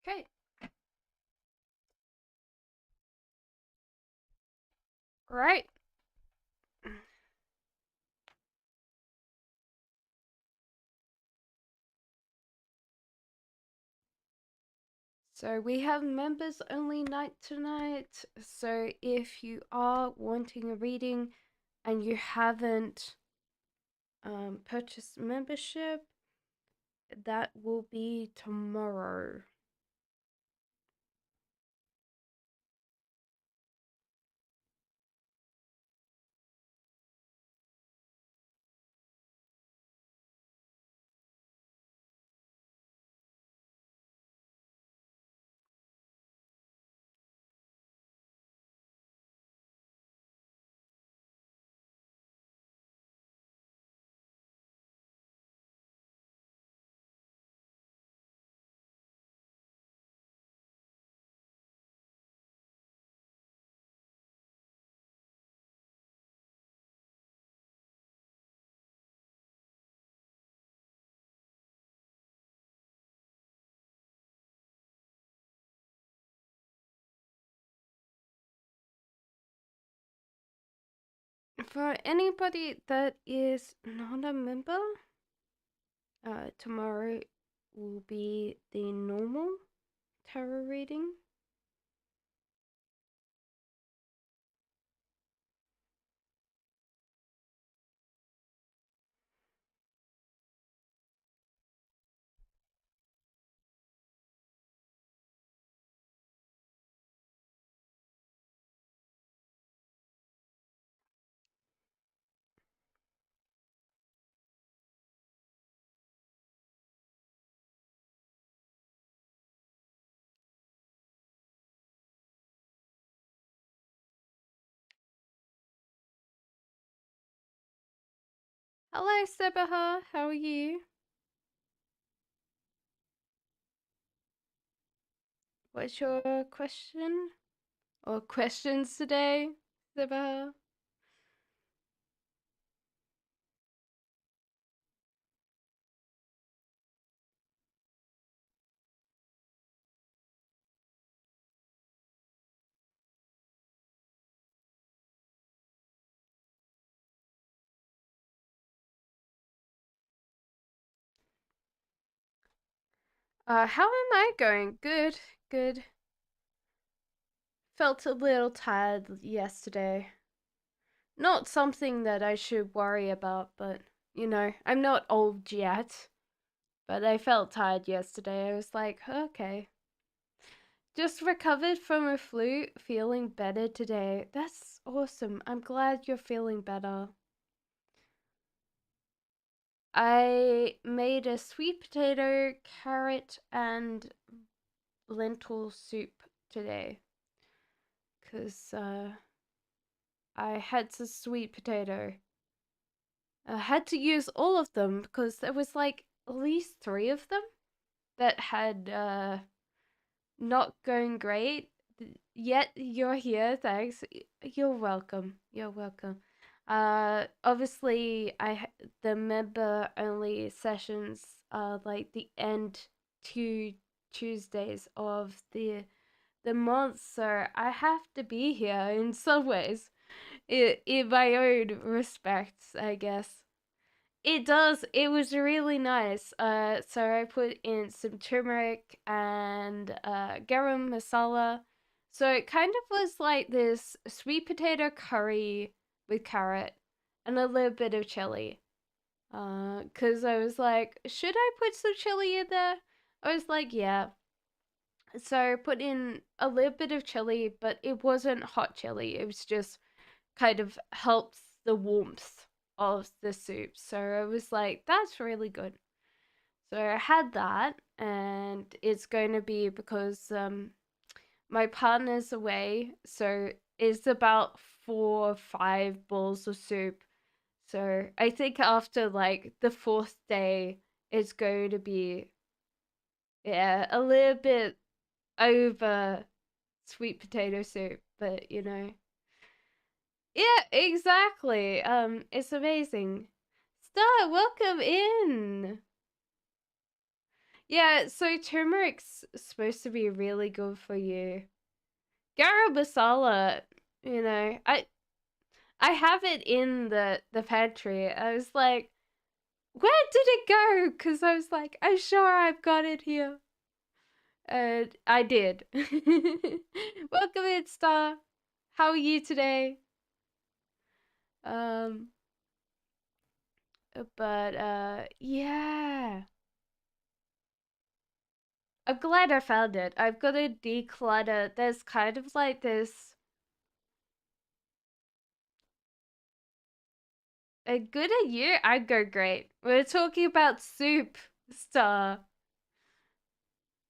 Okay, great. So we have members only night tonight. So if you are wanting a reading and you haven't purchased membership, that will be tomorrow. For anybody that is not a member, tomorrow will be the normal tarot reading. Hello, Sebaha. How are you? What's your question or questions today, Sebaha? How am I going? Good, good. Felt a little tired yesterday. Not something that I should worry about, but I'm not old yet. But I felt tired yesterday. I was like, okay. Just recovered from a flu, feeling better today. That's awesome. I'm glad you're feeling better. I made a sweet potato, carrot, and lentil soup today. Because I had some sweet potato. I had to use all of them because there was like at least three of them that had not going great. Yet you're here, thanks. You're welcome. You're welcome. Obviously, the member only sessions are like the end two Tuesdays of the month, so I have to be here in some ways. In my own respects, I guess. It does. It was really nice. So I put in some turmeric and garam masala. So it kind of was like this sweet potato curry with carrot and a little bit of chili. Cause I was like, should I put some chili in there? I was like, yeah. So I put in a little bit of chili, but it wasn't hot chili. It was just kind of helps the warmth of the soup. So I was like, that's really good. So I had that, and it's going to be because my partner's away, so it's about 4 or 5 bowls of soup. So I think after like the fourth day, it's going to be, yeah, a little bit over sweet potato soup, but Yeah, exactly. It's amazing. Star, welcome in. Yeah, so turmeric's supposed to be really good for you. Garam masala, you know, I have it in the pantry. I was like, where did it go? Because I was like, I'm sure I've got it here. And I did. Welcome in, Star. How are you today? Um, but yeah. I'm glad I found it. I've got to declutter. There's kind of like this a good a year. I go great. We're talking about soup, Star.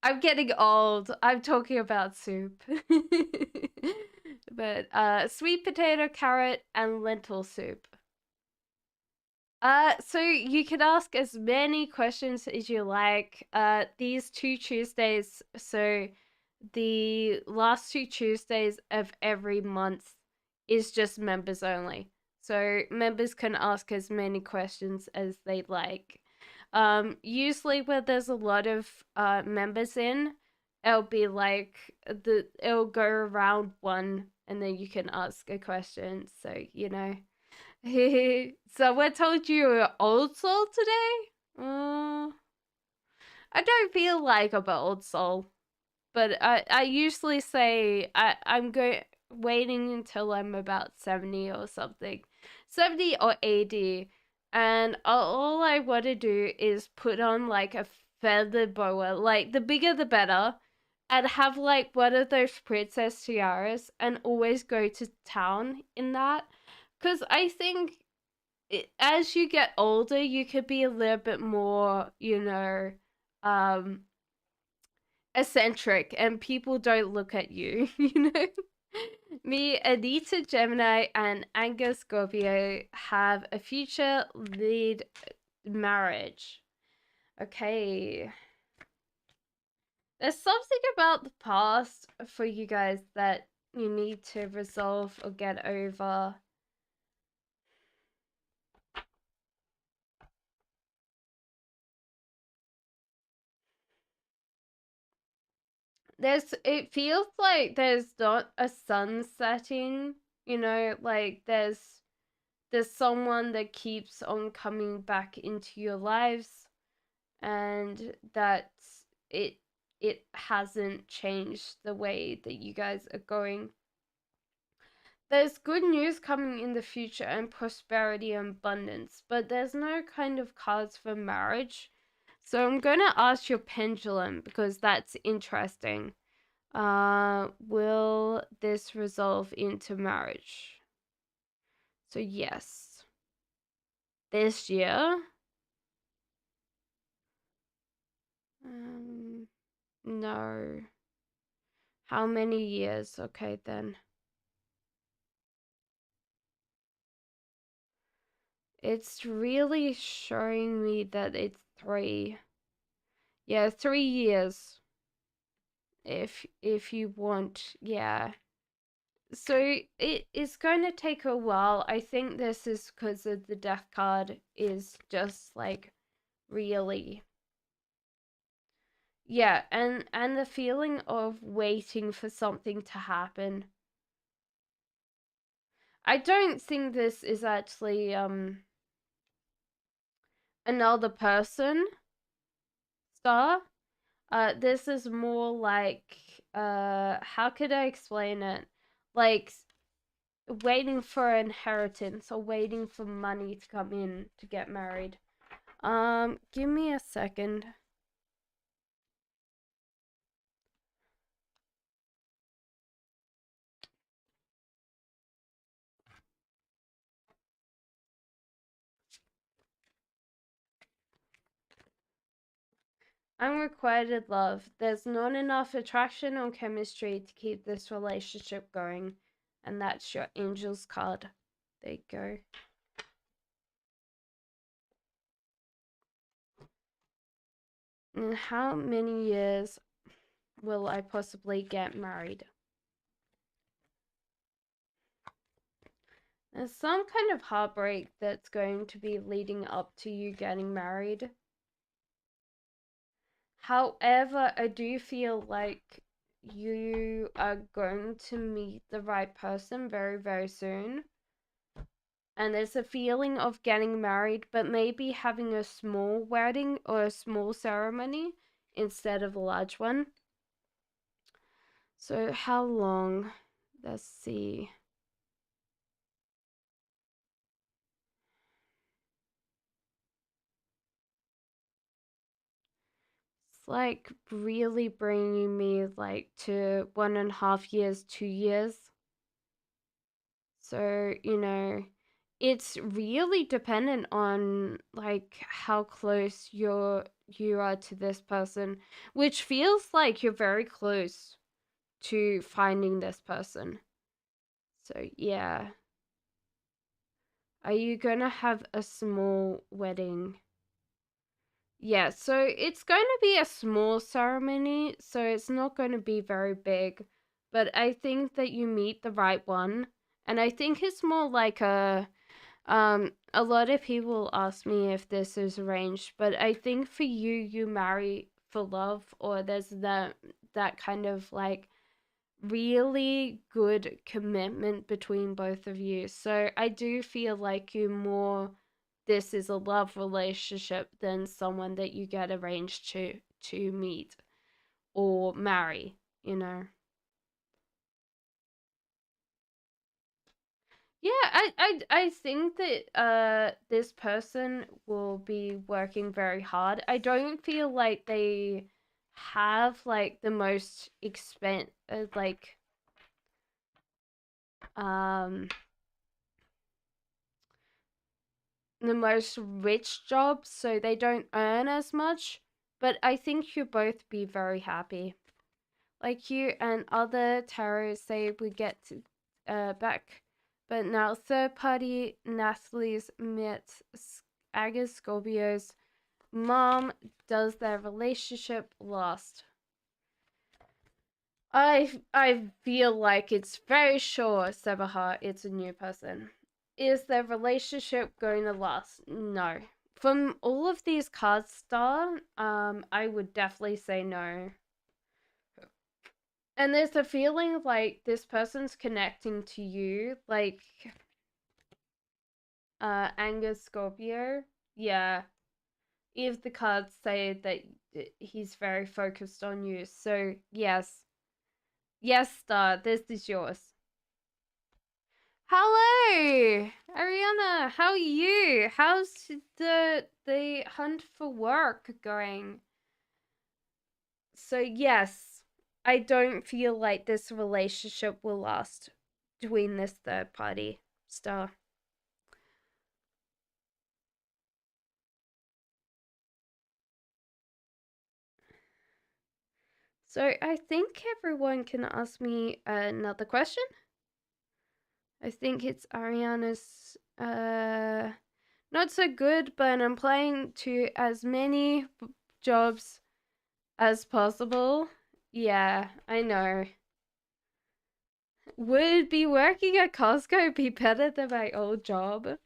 I'm getting old. I'm talking about soup. But sweet potato, carrot, and lentil soup. So you can ask as many questions as you like. These 2 Tuesdays, so the last 2 Tuesdays of every month is just members only. So members can ask as many questions as they like. Usually where there's a lot of members in, it'll be like it'll go around one, and then you can ask a question. So you know. So what told you old soul today? I don't feel like I'm an old soul, but I usually say I'm waiting until I'm about 70 or something, 70 or 80, and all I want to do is put on like a feather boa, like the bigger the better, and have like one of those princess tiaras, and always go to town in that, because I think as you get older, you could be a little bit more, um, eccentric, and people don't look at you, you know? Me, Anita Gemini, and Angus Scorpio have a future lead marriage. Okay. There's something about the past for you guys that you need to resolve or get over. It feels like there's not a sun setting, like there's someone that keeps on coming back into your lives, and that it it hasn't changed the way that you guys are going. There's good news coming in the future and prosperity and abundance, but there's no kind of cards for marriage. So I'm going to ask your pendulum, because that's interesting. Will this resolve into marriage? So yes. This year? No. How many years? Okay, then. It's really showing me that it's 3. Yeah, 3 years. If you want, yeah. So it is going to take a while. I think this is because of the death card is just like really, yeah, and the feeling of waiting for something to happen. I don't think this is actually another person, Star. This is more like how could I explain it? Like waiting for inheritance or waiting for money to come in to get married. Give me a second. Unrequited love. There's not enough attraction or chemistry to keep this relationship going. And that's your angel's card. There you go. And how many years will I possibly get married? There's some kind of heartbreak that's going to be leading up to you getting married. However, I do feel like you are going to meet the right person very, very soon. And there's a feeling of getting married, but maybe having a small wedding or a small ceremony instead of a large one. So, how long? Let's see. It's like really bringing me like to 1.5 years, 2 years. So, it's really dependent on like how close you are to this person, which feels like you're very close to finding this person. So, yeah. Are you gonna have a small wedding? Yeah, so it's going to be a small ceremony, so it's not going to be very big. But I think that you meet the right one. And I think it's more like a lot of people ask me if this is arranged, but I think for you, you marry for love, or there's that kind of like really good commitment between both of you. So I do feel like you more this is a love relationship than someone that you get arranged to meet or marry, you know. Yeah, I think that this person will be working very hard. I don't feel like they have like the most like um the most rich jobs, so they don't earn as much. But I think you'll both be very happy. Like you and other tarots say we get back. But now third party Natalie's met Agus Scorpio's mom. Does their relationship last? I feel like it's very sure, Sebaha, it's a new person. Is their relationship going to last? No. From all of these cards, Star, I would definitely say no. And there's a feeling like this person's connecting to you, like Angus Scorpio. Yeah. If the cards say that he's very focused on you. So yes. Yes, Star, this is yours. Hello, Ariana. How are you? How's the hunt for work going? So yes, I don't feel like this relationship will last between this third party star. So I think everyone can ask me another question. I think it's Ariana's not so good, but I'm playing to as many jobs as possible. Yeah, I know. Would be working at Costco be better than my old job?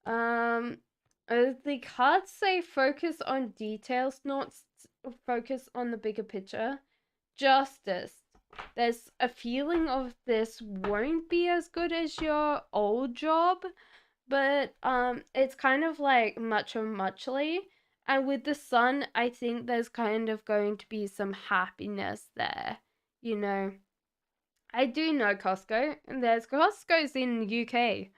Um, the cards say focus on details, not focus on the bigger picture. Justice. There's a feeling of this won't be as good as your old job, but it's kind of like much or muchly. And with the sun, I think there's kind of going to be some happiness there, you know. I do know Costco, and there's Costco's in the UK.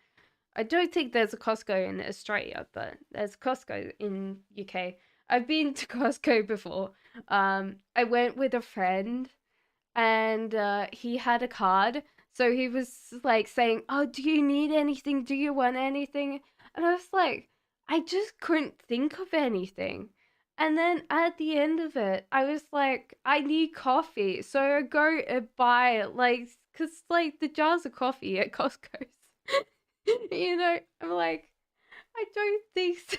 I don't think there's a Costco in Australia, but there's Costco in UK. I've been to Costco before. I went with a friend and he had a card. So he was like saying, "Oh, do you need anything? Do you want anything?" And I was like, I just couldn't think of anything. And then at the end of it, I was like, I need coffee. So I go and buy like, cause like the jars of coffee at Costco's. I'm like, I don't think so.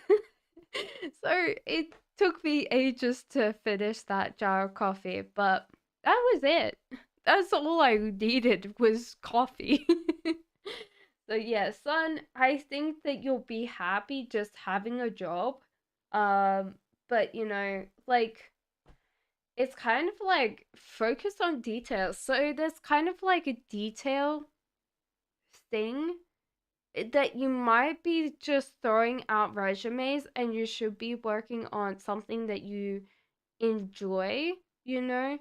So it took me ages to finish that jar of coffee, but that was it. That's all I needed was coffee. So yeah, son, I think that you'll be happy just having a job. Um, but like it's kind of like focused on details. So there's kind of like a detail thing that you might be just throwing out resumes and you should be working on something that you enjoy, you know?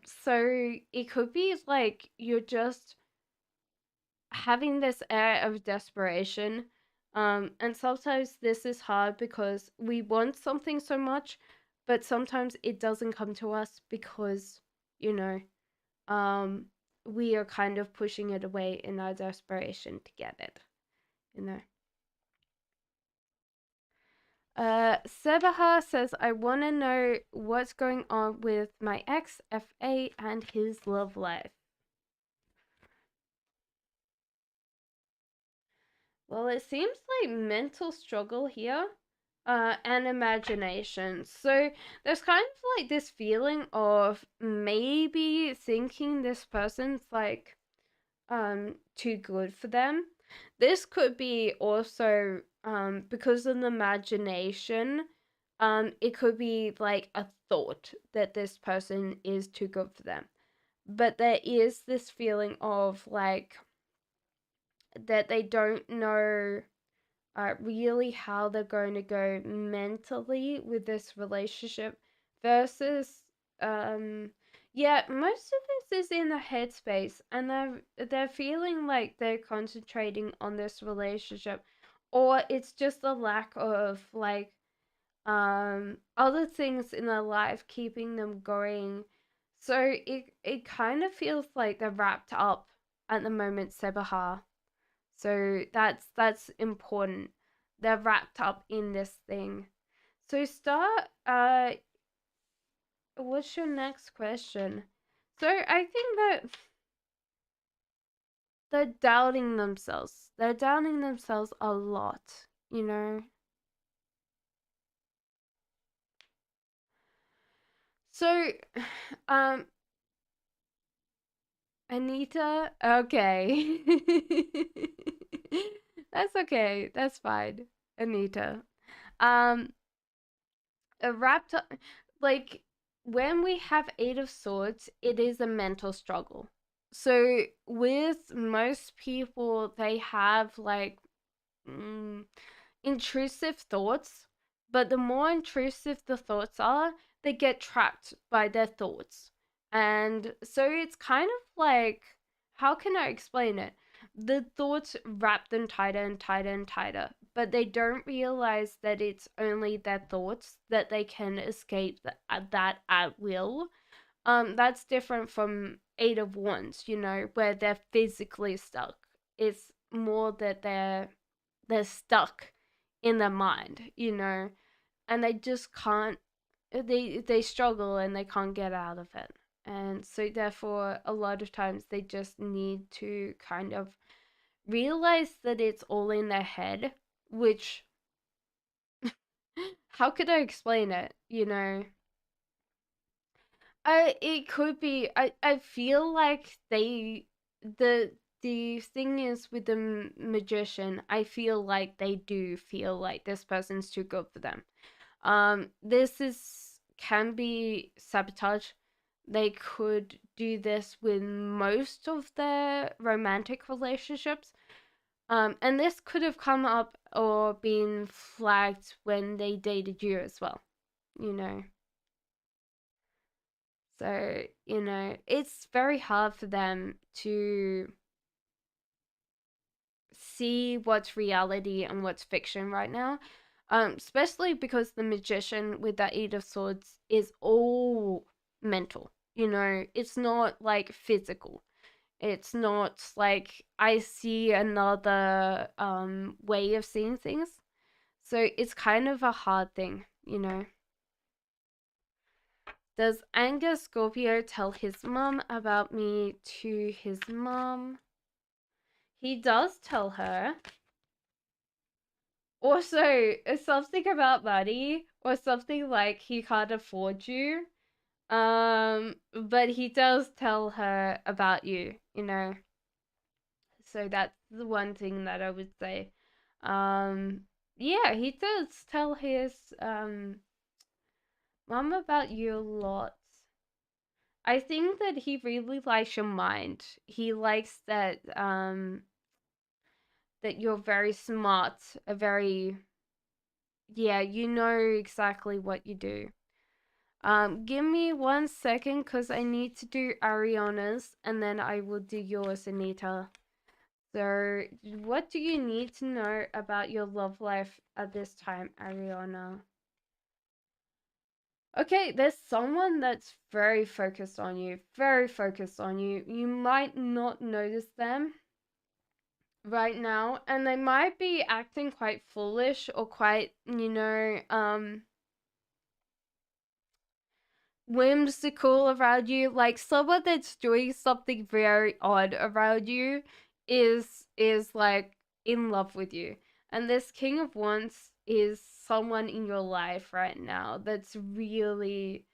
So it could be like you're just having this air of desperation. And sometimes this is hard because we want something so much, but sometimes it doesn't come to us because, you know, um, we are kind of pushing it away in our desperation to get it, you know. Sebaha says, I want to know what's going on with my ex, FA, and his love life. Well, it seems like mental struggle here, and imagination. So there's kind of like this feeling of maybe thinking this person's like too good for them. This could be also because of the imagination. It could be like a thought that this person is too good for them. But there is this feeling of like that they don't know really how they're going to go mentally with this relationship versus yeah, most of this is in the headspace and they're feeling like they're concentrating on this relationship, or it's just a lack of like other things in their life keeping them going. So it kind of feels like they're wrapped up at the moment, Sebaha. So that's important. They're wrapped up in this thing. So start what's your next question? So I think that they're doubting themselves. They're doubting themselves a lot, you know. So um Anita, okay. That's okay. That's fine. Anita. Um wrapped up, like when we have Eight of Swords, it is a mental struggle. So with most people, they have like mm, intrusive thoughts, but the more intrusive the thoughts are, they get trapped by their thoughts. And so it's kind of like, how can I explain it? The thoughts wrap them tighter and tighter and tighter, but they don't realize that it's only their thoughts, that they can escape that at will. That's different from Eight of Wands, where they're physically stuck. It's more that they're stuck in their mind, and they just can't. They struggle and they can't get out of it, and so therefore a lot of times they just need to kind of realize that it's all in their head, which how could I explain it? It could be. I feel like the thing is with the magician. I feel like they do feel like this person's too good for them. This is can be sabotage. They could do this with most of their romantic relationships. And this could have come up or been flagged when they dated you as well. You know. So, it's very hard for them to see what's reality and what's fiction right now. Especially because the magician with that Eight of Swords is all mental. It's not like physical. It's not like I see another way of seeing things. So it's kind of a hard thing. Does Anger Scorpio tell his mom about me to his mom? He does tell her. Also, something about money or something like he can't afford you. But he does tell her about you. So that's the one thing that I would say. Um, Yeah, he does tell his mom about you a lot. I think that he really likes your mind. He likes that you're very smart, a very, yeah, you know exactly what you do. Give me 1 second because I need to do Ariana's and then I will do yours, Anita. So, what do you need to know about your love life at this time, Ariana? Okay, there's someone that's very focused on you, very focused on you. You might not notice them right now, and they might be acting quite foolish or quite, whimsical around you. Like someone that's doing something very odd around you is like in love with you. And this King of Wands is someone in your life right now that's really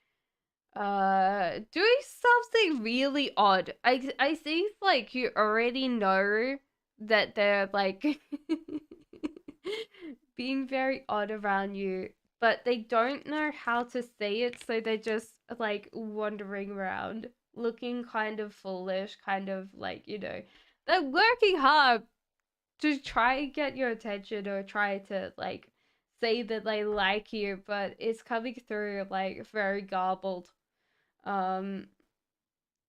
doing something really odd. I think like you already know that they're like being very odd around you, but they don't know how to say it, so they're just like wandering around looking kind of foolish, kind of like, they're working hard to try and get your attention or try to like say that they like you, but it's coming through like very garbled. um,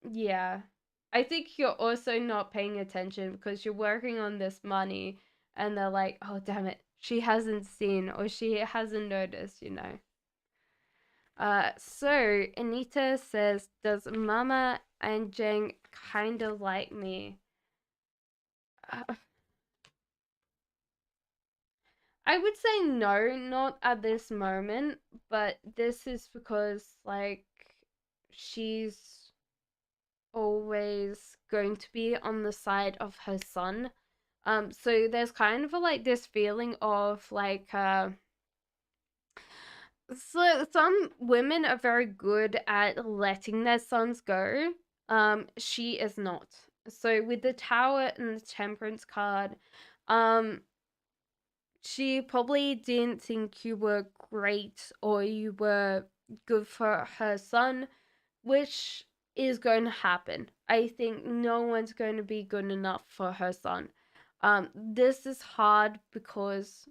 yeah. I think you're also not paying attention because you're working on this money and they're like, oh, damn it. She hasn't seen or she hasn't noticed. So Anita says, does Mama and Jeng kind of like me? Uh, I would say no, not at this moment, but this is because, like, she's always going to be on the side of her son. So there's kind of like this feeling of like so some women are very good at letting their sons go. She is not. So with the Tower and the Temperance card, um, she probably didn't think you were great or you were good for her son, which is going to happen. I think no one's going to be good enough for her son. This is hard because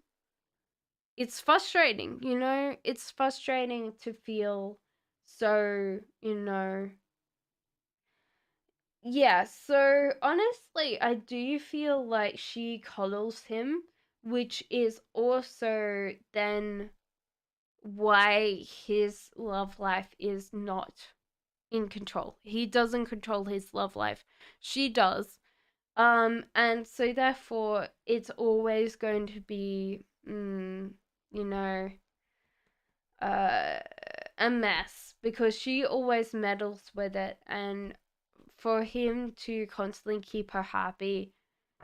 it's frustrating. It's frustrating to feel so, yeah. So honestly, I do feel like she coddles him, which is also then why his love life is not in control. He doesn't control his love life. She does. And so therefore it's always going to be you know, uh a mess because she always meddles with it, and for him to constantly keep her happy,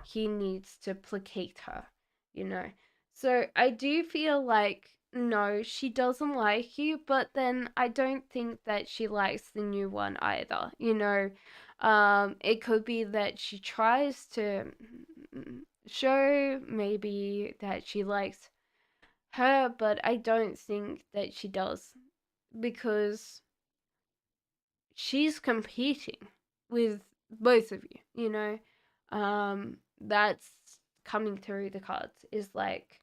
he needs to placate her. So I do feel like no, she doesn't like you, but then I don't think that she likes the new one either. It could be that she tries to show maybe that she likes her, but I don't think that she does because she's competing with both of you. That's coming through the cards is like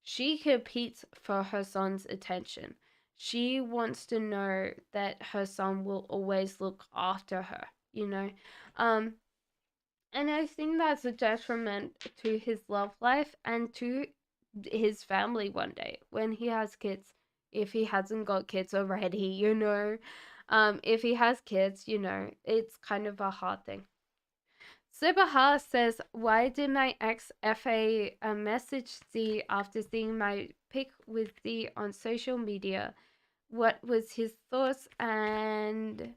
she competes for her son's attention. She wants to know that her son will always look after her. Um, and I think that's a detriment to his love life and to his family one day when he has kids. If he hasn't got kids already. If he has kids, it's kind of a hard thing. Sibaha says, why did my ex FA message Z after seeing my pic with Z on social media? What was his thoughts um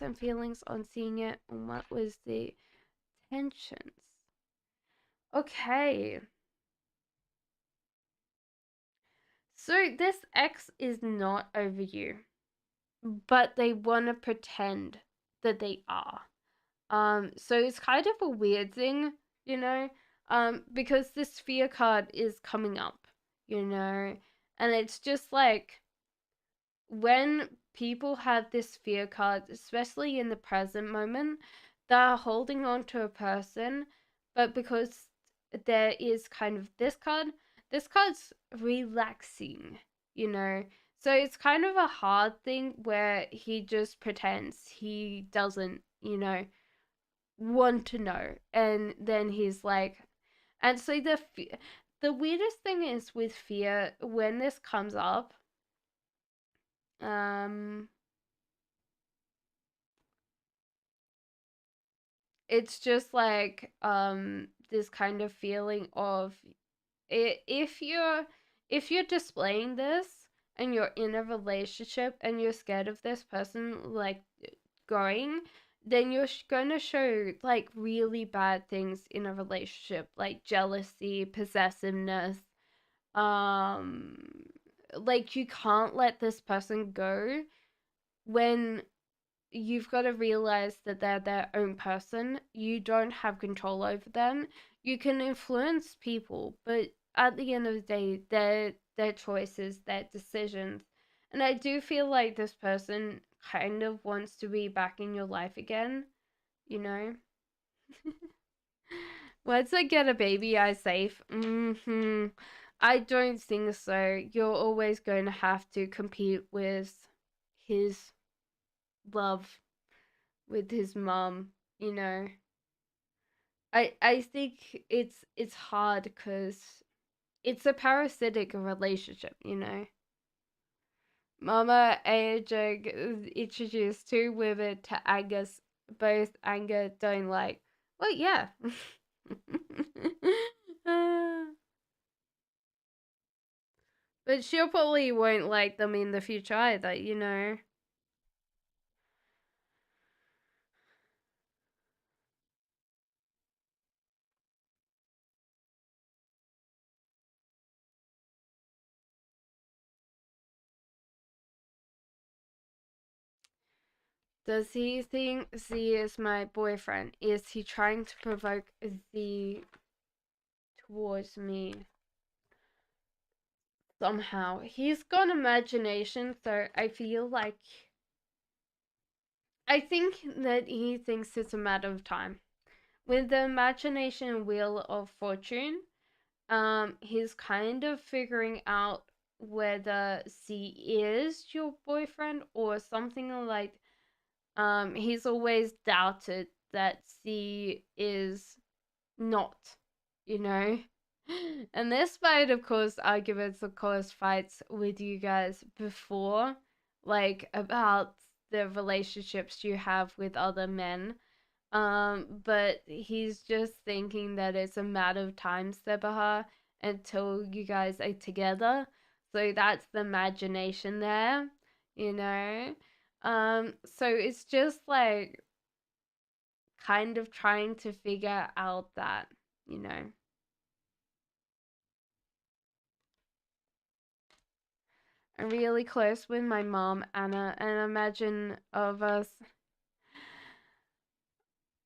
and feelings on seeing it, and what was the tensions? Okay. So this ex is not over you, but they want to pretend that they are. So it's kind of a weird thing, you know, because this fear card is coming up, you know, and it's just like when people have this fear card, especially in the present moment, they're holding on to a person, but because there is kind of this card's relaxing, you know. So it's kind of a hard thing where he just pretends he doesn't, you know, want to know. And then he's like, and so the weirdest thing is with fear when this comes up, um, it's just like this kind of feeling of if you're displaying this and you're in a relationship and you're scared of this person like going, then you're going to show like really bad things in a relationship, like jealousy, possessiveness, um like you can't let this person go when you've got to realize that they're their own person. You don't have control over them. You can influence people, but at the end of the day, their choices, their decisions. And I do feel like this person kind of wants to be back in your life again, you know? Once I get a baby, I safe. I don't think so. You're always going to have to compete with his love, with his mom, you know. I think it's hard because it's a parasitic relationship, you know. Mama Ajag introduced two women to Angus, both Anger don't like. Well, yeah. Uh, but she'll probably won't like them in the future either, you know. Does he think Z is my boyfriend? Is he trying to provoke Z towards me? Somehow. He's got imagination, so I feel like I think that he thinks it's a matter of time. With the imagination wheel of fortune, he's kind of figuring out whether C is your boyfriend or something like he's always doubted that C is not, you know? And this might have caused arguments or caused fights with you guys before, like about the relationships you have with other men. But he's just thinking that it's a matter of time, Sebaha, until you guys are together. So that's the imagination there, you know? So it's just like kind of trying to figure out that, you know. I'm really close with my mom, Anna, and imagine of us.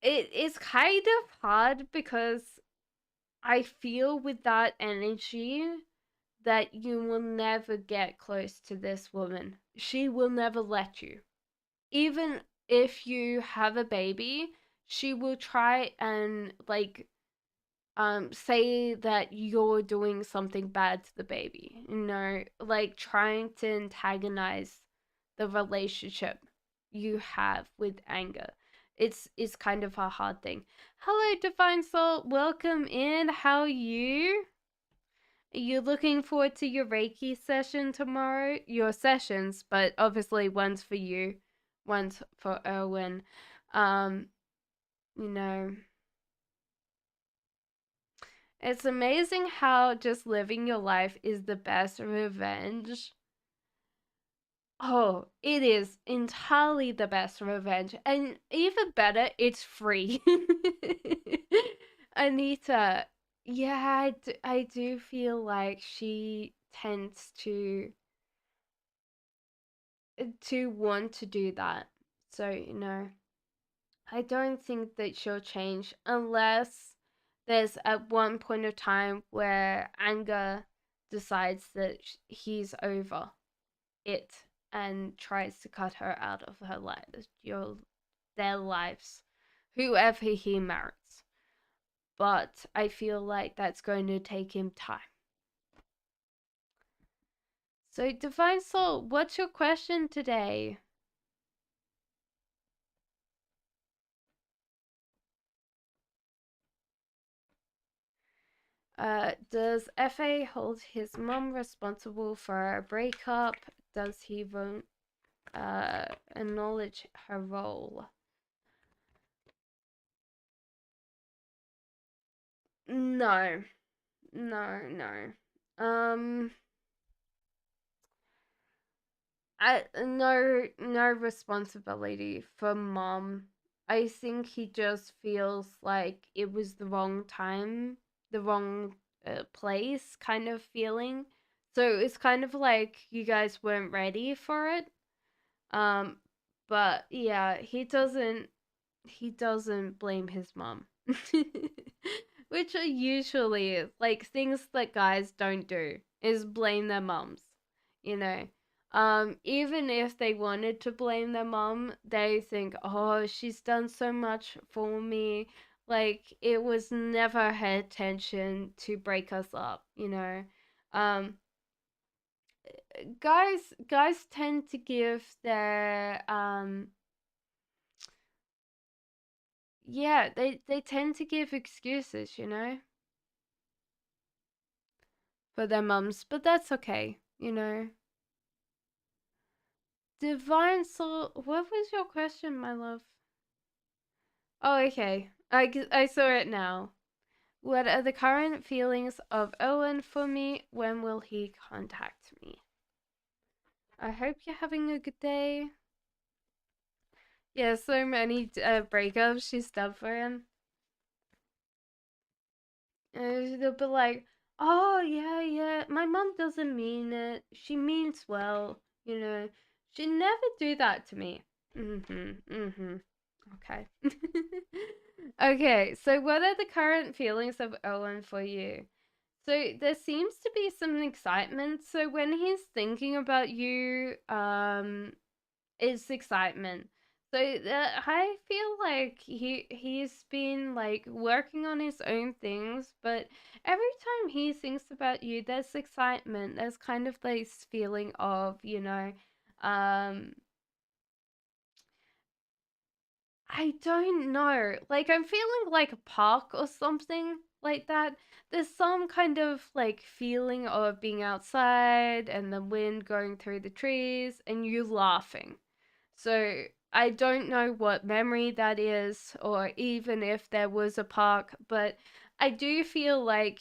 It is kind of hard because I feel with that energy that you will never get close to this woman. She will never let you. Even if you have a baby, she will try and like say that you're doing something bad to the baby, you know, like trying to antagonize the relationship you have with anger. It's kind of a hard thing. Hello, Divine Soul, welcome in. How are you? Are you looking forward to your Reiki session tomorrow? Your sessions, but obviously one's for you, one's for Erwin. Um, you know, it's amazing how just living your life is the best revenge. Oh, it is entirely the best revenge. And even better, it's free. Anita, yeah, I do feel like she tends to want to do that. So, you know. I don't think that she'll change unless there's at one point of time where anger decides that he's over it and tries to cut her out of her life, their lives, whoever he marries. But I feel like that's going to take him time. So, Divine Soul, what's your question today? Does FA hold his mom responsible for a breakup? Does he won't acknowledge her role? No, no. Um, no responsibility for mom. I think he just feels like it was the wrong time, the wrong place kind of feeling. So it's kind of like you guys weren't ready for it. Um, but yeah, he doesn't blame his mom. Which are usually like things that guys don't do is blame their moms, you know. Even if they wanted to blame their mom, they think, "Oh, she's done so much for me. Like it was never her intention to break us up, you know." Um guys tend to give their yeah, they tend to give excuses, you know, for their mums, but that's okay, you know. Divine Soul, what was your question, my love? Oh, okay. I saw it now. What are the current feelings of Owen for me? When will he contact me? I hope you're having a good day. Yeah, so many breakups she's done for him. They'll be like, "Oh yeah, yeah, my mom doesn't mean it. She means well, you know. She never do that to me." Okay. Okay, so what are the current feelings of Owen for you? So there seems to be some excitement. So when he's thinking about you, it's excitement. So I feel like he's been like working on his own things, but every time he thinks about you, there's excitement. There's kind of this feeling of, um I don't know. Like I'm feeling like a park or something like that. There's some kind of like feeling of being outside and the wind going through the trees and you laughing. So I don't know what memory that is or even if there was a park, but I do feel like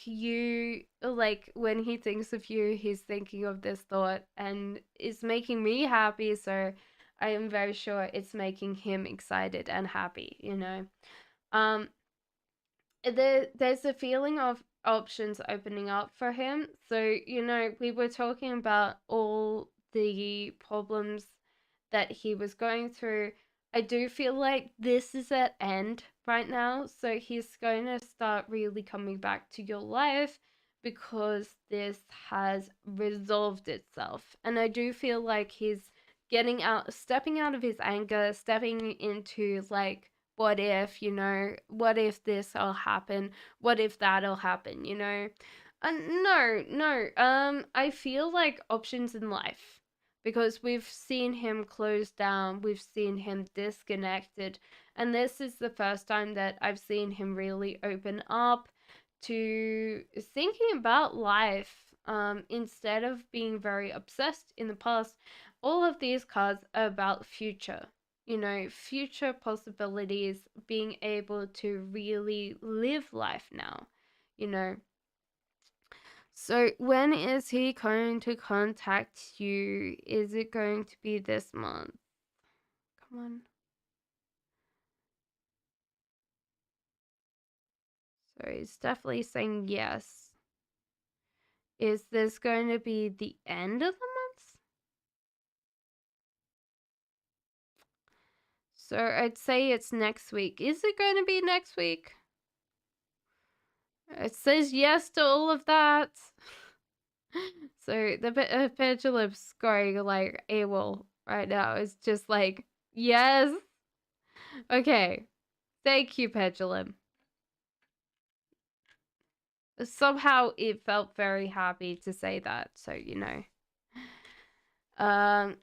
like when he thinks of you, he's thinking of this thought and it's making me happy. So I am very sure it's making him excited and happy, you know. Um, there's a feeling of options opening up for him. So, we were talking about all the problems that he was going through. I do feel like this is at end right now. So he's going to start really coming back to your life because this has resolved itself. And I do feel like he's stepping out of his anger, stepping into like, what if this will happen? What if that'll happen, you know? No, no. I feel like options in life because we've seen him close down, we've seen him disconnected, and this is the first time that I've seen him really open up to thinking about life instead of being very obsessed in the past. All of these cards are about future, future possibilities, being able to really live life now, you know. So, when is he going to contact you? Is it going to be this month? Come on. So, he's definitely saying yes. Is this going to be the end of the month? So I'd say it's next week. Is it going to be next week? It says yes to all of that. So the pendulum's going like AWOL right now. It's just like, yes. Okay. Thank you, pendulum. Somehow it felt very happy to say that. So, you know. Um.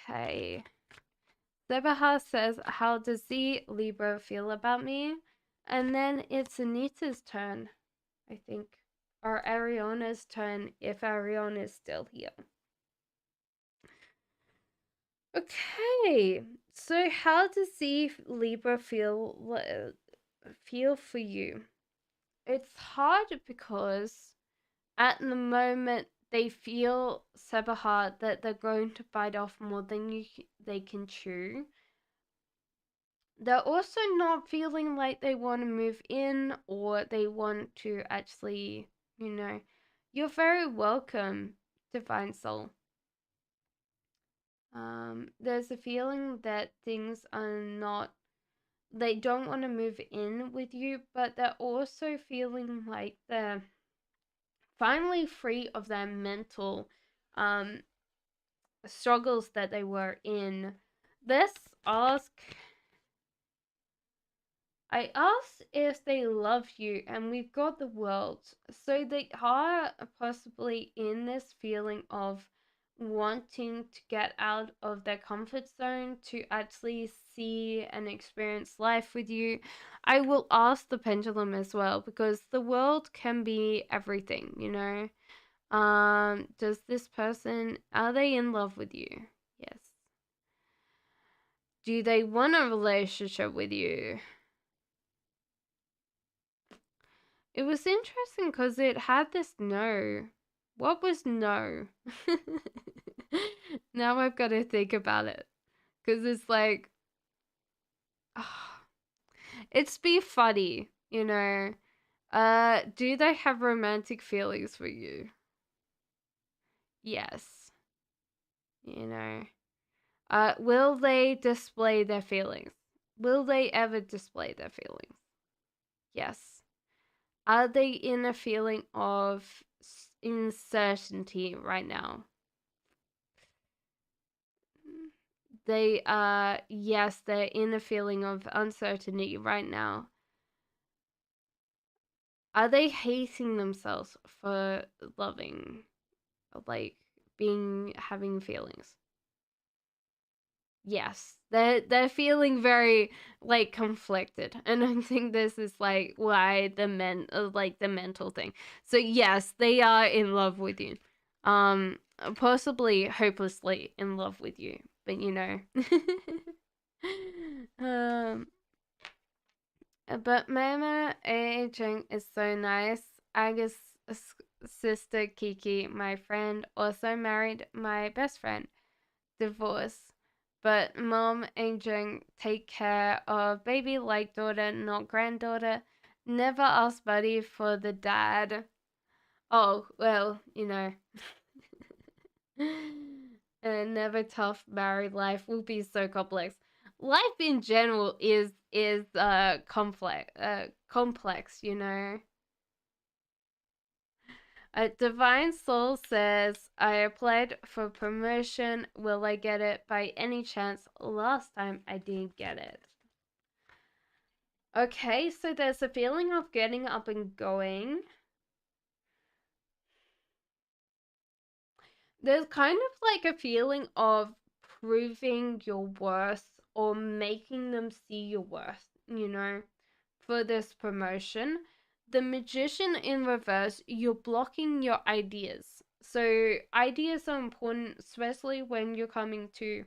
Okay. Zebaha says, how does the Libra feel about me? And then it's Anita's turn, I think. Or Ariona's turn, if Ariona is still here. Okay, so how does the Libra feel for you? It's hard because at the moment they feel super hard that they're going to bite off more than they can chew. They're also not feeling like they want to move in or they want to actually, you know, you're very welcome, Divine Soul. There's a feeling that things are not, they don't want to move in with you, but they're also feeling like they're finally free of their mental struggles that they were in. Let's ask, I asked if they love you, and we've got the world. So they are possibly in this feeling of wanting to get out of their comfort zone to actually see and experience life with you. I will ask the pendulum as well, because the world can be everything, you know. Does this person, are they in love with you? Yes. Do they want a relationship with you? It was interesting because it had this no. What was no? Now I've got to think about it. Because it's like, oh, it's be funny, you know. Do they have romantic feelings for you? Yes. You know. Will they display their feelings? Will they ever display their feelings? Yes. Are they in a feeling of uncertainty right now? They are, yes, they're in a feeling of uncertainty right now. Are they hating themselves for loving, like having feelings? Yes, they're feeling very like conflicted, and I think this is like why the mental thing. So yes, they are in love with you, possibly hopelessly in love with you, but you know, um, but Mama aging is so nice. Aga's sister Kiki, my friend, also married my best friend. Divorce. But mom aging take care of baby like daughter, not granddaughter. Never ask buddy for the dad. Oh, well, you know. And never tough married life will be so complex. Life in general is complex, you know. A Divine Soul says, I applied for promotion. Will I get it by any chance? Last time I didn't get it. Okay, so there's a feeling of getting up and going. There's kind of like a feeling of proving your worth or making them see your worth, you know, for this promotion. The Magician in reverse, you're blocking your ideas. So ideas are important, especially when you're coming to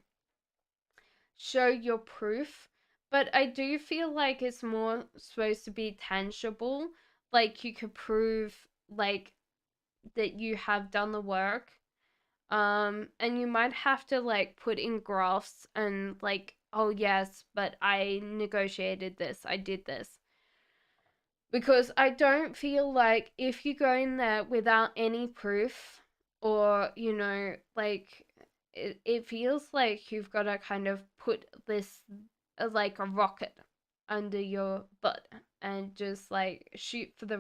show your proof. But I do feel like it's more supposed to be tangible. Like you could prove like that you have done the work. And you might have to like put in graphs and like, oh yes, but I negotiated this, I did this. Because I don't feel like if you go in there without any proof, or, like, it feels like you've got to kind of put this, like a rocket under your butt and just like shoot for the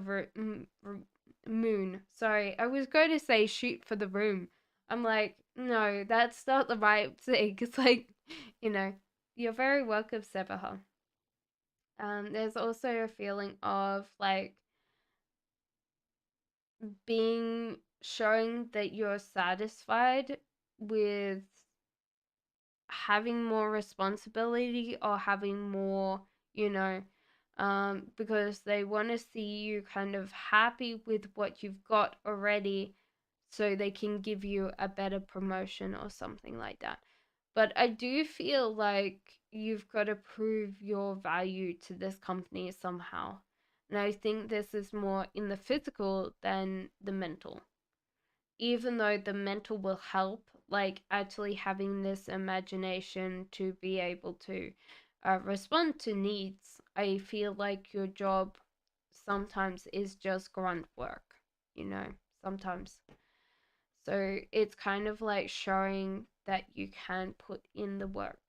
moon. Sorry, I was going to say shoot for the room. I'm like, no, that's not the right thing. It's like, you know, you're very welcome, Sebaha. There's also a feeling of like being showing that you're satisfied with having more responsibility or having more, you know, because they want to see you kind of happy with what you've got already so they can give you a better promotion or something like that. But I do feel like you've got to prove your value to this company somehow. And I think this is more in the physical than the mental. Even though the mental will help, like actually having this imagination to be able to respond to needs, I feel like your job sometimes is just grunt work, sometimes. So it's kind of like showing that you can put in the work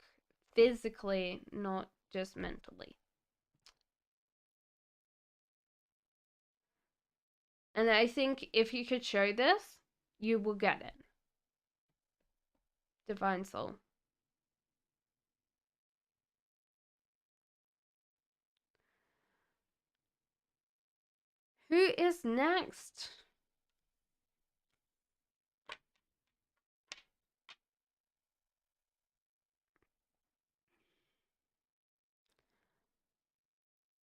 physically, not just mentally. And I think if you could show this, you will get it. Divine Soul. Who is next?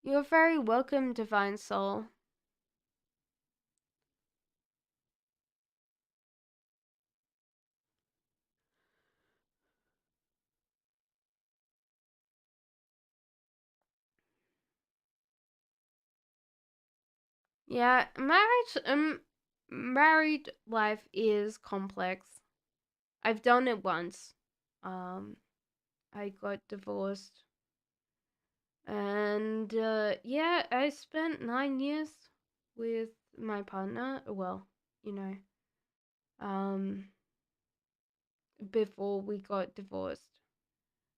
You're very welcome, Divine Soul. Yeah, married life is complex. I've done it once. Um, I got divorced, and yeah, I spent 9 years with my partner. Well, you know, um, before we got divorced.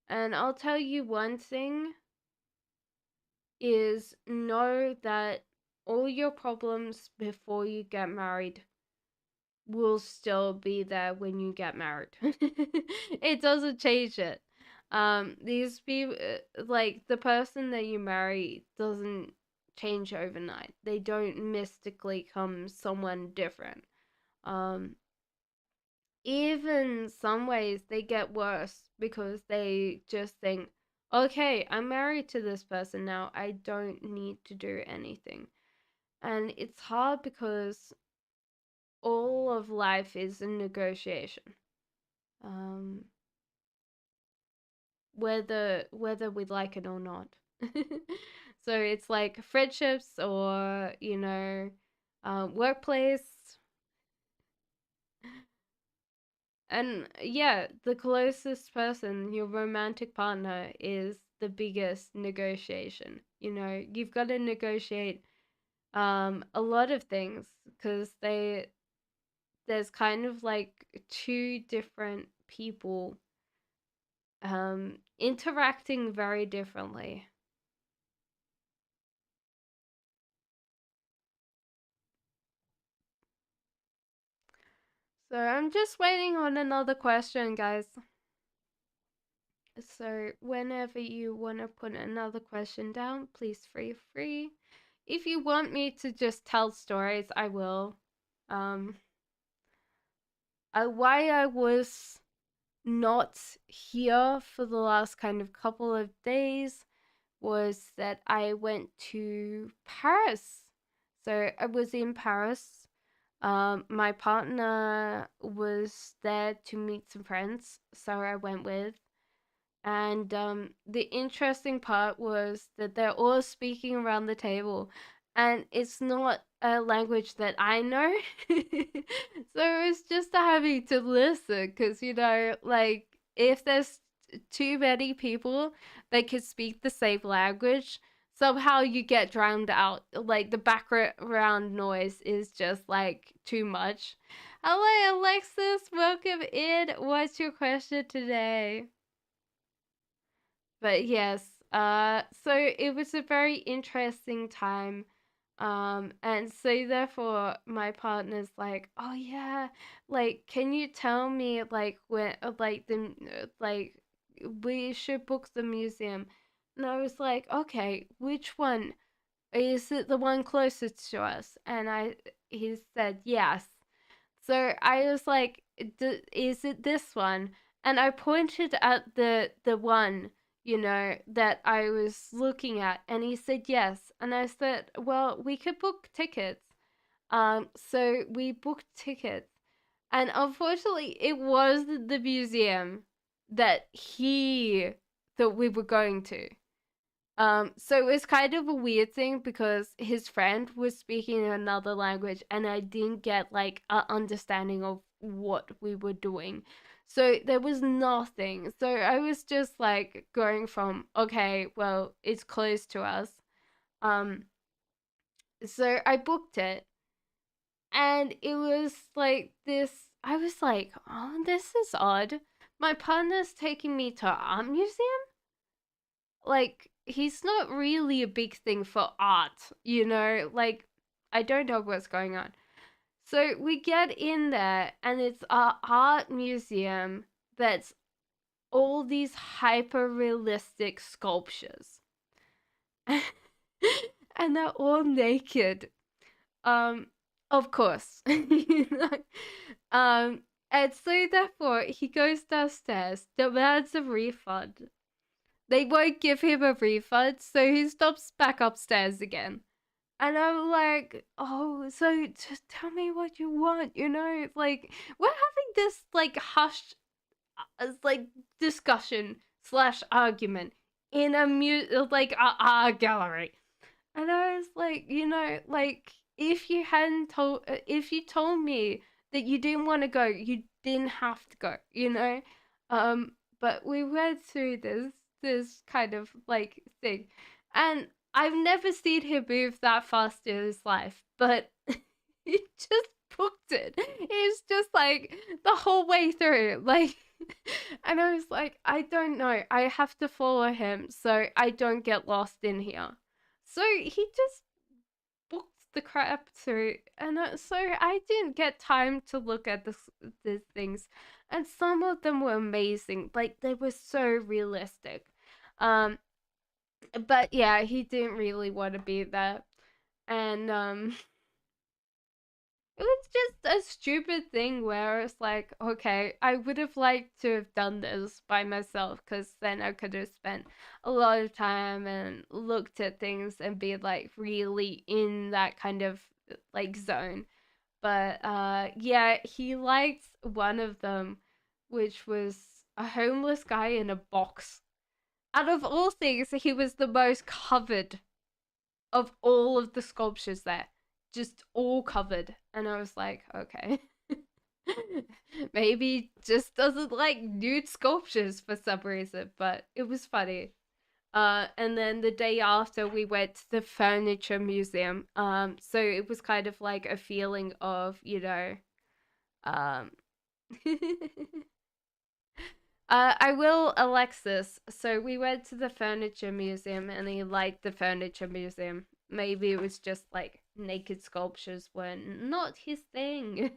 And I'll tell you one thing is know that all your problems before you get married will still be there when you get married. It doesn't change it. These people, like the person that you marry, doesn't change overnight. They don't mystically come someone different. Um, Even some ways they get worse because they just think, okay, I'm married to this person now. I don't need to do anything. And it's hard because all of life is a negotiation. Um, whether we like it or not. So it's like friendships or, workplace. And yeah, the closest person, your romantic partner, is the biggest negotiation. You've got to negotiate a lot of things because there's kind of like two different people interacting very differently. So I'm just waiting on another question, guys. So whenever you want to put another question down, please feel free. If you want me to just tell stories, I will. Um, why I was not here for the last kind of couple of days was that I went to Paris. So I was in Paris. My partner was there to meet some friends, so I went with. And the interesting part was that they're all speaking around the table, and it's not a language that I know. So it was just having to listen because, like, if there's too many people that could speak the same language, somehow you get drowned out. Like the background noise is just like too much. Hello, Alexis. Welcome in. What's your question today? But yes, so it was a very interesting time. And so therefore my partner's like, oh yeah, like, can you tell me like when, like, we should book the museum. And I was like, okay, which one? Is it the one closest to us? And he said yes. So I was like, is it this one? And I pointed at the one, that I was looking at, and he said yes. And I said, well, we could book tickets. So we booked tickets, and unfortunately, it was the museum that he thought we were going to. So it was kind of a weird thing because his friend was speaking another language and I didn't get like an understanding of what we were doing. So there was nothing. So I was just like going from, okay, well, it's close to us. Um, so I booked it and it was like this. I was like, oh, this is odd. My partner's taking me to art museum. Like, he's not really a big thing for art, Like, I don't know what's going on. So we get in there, and it's a art museum that's all these hyper realistic sculptures. And they're all naked. Um, of course. Um, and so therefore he goes downstairs, demands a refund. They won't give him a refund, so he stops back upstairs again. And I'm like, oh, so just tell me what you want, Like, we're having this, like, hushed, like, discussion slash argument in like, a art gallery. And I was like, like, if you told me that you didn't want to go, you didn't have to go, Um, but we went through this kind of like thing, and I've never seen him move that fast in his life, but he just booked it. It's just like the whole way through, like. And I was like, I don't know. I have to follow him so I don't get lost in here. So he just booked the crap through, and so I didn't get time to look at the things, and some of them were amazing. Like, they were so realistic. Um, but yeah, he didn't really want to be there, and it was just a stupid thing where it's like, okay, I would have liked to have done this by myself because then I could have spent a lot of time and looked at things and be like really in that kind of like zone. But yeah, he liked one of them, which was a homeless guy in a box. Out of all things, he was the most covered of all of the sculptures there, just all covered. And I was like, okay. Maybe just doesn't like nude sculptures for some reason, but it was funny. And then the day after we went to the furniture museum. So it was kind of like a feeling of, um I will, Alexis. So we went to the furniture museum and he liked the furniture museum. Maybe it was just like naked sculptures were not his thing.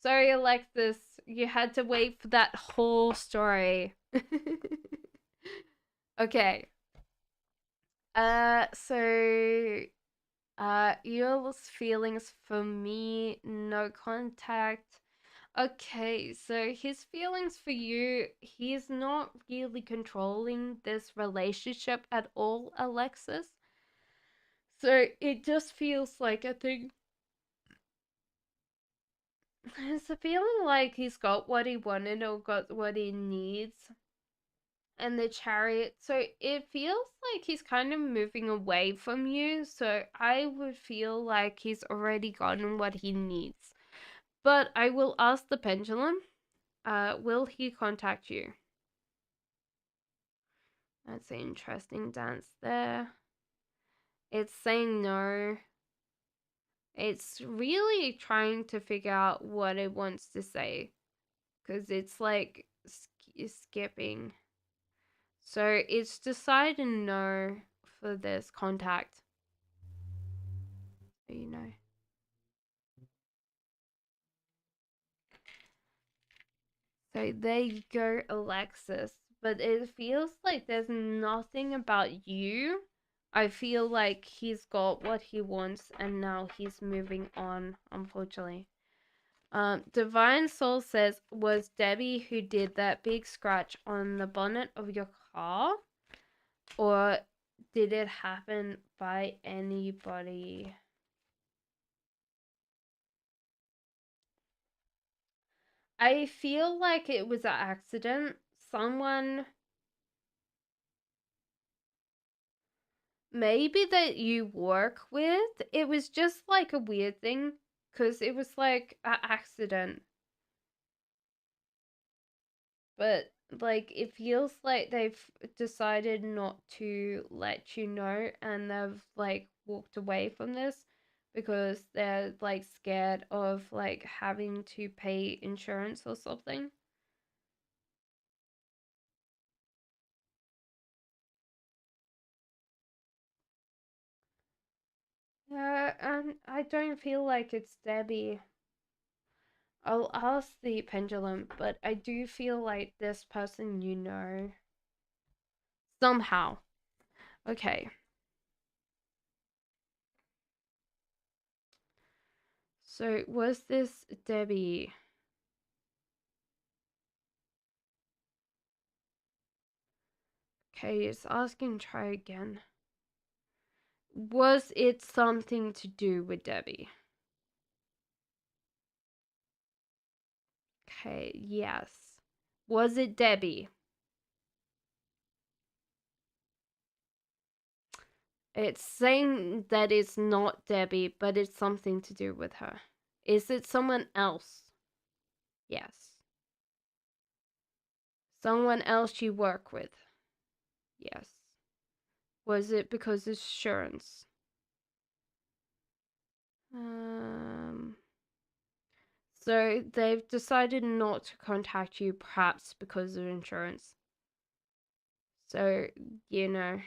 Sorry, Alexis. You had to wait for that whole story. Okay. So your feelings for me, no contact. Okay, so his feelings for you, he's not really controlling this relationship at all, Alexis. So it just feels like, I think, it's a feeling like he's got what he wanted or got what he needs. And the chariot, so it feels like he's kind of moving away from you. So I would feel like he's already gotten what he needs. But I will ask the pendulum, will he contact you? That's an interesting dance there. It's saying no. It's really trying to figure out what it wants to say because it's like skipping. So it's decided no for this contact. So you know. So there you go, Alexis. But it feels like there's nothing about you. I feel like he's got what he wants and now he's moving on, unfortunately. Divine Soul says, was Debbie who did that big scratch on the bonnet of your car? Or did it happen by anybody? I feel like it was an accident. Someone maybe that you work with. It was just like a weird thing because it was like an accident. But like it feels like they've decided not to let you know and they've like walked away from this because they're like scared of like having to pay insurance or something. Yeah, and I don't feel like it's Debbie. I'll ask the pendulum, but I do feel like this person you know. Somehow. Okay. So was this Debbie? Okay, it's asking try again. Was it something to do with Debbie? Okay, yes. Was it Debbie? It's saying that it's not Debbie, but it's something to do with her. Is it someone else? Yes. Someone else you work with? Yes. Was it because of insurance? Um, so they've decided not to contact you, perhaps because of insurance. So, you know.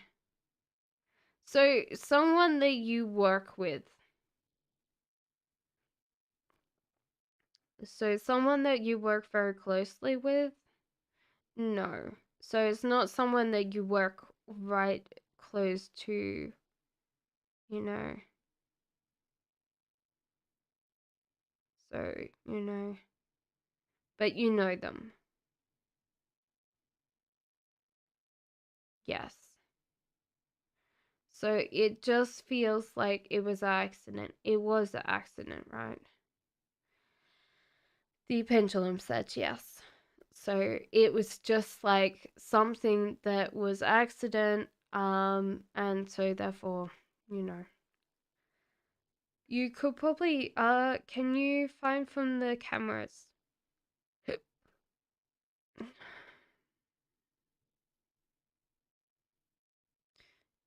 So, someone that you work with. So, someone that you work very closely with? No. So, it's not someone that you work right close to, you know. So, you know. But you know them. Yes. So it just feels like it was an accident. It was an accident, right? The pendulum said yes. So it was just like something that was accident, and so therefore, you know. You could probably can you find from the cameras?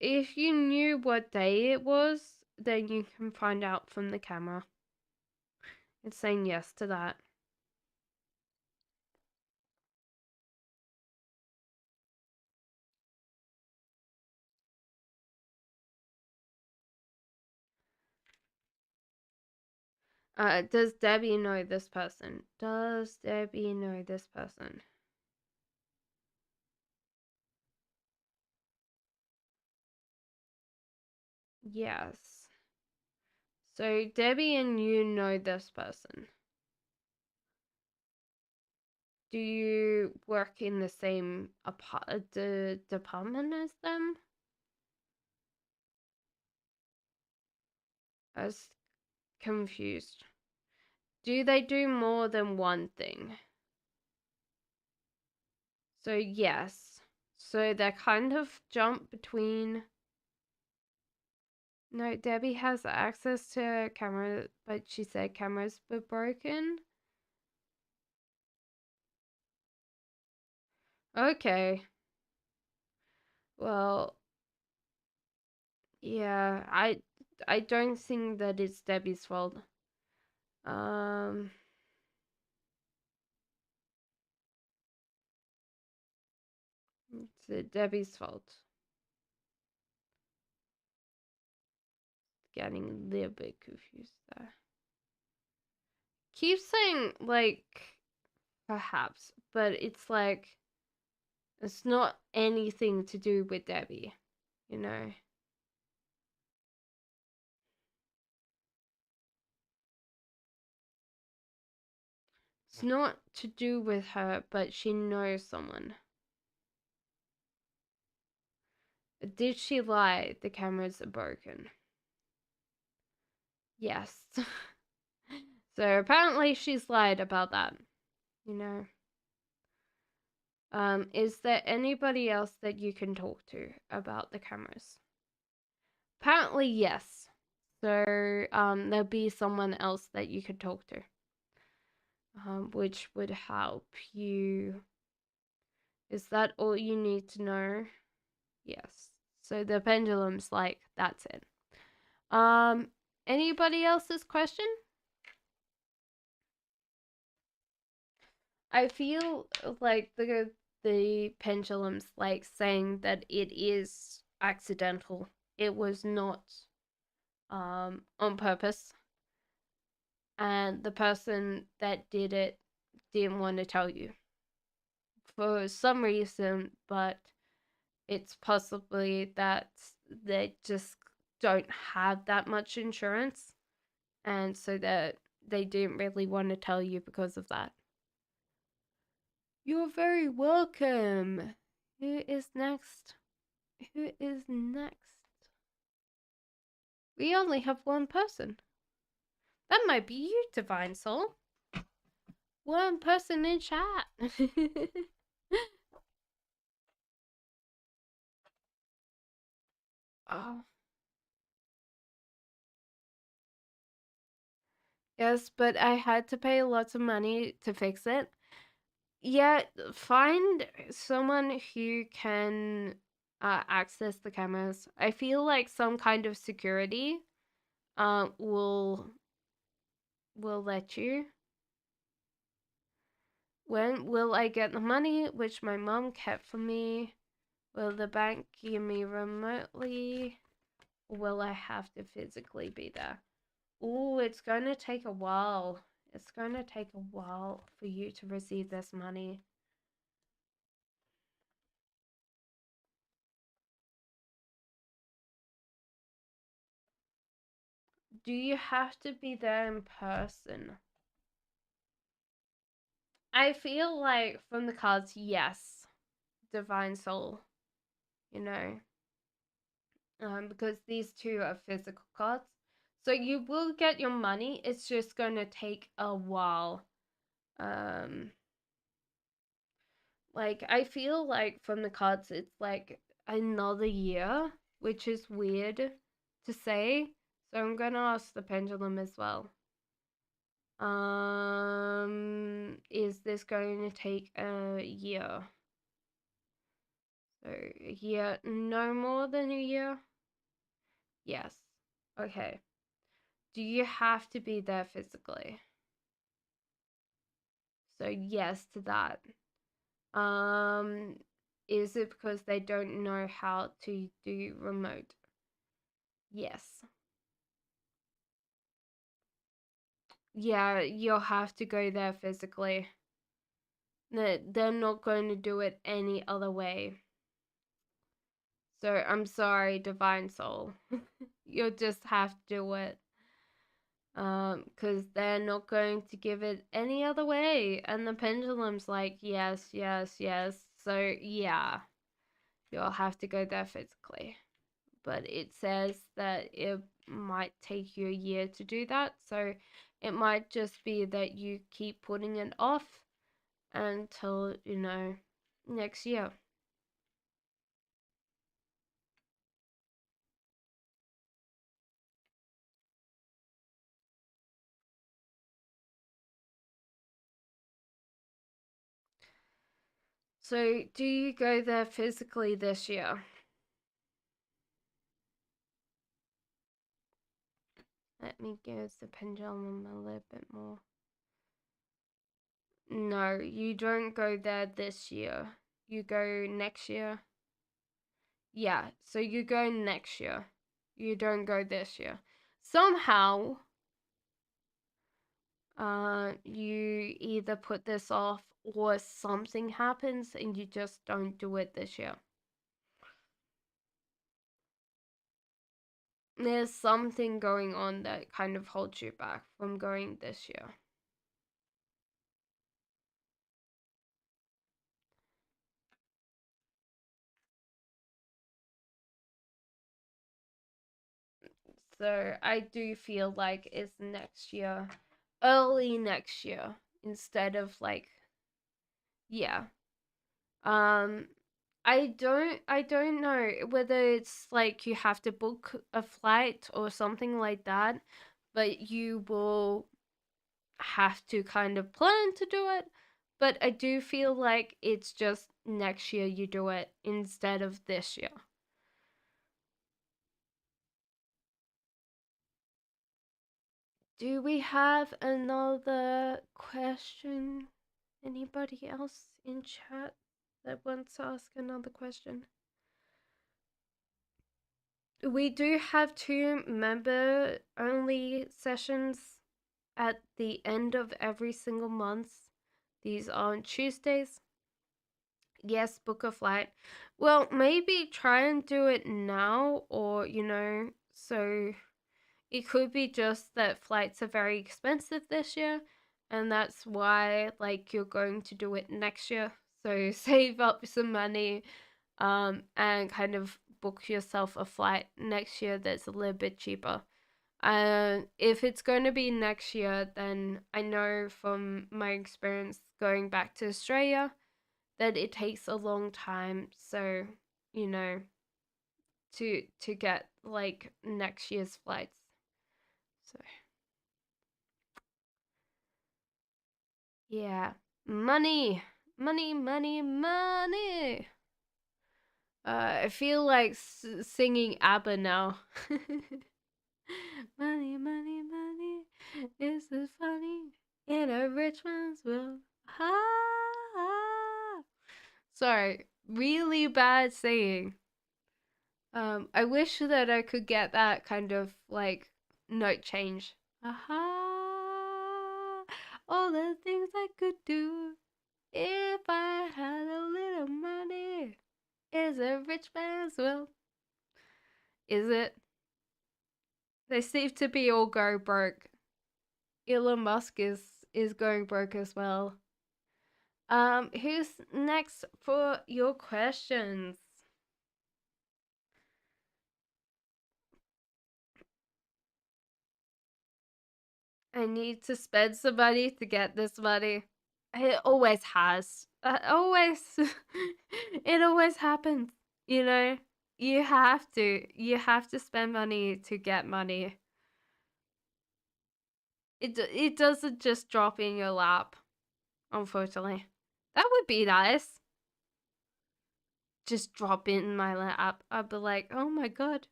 If you knew what day it was, then you can find out from the camera. It's saying yes to that. Does Debbie know this person? Does Debbie know this person? Yes. So Debbie and you know this person. Do you work in the same department as them? I was confused. Do they do more than one thing? So yes. So they kind of jump between. No, Debbie has access to a camera, but she said cameras were broken. Okay. Well, yeah, I don't think that it's Debbie's fault. Um, it's Debbie's fault. Getting a little bit confused there. Keep saying like perhaps, but it's like it's not anything to do with Debbie, you know. It's not to do with her, but she knows someone. Did she lie? The cameras are broken. Yes. So apparently she's lied about that, you know. Is there anybody else that you can talk to about the cameras? Apparently, yes. So, there'll be someone else that you could talk to, which would help you. Is that all you need to know? Yes. So the pendulum's like, that's it. Anybody else's question? I feel like the pendulum's like saying that it is accidental. It was not on purpose, and the person that did it didn't want to tell you for some reason, but it's possibly that they just don't have that much insurance, and so that they didn't really want to tell you because of that. You're very welcome. Who is next? Who is next? We only have one person. That might be you, Divine Soul. One person in chat. Oh. Yes, but I had to pay lots of money to fix it. Yeah, find someone who can access the cameras. I feel like some kind of security will let you. When will I get the money which my mom kept for me? Will the bank give me remotely? Or will I have to physically be there? Oh, it's going to take a while. It's going to take a while for you to receive this money. Do you have to be there in person? I feel like from the cards, yes, Divine Soul, you know, because these two are physical cards. So you will get your money. It's just going to take a while. Um, like I feel like from the cards, it's like another year, which is weird to say. So I'm gonna ask the pendulum as well. Is this going to take a year? So a year, no more than a year? Yes. Okay. Do you have to be there physically? So yes to that. Is it because they don't know how to do remote? Yes. Yeah, you'll have to go there physically. They're not going to do it any other way. So I'm sorry, Divine Soul. You'll just have to do it. Because they're not going to give it any other way. And the pendulum's like, yes, yes, yes. So yeah, you'll have to go there physically. But it says that it might take you a year to do that. So it might just be that you keep putting it off until, next year. So do you go there physically this year? Let me give the pendulum a little bit more. No, you don't go there this year. You go next year. Yeah, so you go next year. You don't go this year. Somehow, you either put this off or something happens and you just don't do it this year. There's something going on that kind of holds you back from going this year. So I do feel like it's next year, early next year, instead of like, yeah. Um, I don't know whether it's like you have to book a flight or something like that, but you will have to kind of plan to do it. But I do feel like it's just next year you do it instead of this year. Do we have another question? Anybody else in chat that wants to ask another question? We do have 2 member only sessions at the end of every single month. These are on Tuesdays. Yes, book a flight. Well, maybe try and do it now, or, so it could be just that flights are very expensive this year, and that's why, like, you're going to do it next year. So save up some money, and kind of book yourself a flight next year that's a little bit cheaper. If it's going to be next year, then I know from my experience going back to Australia that it takes a long time. So, you know, to get like next year's flights. So, yeah, money, money, money, money. I feel like singing ABBA now. Money, money, money. Is this funny? In a rich man's world. Ha! Sorry, really bad singing. I wish that I could get that kind of like note change. Aha! All the things I could do if I had a little money. Is a rich man's world. Is it? They seem to be all go broke. Elon Musk is going broke as well. Who's next for your questions? I need to spend some money to get this money. It always has. Always. It always happens. You know, you have to. You have to spend money to get money. It doesn't just drop in your lap. Unfortunately, that would be nice. Just drop in my lap. I'd be like, oh my god,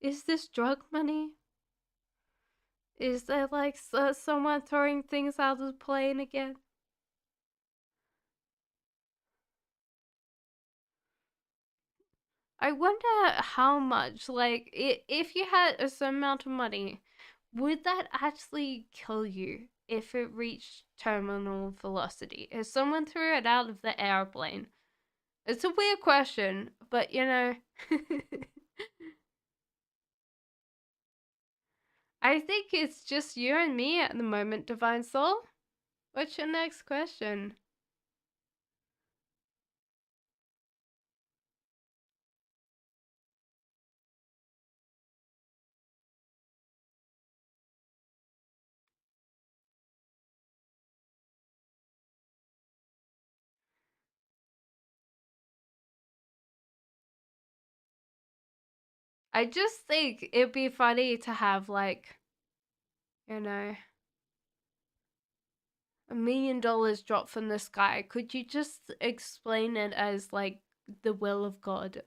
is this drug money? Is there like someone throwing things out of the plane again? I wonder how much, like, if you had a certain amount of money, would that actually kill you if it reached terminal velocity? If someone threw it out of the airplane? It's a weird question, but I think it's just you and me at the moment, Divine Soul. What's your next question? I just think it'd be funny to have, like, you know, $1 million drop from the sky. Could you just explain it as like the will of God?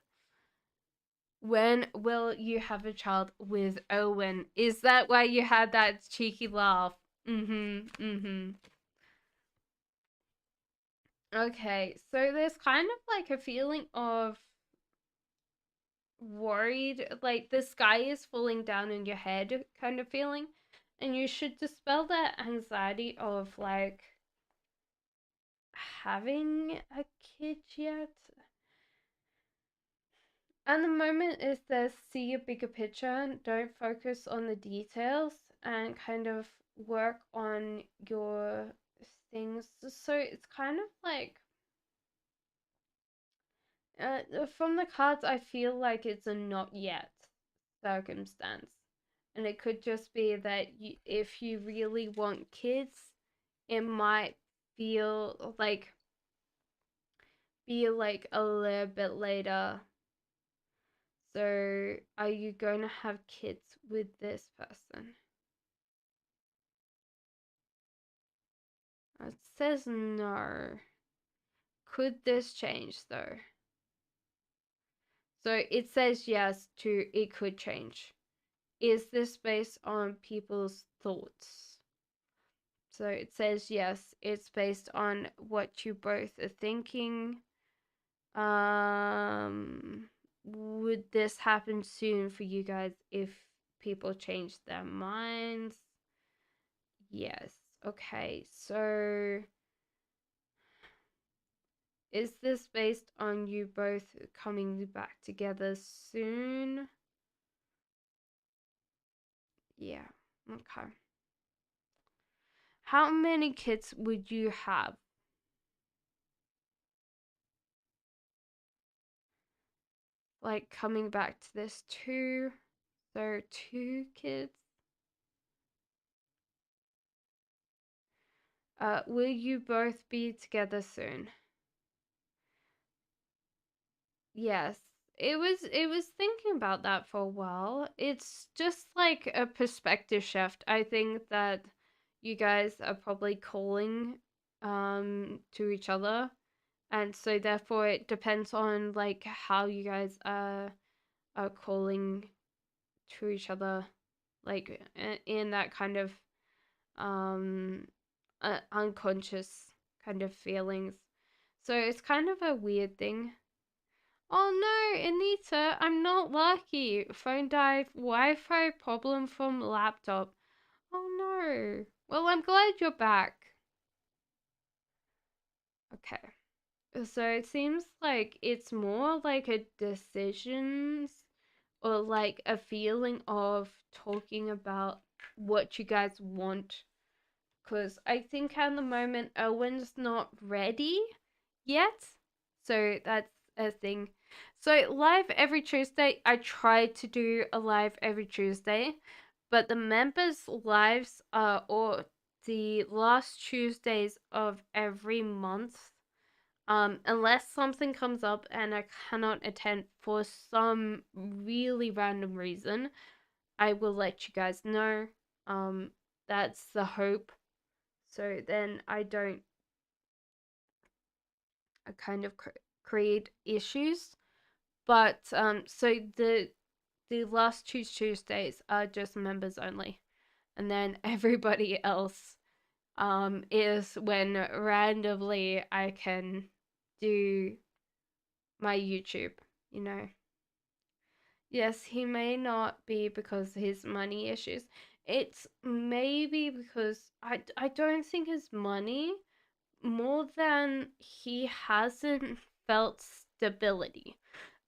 When will you have a child with Owen? Is that why you had that cheeky laugh? Okay, so there's kind of like a feeling of worried, like the sky is falling down in your head kind of feeling. And you should dispel that anxiety of like having a kid yet. At the moment, it says see a bigger picture, don't focus on the details, and kind of work on your things. So it's kind of like from the cards, I feel like it's a not yet circumstance. And it could just be that if you really want kids, it might feel like be like a little bit later. So, are you going to have kids with this person? It says no. Could this change though? So it says yes to it could change. Is this based on people's thoughts? So it says yes, it's based on what you both are thinking. Would this happen soon for you guys if people change their minds? Yes. Okay. So is this based on you both coming back together soon? Yeah. Okay. How many kids would you have? Like coming back to this two. So 2 kids. Will you both be together soon? Yes. It was thinking about that for a while. It's just like a perspective shift. I think that you guys are probably calling to each other, and so therefore it depends on like how you guys are calling to each other, like in that kind of um unconscious kind of feelings. So it's kind of a weird thing. Oh no, Anita, I'm not lucky. Phone dive, Wi-Fi problem from laptop. Oh no. Well, I'm glad you're back. Okay. So it seems like it's more like a decisions or like a feeling of talking about what you guys want. Because I think at the moment Owen's not ready yet. So that's a thing. So live every Tuesday, I try to do a live every Tuesday, but the members' lives are or the last Tuesdays of every month. Unless something comes up and I cannot attend for some really random reason, I will let you guys know. That's the hope. So then I don't kind of create issues. But so the last two Tuesdays are just members only, and then everybody else is when randomly I can do my YouTube, you know. Yes, he may not be because of his money issues. It's maybe because I don't think it's money more than he hasn't felt stability.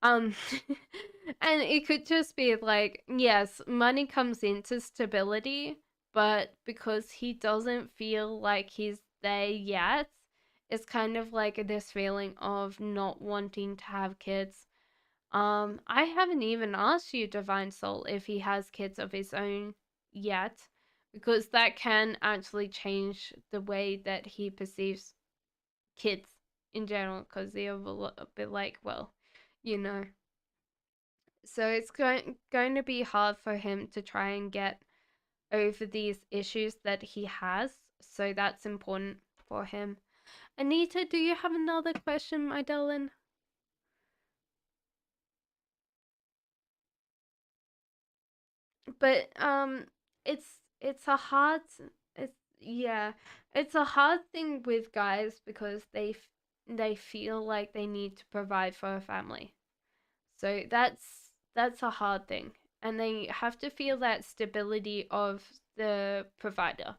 Um, and it could just be like, yes, money comes into stability, but because he doesn't feel like he's there yet, it's kind of like this feeling of not wanting to have kids. I haven't even asked you, Divine Soul, if he has kids of his own yet, because that can actually change the way that he perceives kids in general, because they're a bit like, well, you know. So it's going to be hard for him to try and get over these issues that he has. So that's important for him. Anita, do you have another question, my darling? But it's it's a hard it's yeah, it's a hard thing with guys because they feel like they need to provide for a family. So that's a hard thing. And they have to feel that stability of the provider.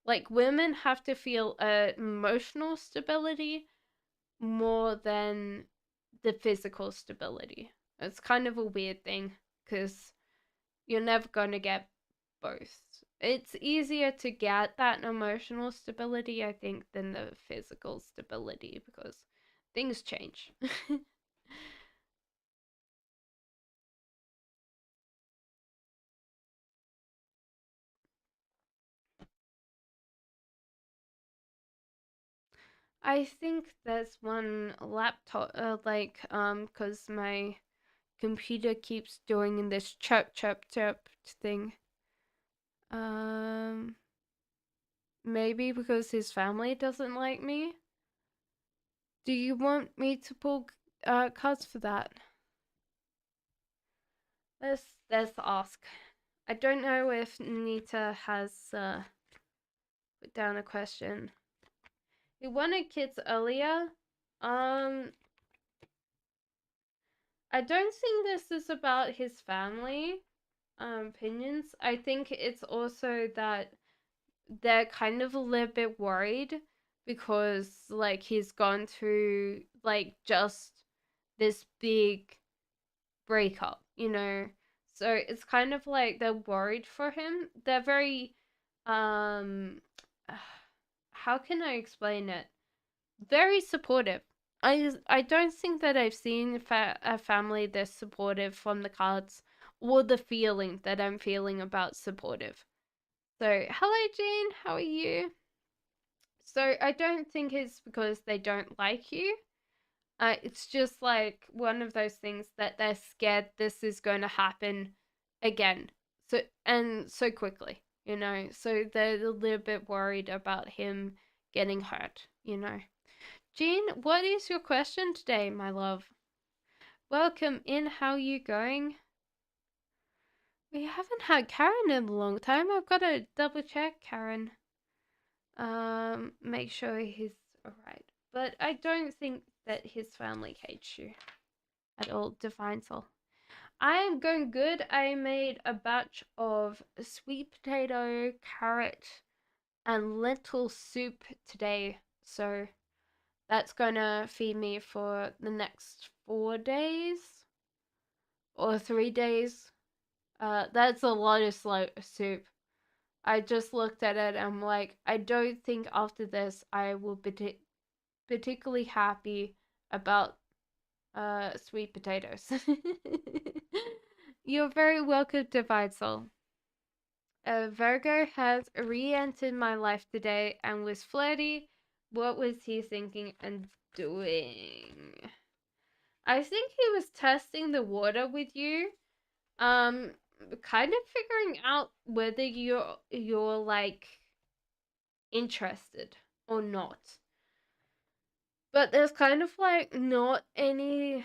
Like women have to feel emotional stability more than the physical stability. It's kind of a weird thing because you're never going to get both. It's easier to get that emotional stability, I think, than the physical stability because things change. I think there's one laptop, cause my computer keeps doing this chirp chirp chirp thing. Um, Maybe because his family doesn't like me. Do you want me to pull cards for that? Let's ask. I don't know if Nita has put down a question. We wanted kids earlier. Um, I don't think this is about his family opinions. I think it's also that they're kind of a little bit worried because like he's gone through like just this big breakup, you know. So it's kind of like they're worried for him. They're very um how can I explain it? Very supportive. I don't think that I've seen a family this supportive from the cards or the feeling that I'm feeling about supportive. So, hello Jean, how are you? So, I don't think it's because they don't like you. It's just like one of those things that they're scared this is going to happen again. So quickly, you know. So they're a little bit worried about him getting hurt, you know. Jean, what is your question today, my love? Welcome in. How are you going? We haven't had Karen in a long time. I've got to double check Karen. Make sure he's alright. But I don't think that his family hates you at all, Divine Soul. I am going good. I made a batch of sweet potato, carrot, and lentil soup today. So that's gonna feed me for the next 4 days or 3 days. That's a lot of slow soup. I just looked at it and I'm like, I don't think after this I will be particularly happy about sweet potatoes. You're very welcome, Divine Soul. Virgo has re-entered my life today and was flirty. What was he thinking and doing? I think he was testing the water with you. Um, Kind of figuring out whether you're like interested or not. But there's kind of like not any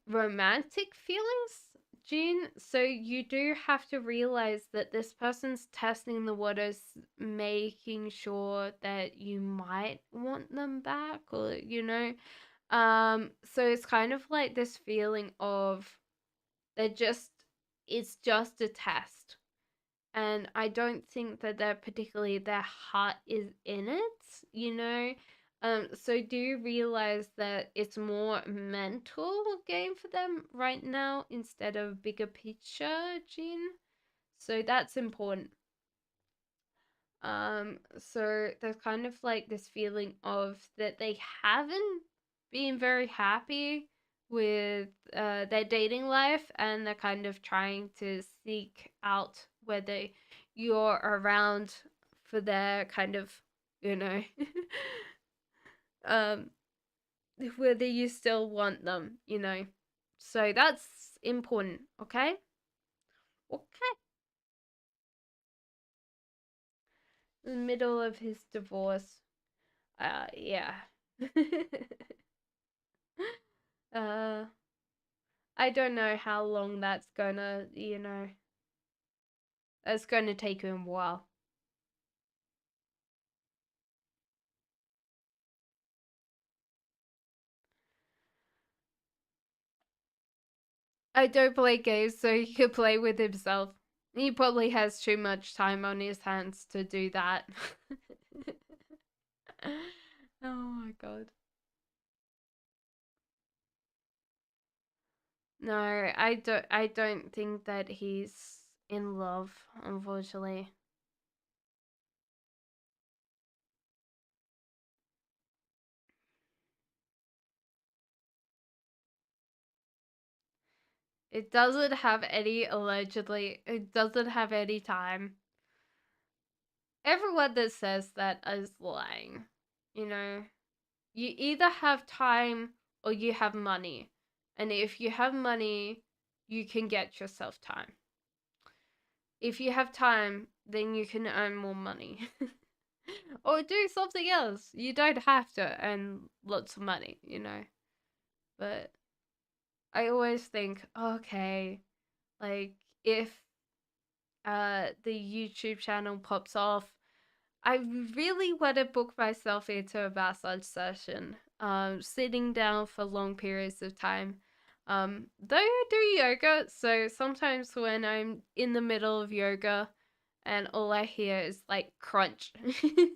romantic feelings, Jean. So you do have to realize that this person's testing the waters, making sure that you might want them back, or you know. So it's kind of like this feeling of they're just it's just a test, and I don't think that they're particularly their heart is in it, you know. So do you realize that it's more mental game for them right now instead of bigger picture, Jean? So that's important. So there's kind of like this feeling of that they haven't been very happy with their dating life, and they're kind of trying to seek out whether you're around for their kind of, you know, um, whether you still want them, you know. So that's important, okay? Okay. In the middle of his divorce. Yeah. uh, I don't know how long that's gonna, you know. That's going to take him a while. I don't play games, so he could play with himself. He probably has too much time on his hands to do that. Oh my god. No, I don't think that he's in love, unfortunately. It doesn't have any allegedly. It doesn't have any time. Everyone that says that is lying. You know, you either have time or you have money. And if you have money, you can get yourself time. If you have time, then you can earn more money. Or do something else. You don't have to earn lots of money, you know. But I always think, okay, like if the YouTube channel pops off, I really want to book myself into a massage session. Sitting down for long periods of time. Though I do yoga, so sometimes when I'm in the middle of yoga and all I hear is like crunch. Katie,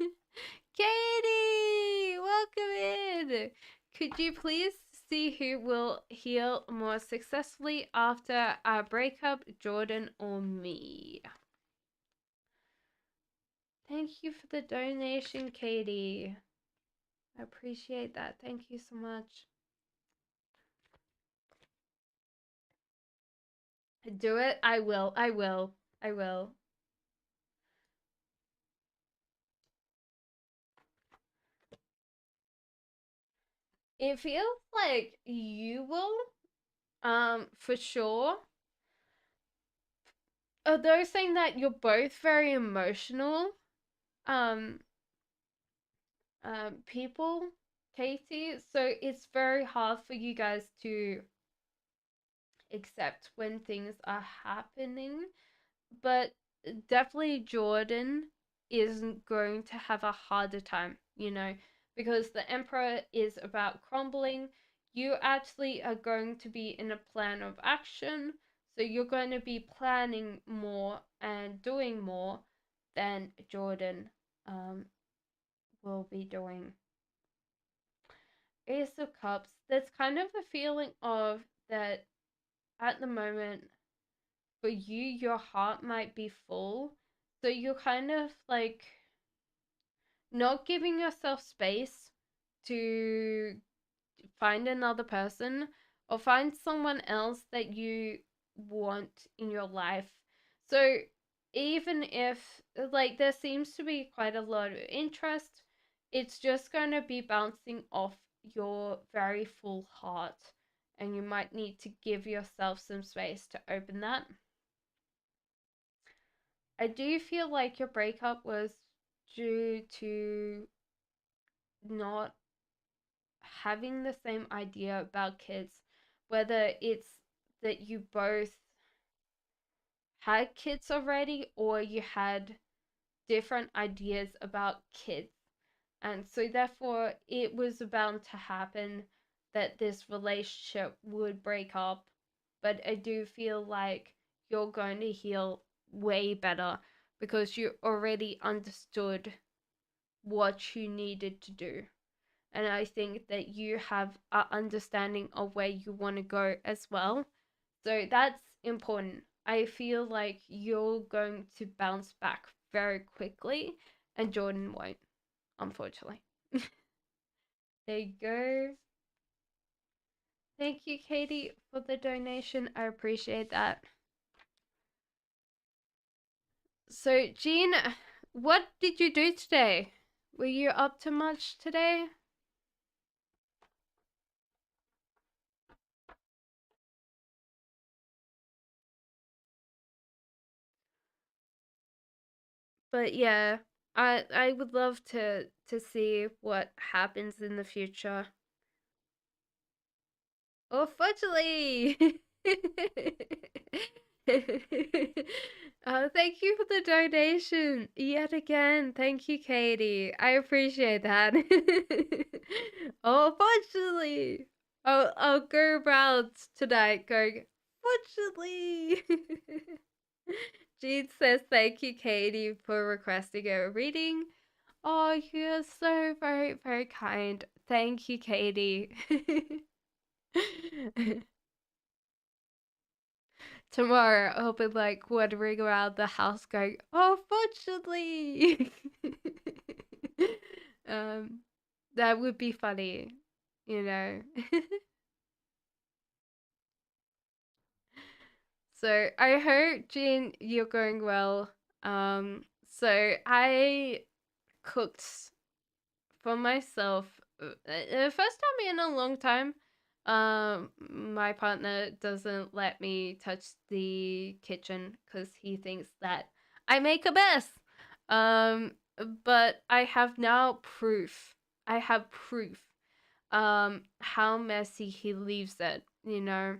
welcome in. Could you please see who will heal more successfully after our breakup, Jordan or me? Thank you for the donation, Katie. I appreciate that. Thank you so much. Do it. I will. I will. I will. It feels like you will, for sure. Although saying that you're both very emotional, um, people, Katie. So it's very hard for you guys to accept when things are happening. But definitely Jordan isn't going to have a harder time, you know, because the Emperor is about crumbling. You actually are going to be in a plan of action. So you're going to be planning more and doing more than Jordan will be doing. Ace of Cups, there's kind of a feeling of that at the moment for you, your heart might be full. So you're kind of like not giving yourself space to find another person or find someone else that you want in your life. So even if like there seems to be quite a lot of interest, it's just going to be bouncing off your very full heart, and you might need to give yourself some space to open that. I do feel like your breakup was due to not having the same idea about kids, whether it's that you both had kids already or you had different ideas about kids. And so, therefore, it was bound to happen that this relationship would break up. But I do feel like you're going to heal way better because you already understood what you needed to do. And I think that you have an understanding of where you want to go as well. So that's important. I feel like you're going to bounce back very quickly, and Jordan won't, unfortunately. There you go. Thank you, Katie, for the donation. I appreciate that. So, Jean, what did you do today? Were you up to much today? But yeah, I would love to see what happens in the future. Unfortunately. Thank you for the donation yet again. Thank you, Katie. I appreciate that. Oh, fortunately, I'll go around tonight going, fortunately. Jean says, thank you, Katie, for requesting a reading. Oh, you're so very, very kind. Thank you, Katie. Tomorrow I'll be like wandering around the house going, oh, fortunately. um, that would be funny, you know. So I hope, Jean, you're going well. So I cooked for myself. First time in a long time. My partner doesn't let me touch the kitchen because he thinks that I make a mess. Um, but I have now proof. I have proof. How messy he leaves it. You know,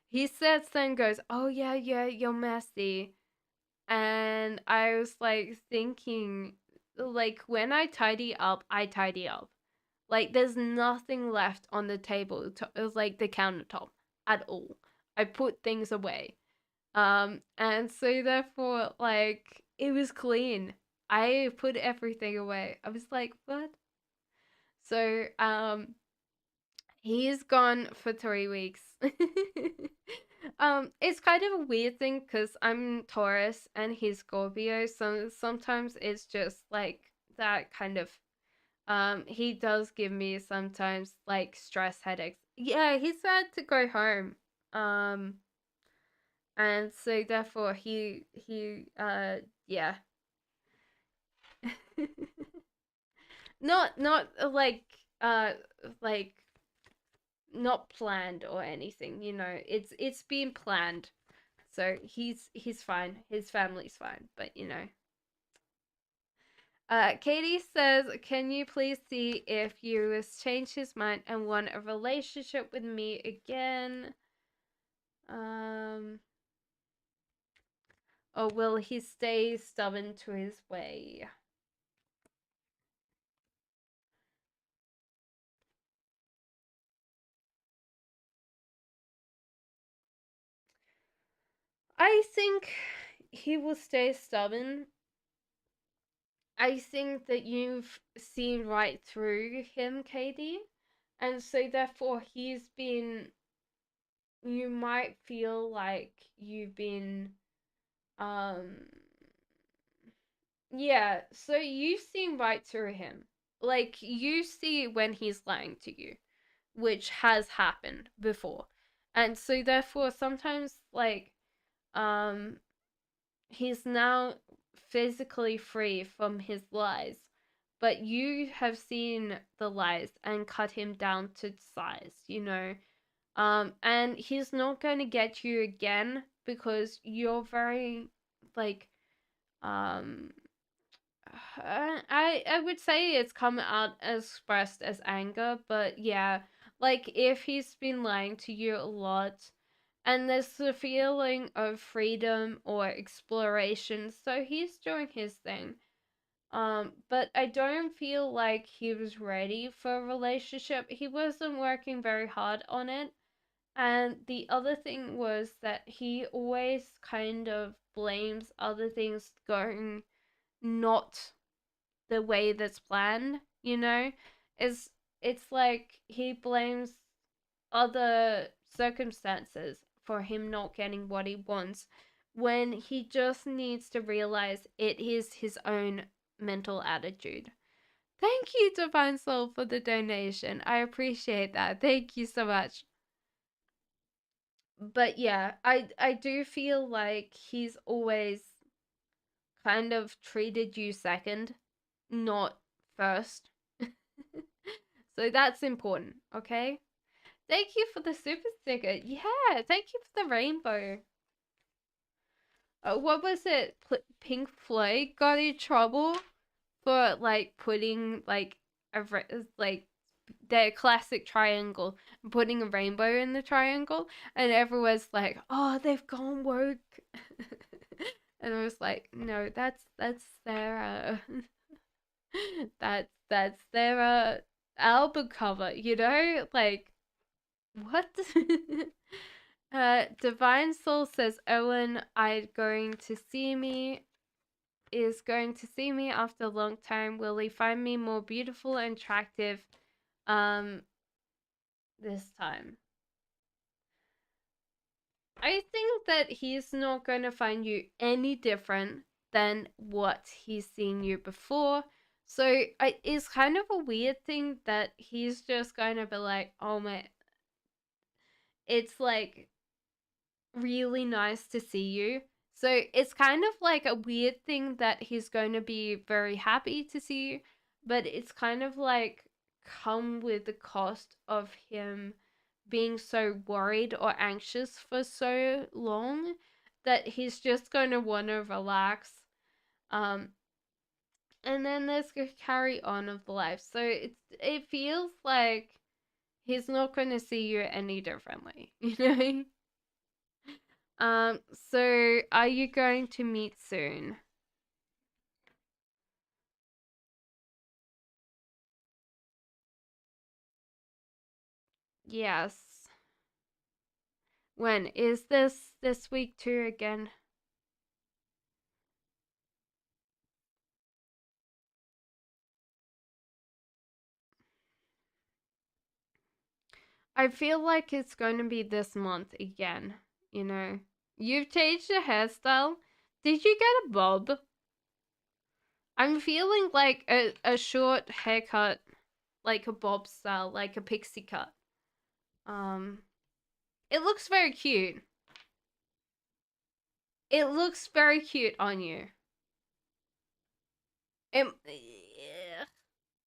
he sits there and goes, "Oh yeah, yeah, you're messy," and I was like thinking, like when I tidy up, I tidy up. Like there's nothing left on the table, like the countertop at all. I put things away. And so therefore, like it was clean. I put everything away. I was like, what? So, he's gone for 3 weeks. It's kind of a weird thing because I'm Taurus and he's Scorpio, so sometimes it's just like that kind of. He does give me sometimes like stress headaches. Yeah, he's had to go home. Um, and so therefore yeah. Not uh like not planned or anything, you know. It's been planned. So he's fine. His family's fine, but you know. Katie says, "Can you please see if you has changed his mind and want a relationship with me again? Um, or will he stay stubborn to his way?" I think he will stay stubborn. I think that you've seen right through him, Katie, and so therefore he's been. You might feel like you've been um yeah, so you see right through him. Like you see when he's lying to you, which has happened before. And so therefore sometimes like um he's now physically free from his lies, but you have seen the lies and cut him down to size, you know. And he's not going to get you again because you're very like um I would say it's come out expressed as anger, but yeah, like if he's been lying to you a lot and there's the feeling of freedom or exploration, so he's doing his thing. But I don't feel like he was ready for a relationship. He wasn't working very hard on it. And the other thing was that he always kind of blames other things going not the way that's planned, you know? Is it's like he blames other circumstances for him not getting what he wants when he just needs to realize it is his own mental attitude. Thank you, Divine Soul, for the donation. I appreciate that. Thank you so much. But yeah, I do feel like he's always kind of treated you second, not first. So that's important, okay? Thank you for the super sticker. Yeah, thank you for the rainbow. What was it? Pink Floyd got in trouble for like putting like like their classic triangle, putting a rainbow in the triangle, and everyone's like, "Oh, they've gone woke." And I was like, no, that's their that's their album cover, you know? Like, what? Divine Soul says Owen is going to see me after a long time. Will he find me more beautiful and attractive um this time? I think that he's not going to find you any different than what he's seen you before. So it's kind of a weird thing that he's just going to be like, oh my, it's like really nice to see you. So it's kind of like a weird thing that he's going to be very happy to see you, but it's kind of like come with the cost of him being so worried or anxious for so long that he's just going to want to relax. Um, and then there's the carry on of the life. So it feels like he's not going to see you any differently, you know? So are you going to meet soon? Yes. When is this week too again? I feel like it's going to be this month again, you know. You've changed your hairstyle. Did you get a bob? I'm feeling like a short haircut, like a bob style, like a pixie cut. Um, it looks very cute. It looks very cute on you. It,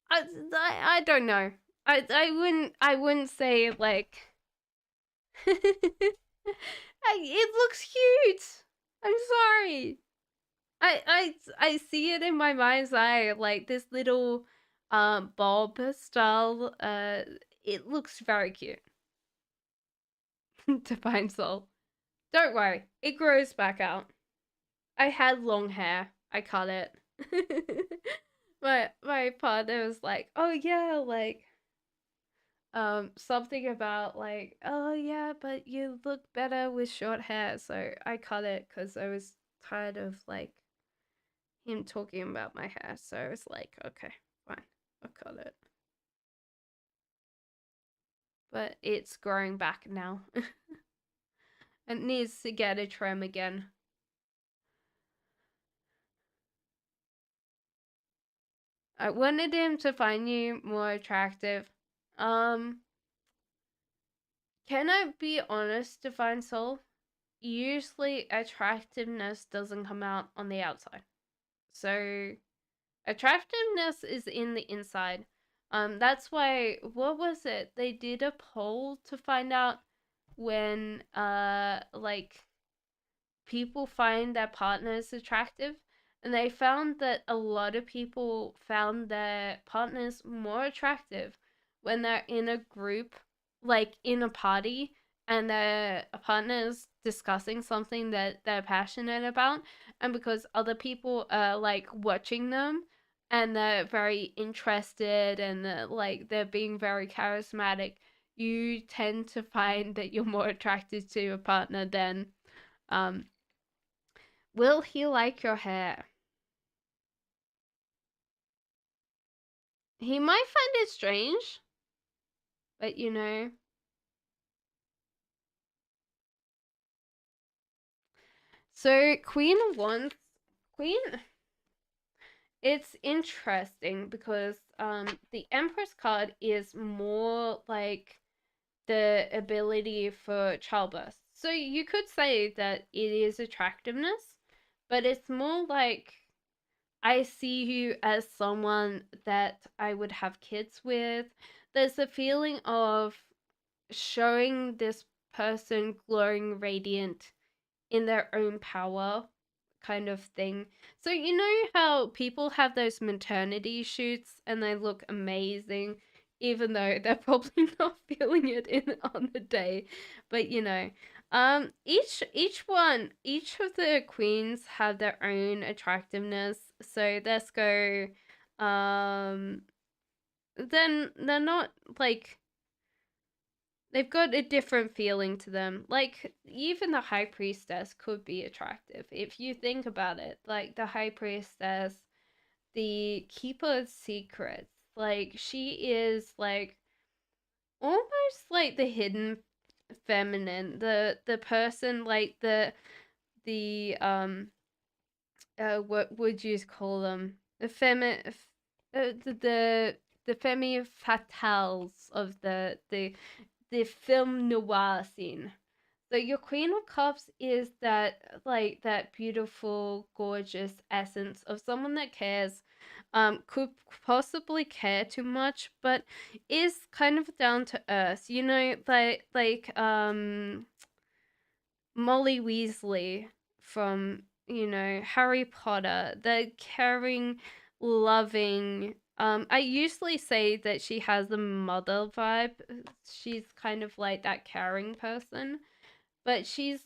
I don't know. I wouldn't say like it looks cute. I'm sorry. I see it in my mind's eye, like this little bob style. It looks very cute. Divine Soul. Don't worry, it grows back out. I had long hair. I cut it. My partner was like, "Oh yeah, like something about like, oh yeah, but you look better with short hair." So I cut it because I was tired of like him talking about my hair. So I was like, okay, fine, I'll cut it. But it's growing back now. It needs to get a trim again. I wanted him to find you more attractive. Um, can I be honest, Divine Soul? Usually attractiveness doesn't come out on the outside. So attractiveness is in the inside. That's why, what was it? They did a poll to find out when like people find their partners attractive, and they found that a lot of people found their partners more attractive when they're in a group, like in a party, and their partners discussing something that they're passionate about, and because other people are like watching them and they're very interested and like they're being very charismatic, you tend to find that you're more attracted to a partner than um will he like your hair? He might find it strange, but you know. So Queen of Wands, Queen. It's interesting because the Empress card is more like the ability for childbirth. So you could say that it is attractiveness, but it's more like I see you as someone that I would have kids with. There's a feeling of showing this person glowing radiant in their own power kind of thing. So you know how people have those maternity shoots and they look amazing even though they're probably not feeling it in on the day. But you know, Each of the queens have their own attractiveness. So let's go. Um, then they're not like they've got a different feeling to them. Like even the high priestess could be attractive if you think about it. Like the high priestess, the keeper of secrets. Like she is like almost like the hidden feminine, the person like the what would you call them? The femme fatales of the film noir scene. So your Queen of Cups is that like that beautiful, gorgeous essence of someone that cares, could possibly care too much, but is kind of down to earth. You know, Molly Weasley from, Harry Potter, the caring, loving. I usually say that she has the mother vibe. She's kind of like that caring person, but she's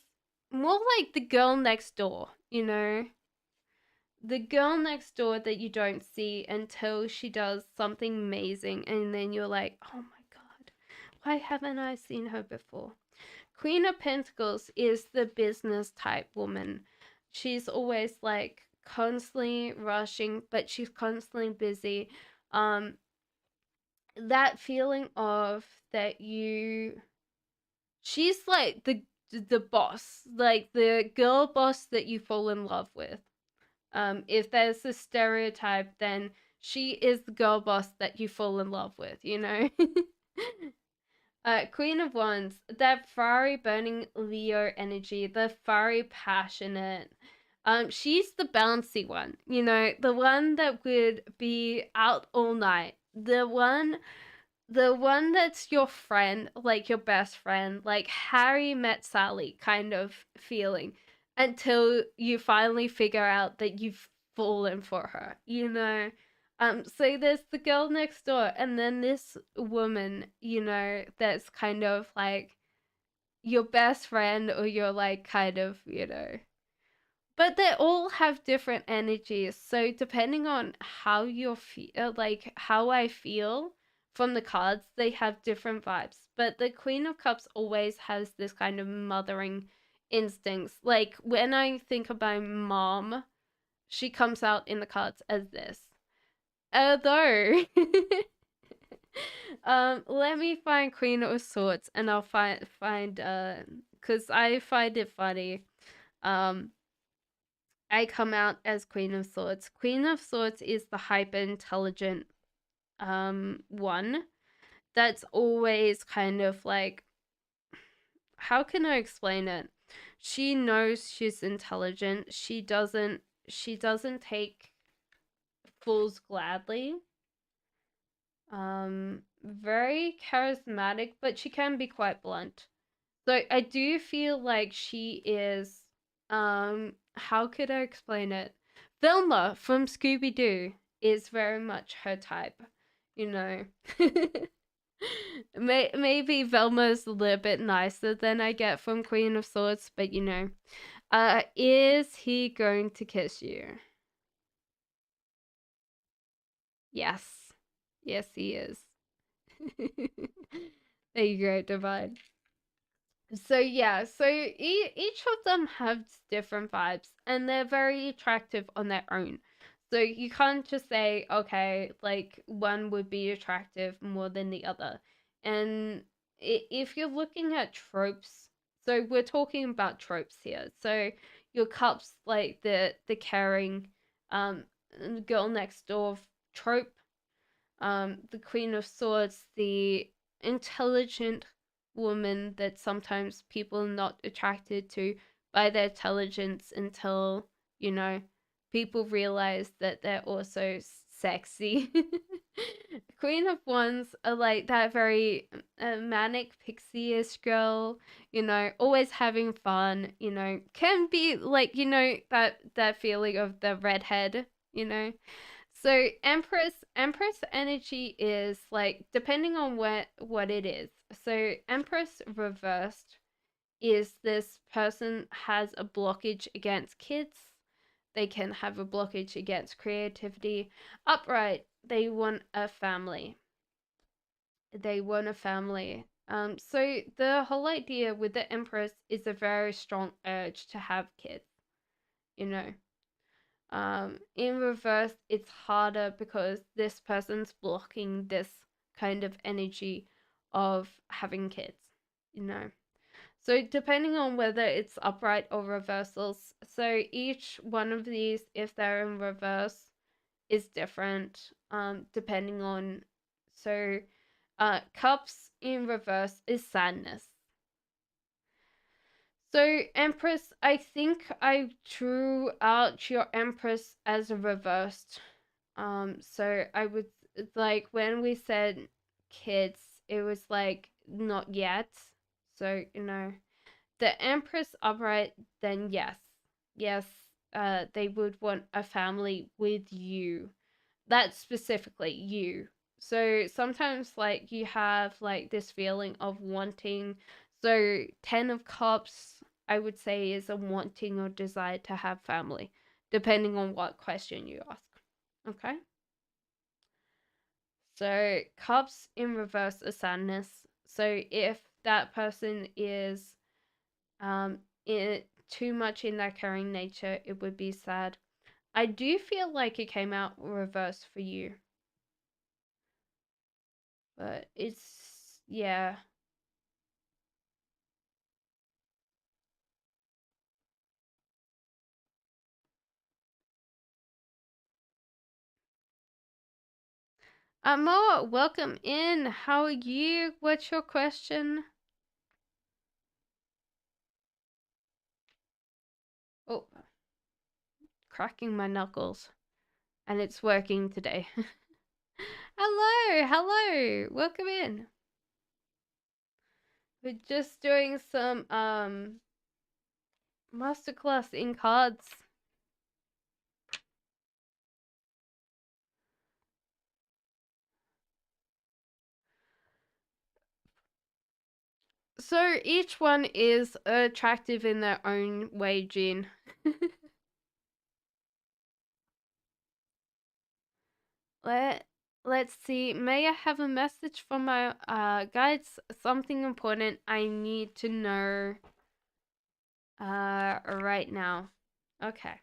more like the girl next door, the girl next door that you don't see until she does something amazing, and then you're like, oh my god, why haven't I seen her before? Queen of Pentacles is the business type woman. She's always like constantly rushing, but she's constantly busy. Um, that feeling of that you, she's like the boss, like the girl boss that you fall in love with. If there's a stereotype, then she is the girl boss that you fall in love with, Queen of Wands, that fiery burning Leo energy, the fiery passionate. She's the bouncy one, the one that would be out all night. The one that's your friend, like your best friend, like Harry met Sally kind of feeling, until you finally figure out that you've fallen for her, so there's the girl next door, and then this woman, that's kind of like your best friend, or you're like kind of, but they all have different energies. So depending on how you feel, like how I feel from the cards, they have different vibes. But the Queen of Cups always has this kind of mothering instincts. Like when I think about mom, she comes out in the cards as this. Although, let me find Queen of Swords, and I'll find because I find it funny. Um, I come out as Queen of Swords. Queen of Swords is the hyper intelligent one that's always kind of like, how can I explain it? She knows she's intelligent. She doesn't take fools gladly. Very charismatic, but she can be quite blunt. So I do feel like she is, how could I explain it? Velma from Scooby Doo is very much her type, you know. Maybe Velma's a little bit nicer than I get from Queen of Swords, but is he going to kiss you? Yes. Yes, he is. There you go, Divine. So yeah, so each of them have different vibes, and they're very attractive on their own. So you can't just say, okay, like one would be attractive more than the other. And if you're looking at tropes, so we're talking about tropes here. So your cups, like the caring, um, girl next door trope, the Queen of Swords, the intelligent woman that sometimes people are not attracted to by their intelligence until, you know, people realize that they're also sexy. Queen of Wands are like that very manic pixie-ish girl, always having fun, can be like, that feeling of the redhead, you know. So Empress energy is like depending on what it is. So Empress reversed is this person has a blockage against kids. They can have a blockage against creativity. Upright, they want a family. They want a family. So the whole idea with the Empress is a very strong urge to have kids, you know. In reverse, it's harder because this person's blocking this kind of energy of having kids, you know. So depending on whether it's upright or reversals, so each one of these, if they're in reverse, is different. Depending on, so cups in reverse is sadness. So Empress, I think I drew out your Empress as a reversed. So I would, like, when we said kids, it was like not yet. So, you know, the Empress upright, then yes. Yes, they would want a family with you. That's specifically you. So sometimes, like, you have like this feeling of wanting. So 10 of cups, I would say, is a wanting or desire to have family, depending on what question you ask. Okay? So cups in reverse is sadness. So if that person is too much in their caring nature, it would be sad. I do feel like it came out reverse for you, but it's, yeah. Amor, welcome in. How are you? What's your question? Oh, cracking my knuckles. And it's working today. Hello, hello. Welcome in. We're just doing some masterclass in cards. So each one is attractive in their own way, Jean. Let let's see. May I have a message from my guides? Something important I need to know right now. Okay.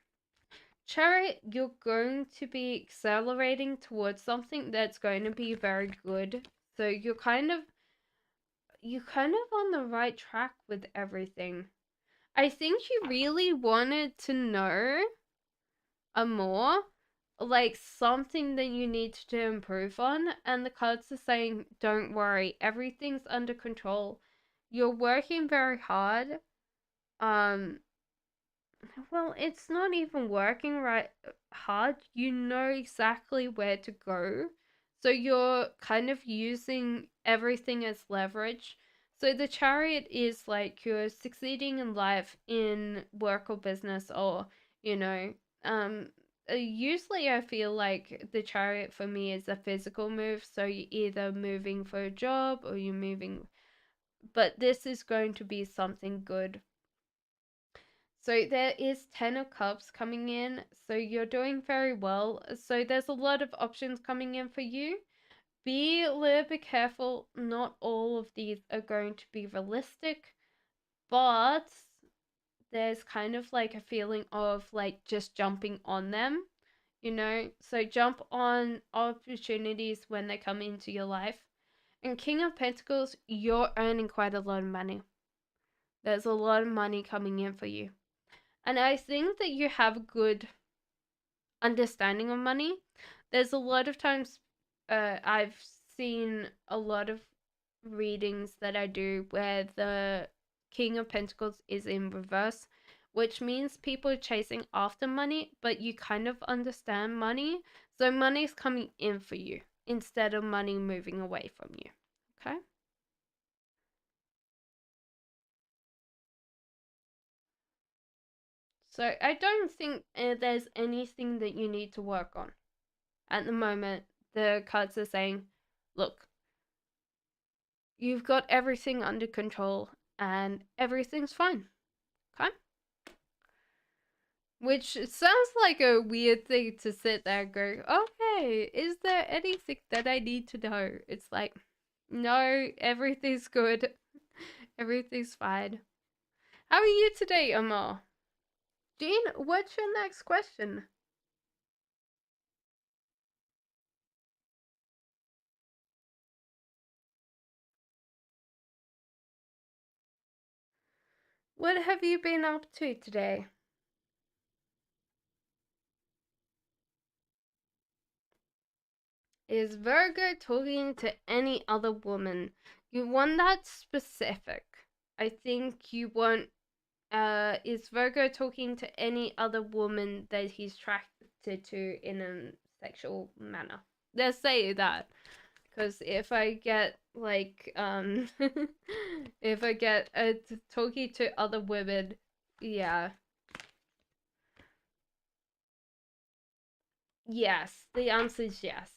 Chariot, you're going to be accelerating towards something that's going to be very good. So you're kind of on the right track with everything. I think you really wanted to know more, like something that you need to improve on, and the cards are saying, don't worry, everything's under control. You're working very hard. Um, well, it's not even working right hard. You know exactly where to go. So you're kind of using everything as leverage. So the chariot is like you're succeeding in life, in work or business, or, you know, um usually I feel like the chariot for me is a physical move. So you're either moving for a job or you're moving, but this is going to be something good. So there is 10 of cups coming in. So you're doing very well. So there's a lot of options coming in for you. Be a little bit careful. Not all of these are going to be realistic, but there's kind of like a feeling of like just jumping on them, you know? So jump on opportunities when they come into your life. And King of Pentacles, you're earning quite a lot of money. There's a lot of money coming in for you. And I think that you have a good understanding of money. There's a lot of times I've seen a lot of readings that I do where the King of Pentacles is in reverse, which means people are chasing after money, but you kind of understand money. So money's coming in for you instead of money moving away from you. Okay? So I don't think there's anything that you need to work on. At the moment, the cards are saying, look, you've got everything under control and everything's fine. Okay? Which sounds like a weird thing to sit there and go, okay, is there anything that I need to know? It's like, no, everything's good. Everything's fine. How are you today, Amar? Jean, what's your next question? What have you been up to today? Is Virgo talking to any other woman? You want that specific. I think you want, is Virgo talking to any other woman that he's attracted to in a sexual manner? Let's say that. Because if I get, like, if I get talking to other women, yeah. Yes, the answer is yes.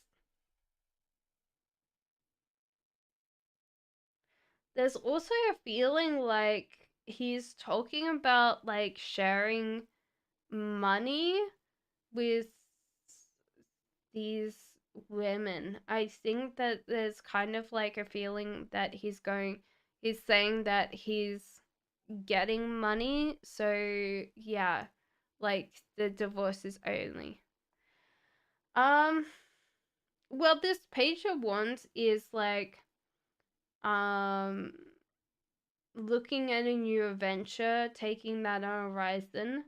There's also a feeling like he's talking about like sharing money with these women. I think that there's kind of like a feeling that he's saying that he's getting money. So yeah, like the divorce is only. Um, well, this page of wands is like, um, looking at a new adventure, taking that on a horizon.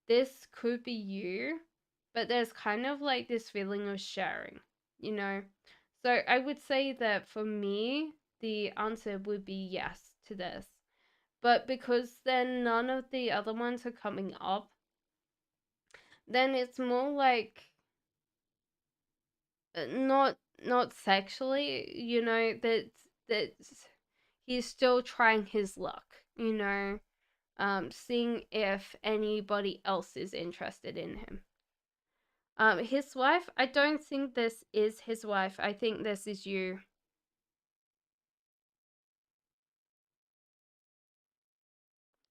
This could be you, but there's kind of like this feeling of sharing, you know? So I would say that for me, the answer would be yes to this. But because then none of the other ones are coming up, then it's more like, not sexually, that he's still trying his luck, seeing if anybody else is interested in him. His wife, I don't think this is his wife. I think this is you.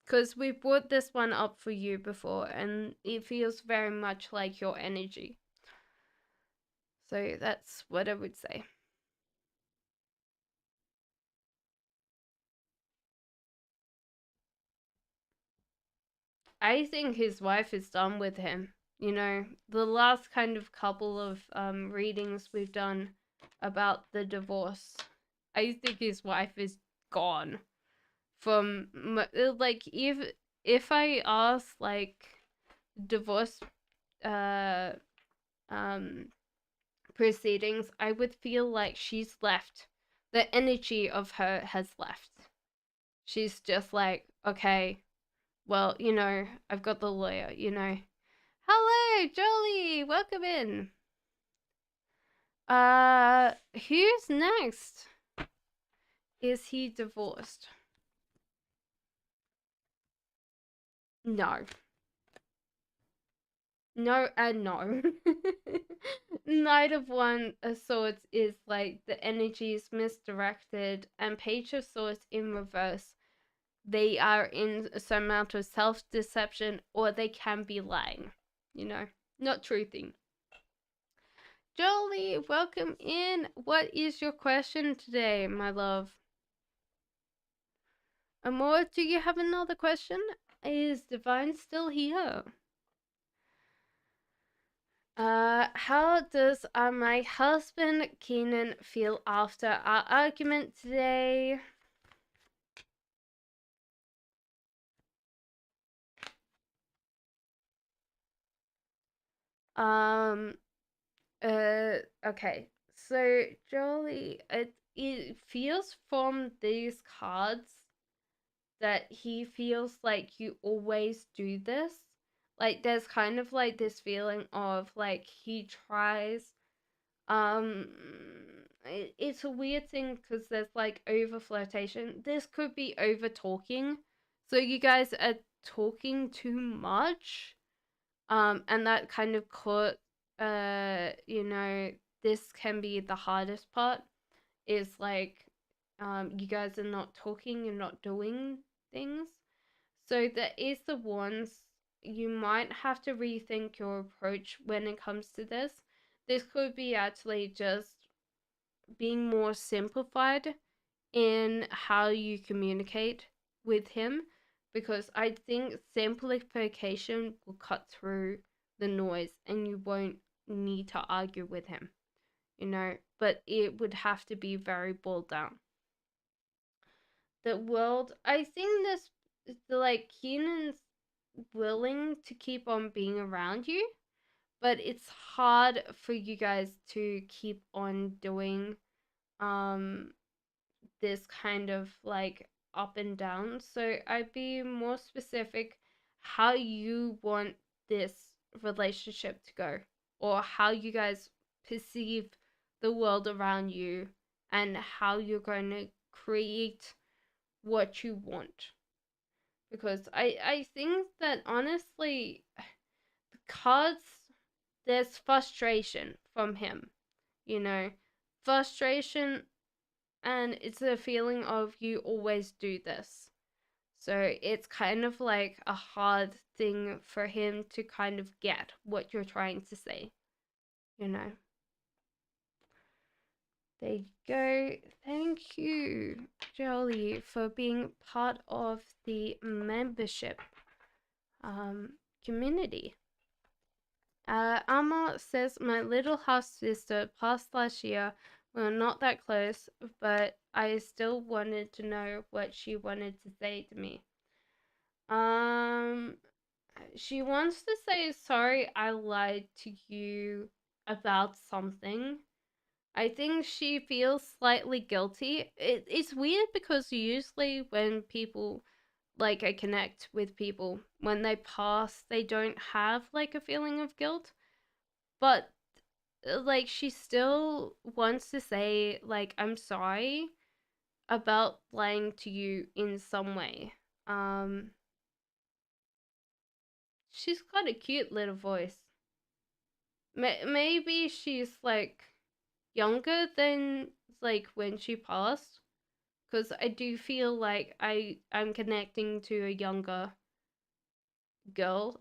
Because we brought this one up for you before, and it feels very much like your energy. So that's what I would say. I think his wife is done with him. The last kind of couple of readings we've done about the divorce, I think his wife is gone. From like, if I ask like divorce uh um proceedings, I would feel like she's left. The energy of her has left. She's just like, okay, well, I've got the lawyer. Hello, Jolie, welcome in. Who's next? Is he divorced? No. No and no. Knight of One of Swords is like the energy is misdirected, and Page of Swords in reverse. They are in some amount of self-deception, or they can be lying. Not truthing. Jolie, welcome in. What is your question today, my love? Amor, do you have another question? Is Divine still here? How does my husband Keenan feel after our argument today? Um, okay. So Jolie, it feels from these cards that he feels like you always do this. Like there's kind of like this feeling of like he tries. um it's a weird thing because there's like over flirtation. This could be over talking, so you guys are talking too much, and that kind of caught, this can be the hardest part, is like, You guys are not talking, you're not doing things. So that is the ones you might have to rethink your approach when it comes to this. This could be actually just being more simplified in how you communicate with him, because I think simplification will cut through the noise and you won't need to argue with him, but it would have to be very boiled down. The world, I think this, like, Keenan's willing to keep on being around you, but it's hard for you guys to keep on doing um this kind of like up and down. So I'd be more specific how you want this relationship to go, or how you guys perceive the world around you, and how you're going to create what you want. Because I think that honestly, the cards, there's frustration from him, you know, frustration, and it's a feeling of you always do this. So it's kind of like a hard thing for him to kind of get what you're trying to say, you know. There you go. Thank you, Jolie, for being part of the membership community. Amma says, my little half sister passed last year. We were not that close, but I still wanted to know what she wanted to say to me. Um, she wants to say, sorry, I lied to you about something. I think she feels slightly guilty. It's weird because usually when people, like, I connect with people, when they pass, they don't have like a feeling of guilt. But like, she still wants to say, like, I'm sorry about lying to you in some way. She's got a cute little voice. Maybe she's like younger than like when she passed, because I do feel like I'm connecting to a younger girl.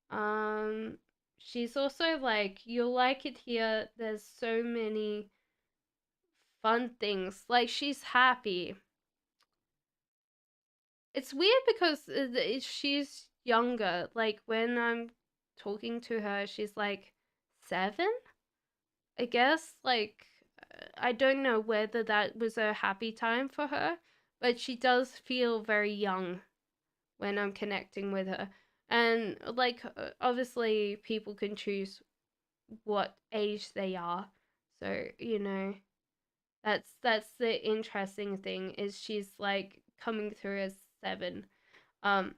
Um, she's also like, you'll like it here. There's so many fun things. Like, she's happy. It's weird because she's younger. Like, when I'm talking to her, she's like 7, I guess. Like, I don't know whether that was a happy time for her, but she does feel very young when I'm connecting with her. And like, obviously people can choose what age they are. So, that's the interesting thing, is she's like coming through as 7. Um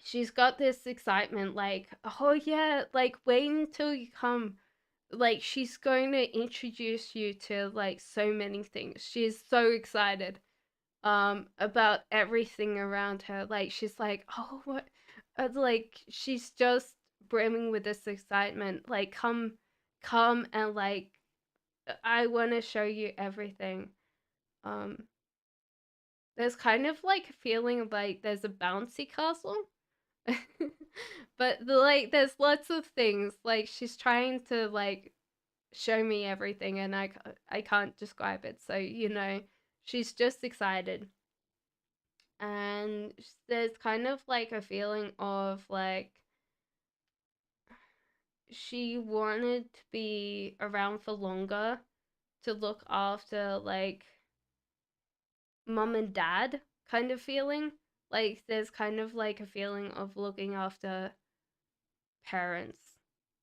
she's got this excitement, like, oh yeah, like, wait until you come. Like, she's going to introduce you to like so many things. She's so excited about everything around her. Like, she's like, oh, what, like, she's just brimming with this excitement. Like, come and like, I want to show you everything. um there's kind of like a feeling of like there's a bouncy castle. But like, there's lots of things, like, she's trying to like show me everything, and I can't describe it. So, she's just excited. And there's kind of like a feeling of like she wanted to be around for longer to look after like mom and dad, kind of feeling. Like, there's kind of like a feeling of looking after parents,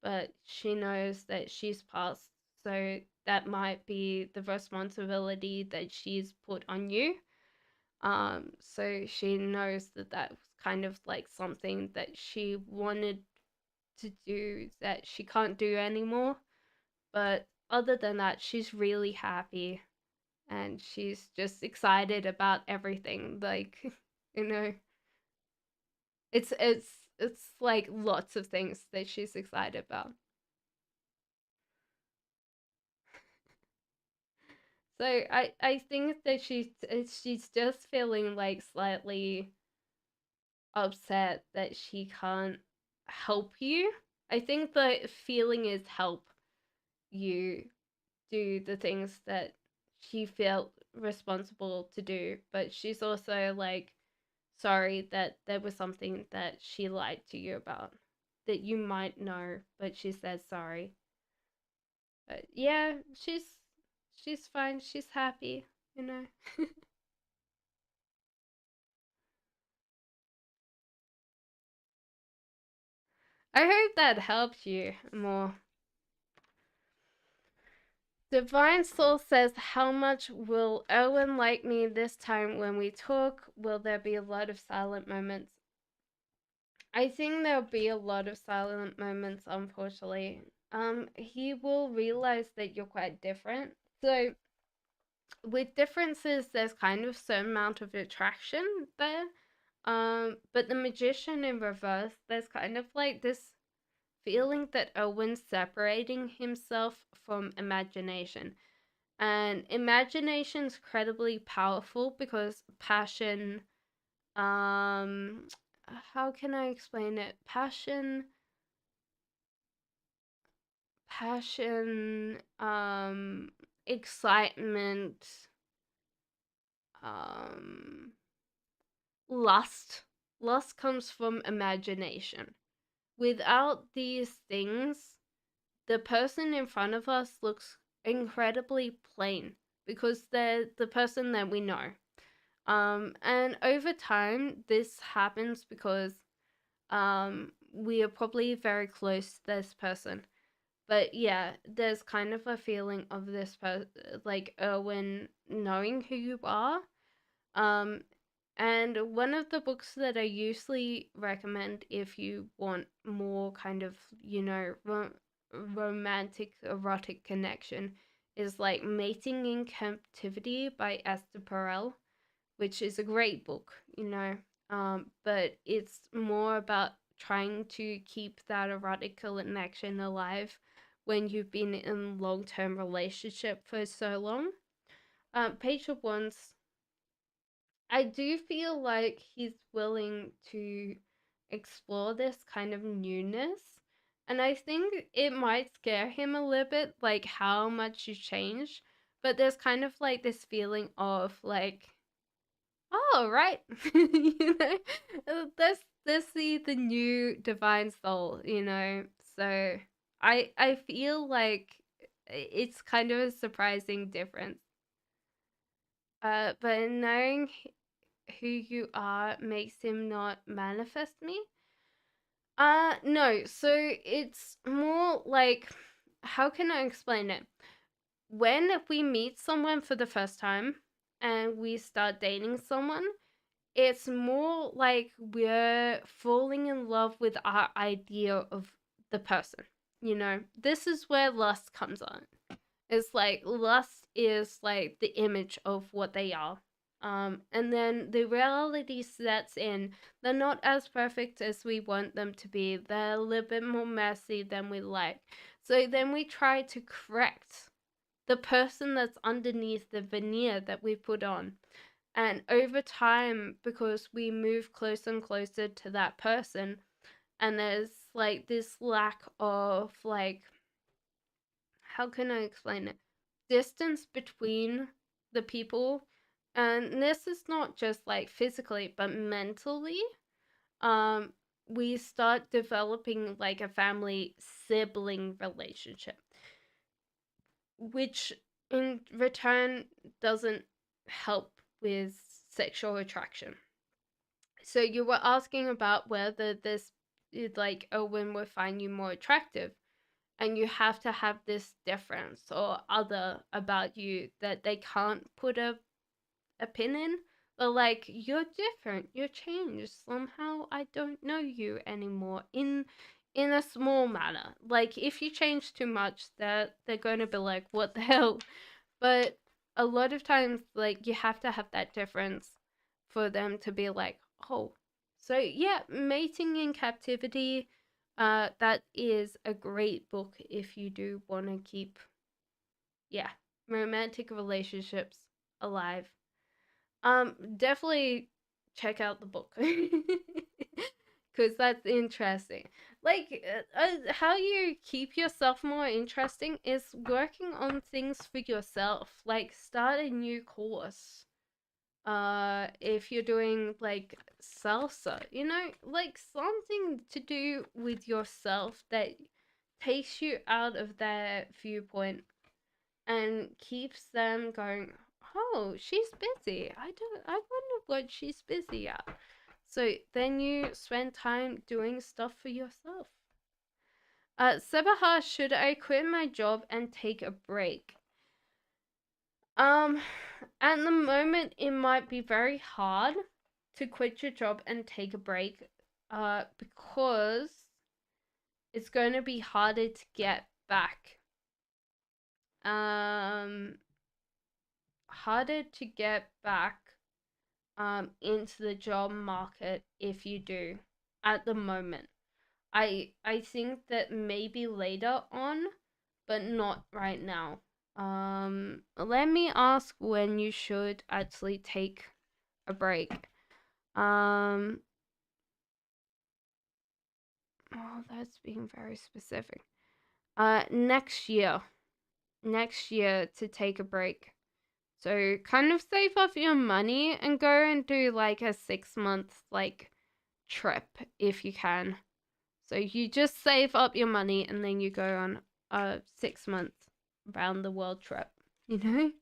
but she knows that she's passed, so that might be the responsibility that she's put on you. So she knows that that was kind of like something that she wanted to do that she can't do anymore. But other than that, she's really happy, and she's just excited about everything. Like, you know, it's like lots of things that she's excited about. So I think that she's just feeling like slightly upset that she can't help you. I think the feeling is help you do the things that she felt responsible to do, but she's also like sorry that there was something that she lied to you about that you might know, but she says sorry. But yeah, she's fine. She's happy, you know. I hope that helps you more. Divine Soul says, how much will Owen like me this time when we talk? Will there be a lot of silent moments? I think there'll be a lot of silent moments, unfortunately. He will realize that you're quite different. So with differences, there's kind of certain amount of attraction there. But the magician in reverse, there's kind of like this feeling that Owen's separating himself from imagination. And imagination's incredibly powerful because passion, um, how can I explain it? Passion, excitement, um, lust. Lust comes from imagination. Without these things, the person in front of us looks incredibly plain because they're the person that we know. And over time, this happens because we are probably very close to this person. But yeah, there's kind of a feeling of this like Erwin knowing who you are. Um, and one of the books that I usually recommend if you want more kind of, romantic, erotic connection is like Mating in Captivity by Esther Perel, which is a great book. But it's more about trying to keep that erotic connection alive when you've been in a long-term relationship for so long. Page of Wands, I do feel like he's willing to explore this kind of newness. And I think it might scare him a little bit, like how much you change. But there's kind of like this feeling of like, oh, right. Let's see the new divine soul. So I feel like it's kind of a surprising difference. But knowing who you are makes him not manifest me. No. So it's more like, how can I explain it? When we meet someone for the first time and we start dating someone, it's more like we're falling in love with our idea of the person. This is where lust comes on. It's like lust is like the image of what they are. And then the reality sets in. They're not as perfect as we want them to be. They're a little bit more messy than we like. So then we try to correct the person that's underneath the veneer that we put on. And over time, because we move closer and closer to that person, and there's like this lack of like, how can I explain it? Distance between the people. And this is not just like physically, but mentally. Um, we start developing like a family sibling relationship, which in return doesn't help with sexual attraction. So you were asking about whether this like Owen would find you more attractive, and you have to have this difference or other about you that they can't put a pin in. But like, you're different, you're changed. Somehow I don't know you anymore in a small manner. Like if you change too much, they're gonna be like, what the hell? But a lot of times, like, you have to have that difference for them to be like, oh. So yeah, Mating in Captivity, that is a great book if you do want to keep, yeah. romantic relationships alive. Definitely check out the book because that's interesting. Like, how you keep yourself more interesting is working on things for yourself. Like, start a new course. If you're doing like salsa, like something to do with yourself that takes you out of their viewpoint and keeps them going, oh, she's busy. I wonder what she's busy at. So then you spend time doing stuff for yourself. Sebaha, should I quit my job and take a break? Um, at the moment, it might be very hard to quit your job and take a break, because it's going to be harder to get back. Um, Harder to get back into the job market if you do at the moment. I think that maybe later on, but not right now. Let me ask when you should actually take a break. Oh, that's being very specific. Next year. Next year to take a break. So kind of save up your money and go and do like a 6 month like trip if you can. So you just save up your money and then you go on a 6 month round the world trip, you know?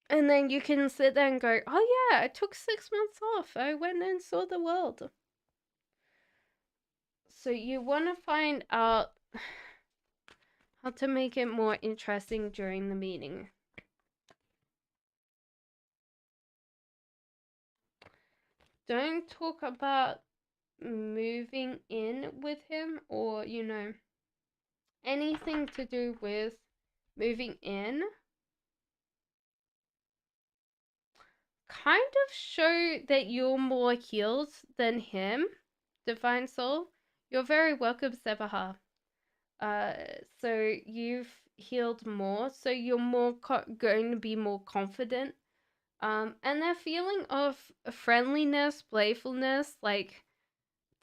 And then you can sit there and go, oh yeah, I took 6 months off. I went and saw the world. So you want to find out how to make it more interesting during the meeting. Don't talk about moving in with him or, anything to do with moving in. Kind of show that you're more healed than him, Divine Soul. You're very welcome, Sebaha. So you've healed more, so you're more going to be more confident. And that feeling of friendliness, playfulness, like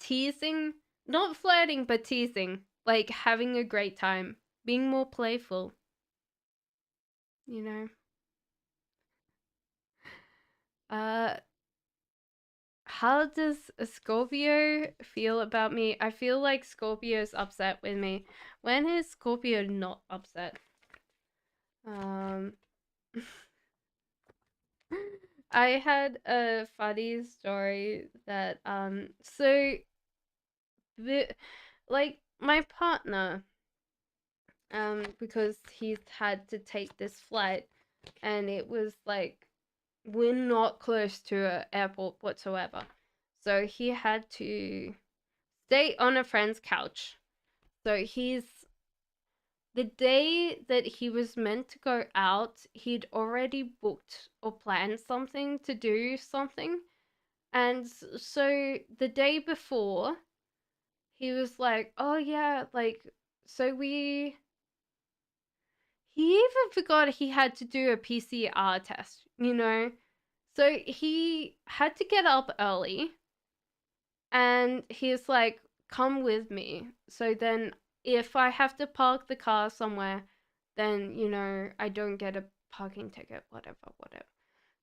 teasing, not flirting, but teasing, like having a great time, being more playful, you know. How does a Scorpio feel about me? I feel like Scorpio's upset with me. When is Scorpio not upset? Um, I had a funny story that so the like my partner, because he's had to take this flight and it was like we're not close to an airport whatsoever, so he had to stay on a friend's couch. So the day that he was meant to go out, he'd already booked or planned something to do something. And so the day before, he was like, oh yeah, like, so he even forgot he had to do a PCR test, you know? So he had to get up early and he's like, come with me. So then if I have to park the car somewhere, then, I don't get a parking ticket, whatever.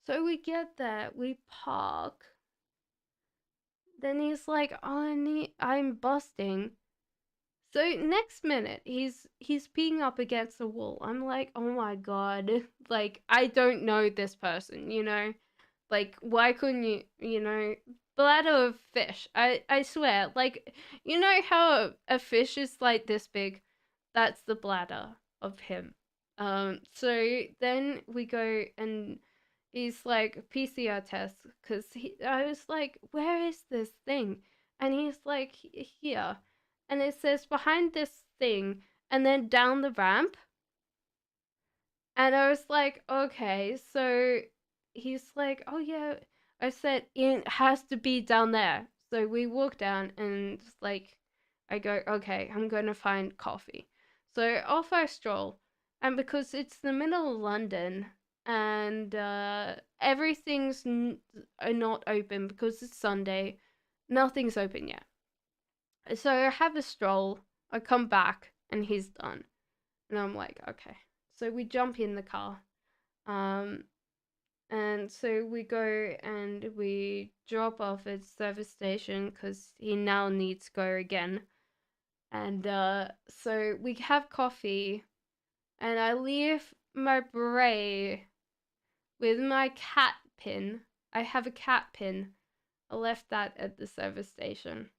So we get there, we park. Then he's like, oh, I'm busting. So next minute, he's peeing up against the wall. I'm like, oh my god, like I don't know this person, like why couldn't you, bladder of fish. I swear, like how a fish is like this big, that's the bladder of him. So then we go and he's like PCR test because I was like, where is this thing? And he's like, here, and it says behind this thing, and then down the ramp. And I was like, okay, so he's like, oh yeah. I said it has to be down there. So we walked down and like I go, okay, I'm going to find coffee. So off I stroll. And because it's the middle of London and everything's not open because it's Sunday, nothing's open yet. So I have a stroll. I come back and he's done. And I'm like, okay. So we jump in the car. Um, and so we go and we drop off at service station because he now needs to go again. And so we have coffee, and I leave my beret with my cat pin. I have a cat pin. I left that at the service station,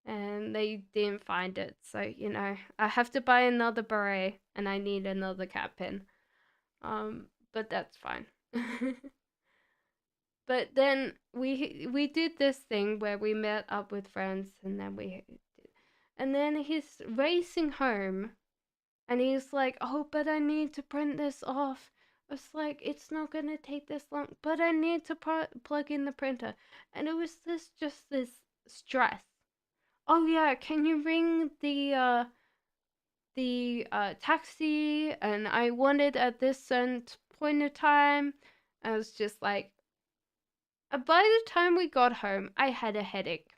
and they didn't find it. So, I have to buy another beret, and I need another cat pin. But that's fine. But then we did this thing where we met up with friends, and then he's racing home, and he's like, "Oh, but I need to print this off." It's like, it's not gonna take this long, but I need to plug in the printer, and it was just this stress. Oh yeah, can you ring the taxi? And I wanted at this certain point of time. I was just like, by the time we got home, I had a headache.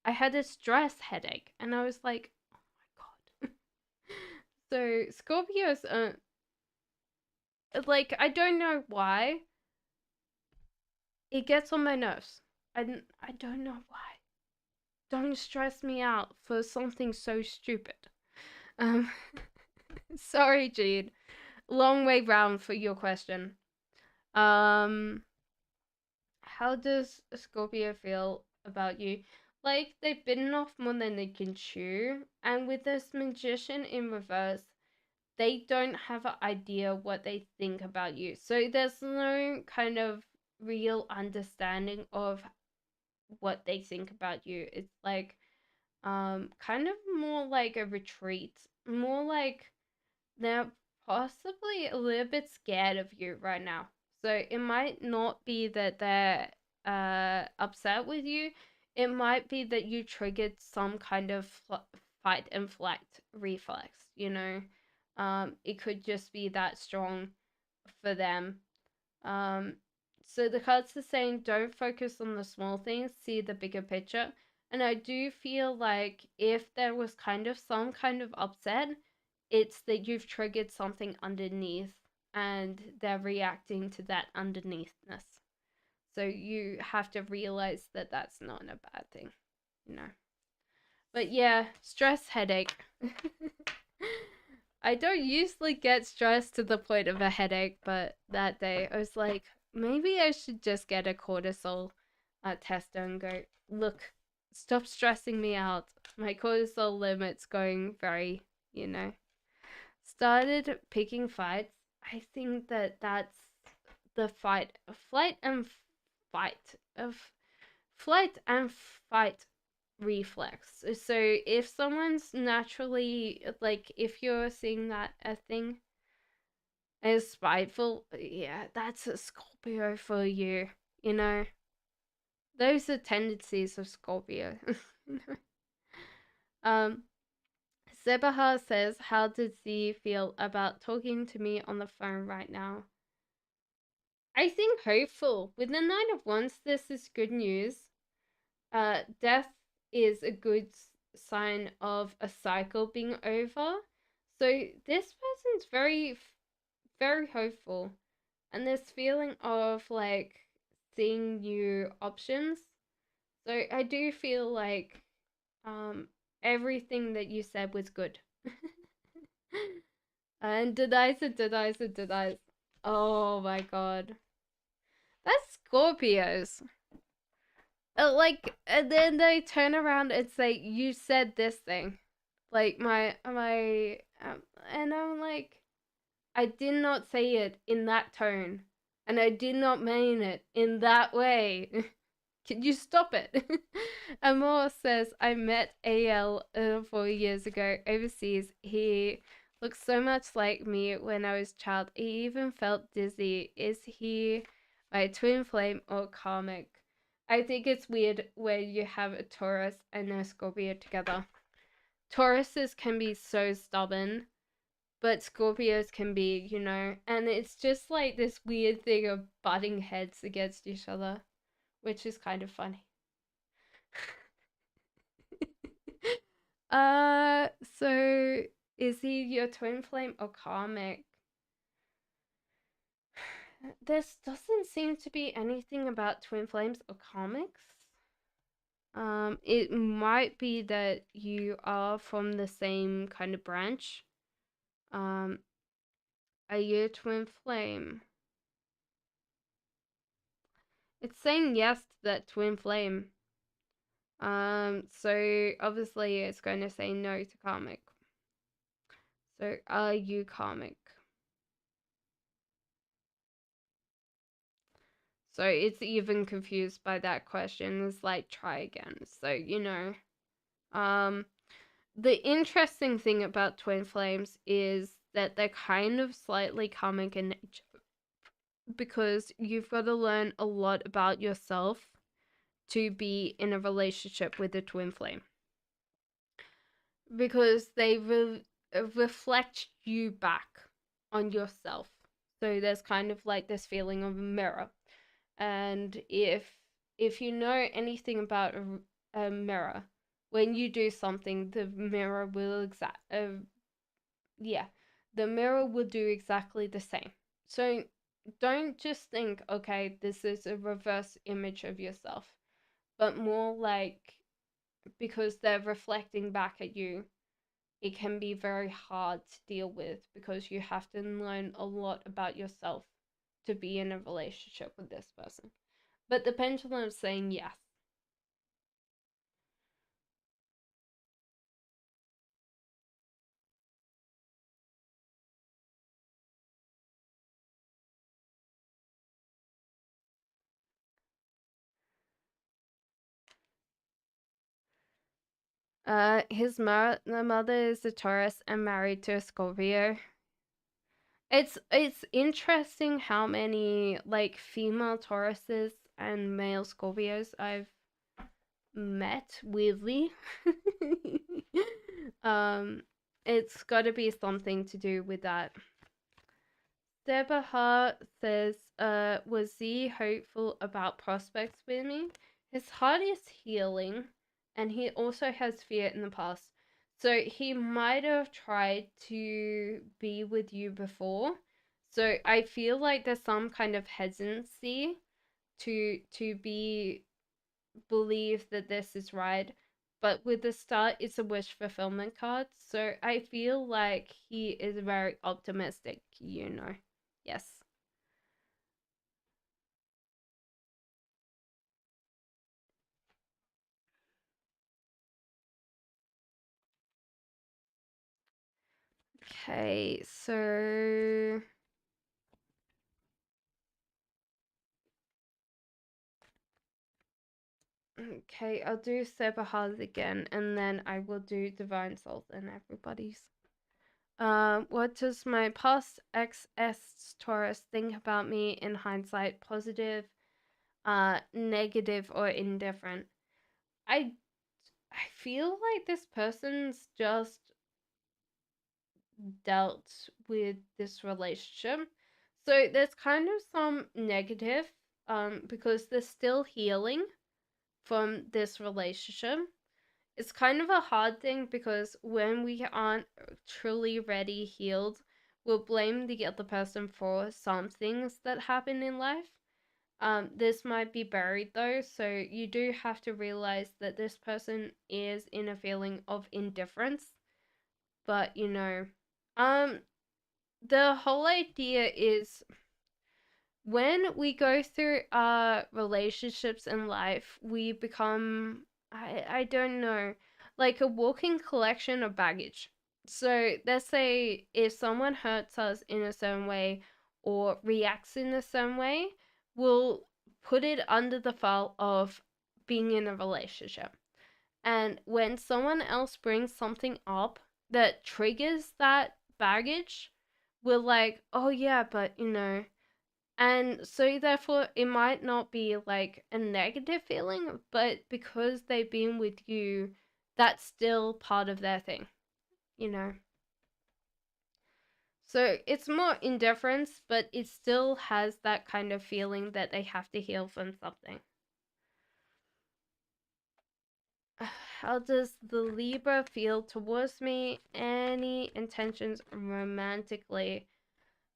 I had a stress headache, and I was like, oh my god. So Scorpios are like, I don't know why it gets on my nerves. I don't know why. Don't stress me out for something so stupid. Um, sorry, Jean. Long way round for your question. Um, how does a Scorpio feel about you? Like, they've bitten off more than they can chew, and with this magician in reverse, they don't have an idea what they think about you. So there's no kind of real understanding of what they think about you. It's like kind of more like a retreat, more like they're possibly a little bit scared of you right now. So it might not be that they're upset with you. It might be that you triggered some kind of fight and flight reflex, it could just be that strong for them. Um, so the cards are saying don't focus on the small things, see the bigger picture. And I do feel like if there was kind of some kind of upset, it's that you've triggered something underneath and they're reacting to that underneathness. So you have to realize that that's not a bad thing, you know. But yeah, stress headache. I don't usually get stressed to the point of a headache, but that day I was like, maybe I should just get a cortisol tester and go, look, stop stressing me out. My cortisol limit's going very, started picking fights. I think that's the fight of flight and fight reflex. So if someone's naturally, like, if you're seeing that a thing is spiteful, yeah, that's a Scorpio for you, you know. Those are tendencies of Scorpio. um Sebahar says, how does he feel about talking to me on the phone right now? I think hopeful. With the Nine of Wands, this is good news. Death is a good sign of a cycle being over. So this person's very, very hopeful, and this feeling of like seeing new options. So I do feel like everything that you said was good. And denies. Oh my god. That's Scorpios. And then they turn around and say, "You said this thing," like and I'm like, I did not say it in that tone, and I did not mean it in that way. Can you stop it? Amor says, I met AL 4 years ago overseas. He looks so much like me when I was a child. He even felt dizzy. Is he my twin flame or karmic? I think it's weird when you have a Taurus and a Scorpio together. Tauruses can be so stubborn, but Scorpios can be, and it's just like this weird thing of butting heads against each other, which is kind of funny. uh, so is he your twin flame or karmic? This doesn't seem to be anything about twin flames or karmics. It might be that you are from the same kind of branch. Are you a twin flame? It's saying yes to that twin flame. So obviously it's going to say no to karmic. So are you karmic? So it's even confused by that question. It's like, try again. So, the interesting thing about twin flames is that they're kind of slightly karmic in nature, because you've got to learn a lot about yourself to be in a relationship with a twin flame, because they reflect you back on yourself. So there's kind of like this feeling of a mirror. And if you know anything about a mirror, when you do something, the mirror will the mirror will do exactly the same. So don't just think, okay, this is a reverse image of yourself, but more like, because they're reflecting back at you, it can be very hard to deal with, because you have to learn a lot about yourself to be in a relationship with this person. But the pendulum is saying yes. His mother is a Taurus and married to a Scorpio. It's interesting how many like female Tauruses and male Scorpios I've met, weirdly. um, it's got to be something to do with that. Debaha says, was Z hopeful about prospects with me? His heart is healing, and he also has fear in the past. So he might have tried to be with you before. So I feel like there's some kind of hesitancy to be believe that this is right. But with the start, it's a wish fulfillment card. So I feel like he is very optimistic, Yes. Okay, so okay, I'll do Sebah's again, and then I will do Divine Souls and everybody's. What does my past XS Taurus think about me in hindsight? Positive, negative, or indifferent? I I feel like this person's just dealt with this relationship. So there's kind of some negative, because they're still healing from this relationship. It's kind of a hard thing, because when we aren't truly ready, healed, we'll blame the other person for some things that happen in life. This might be buried though, so you do have to realize that this person is in a feeling of indifference. But um, the whole idea is, when we go through our relationships in life, we become, I don't know, like a walking collection of baggage. So let's say if someone hurts us in a certain way or reacts in a certain way, we'll put it under the file of being in a relationship. And when someone else brings something up that triggers that baggage, we're like, oh yeah, but and so therefore it might not be like a negative feeling, but because they've been with you, that's still part of their thing, you know. So it's more indifference, but it still has that kind of feeling that they have to heal from something. How does the Libra feel towards me? Any intentions romantically?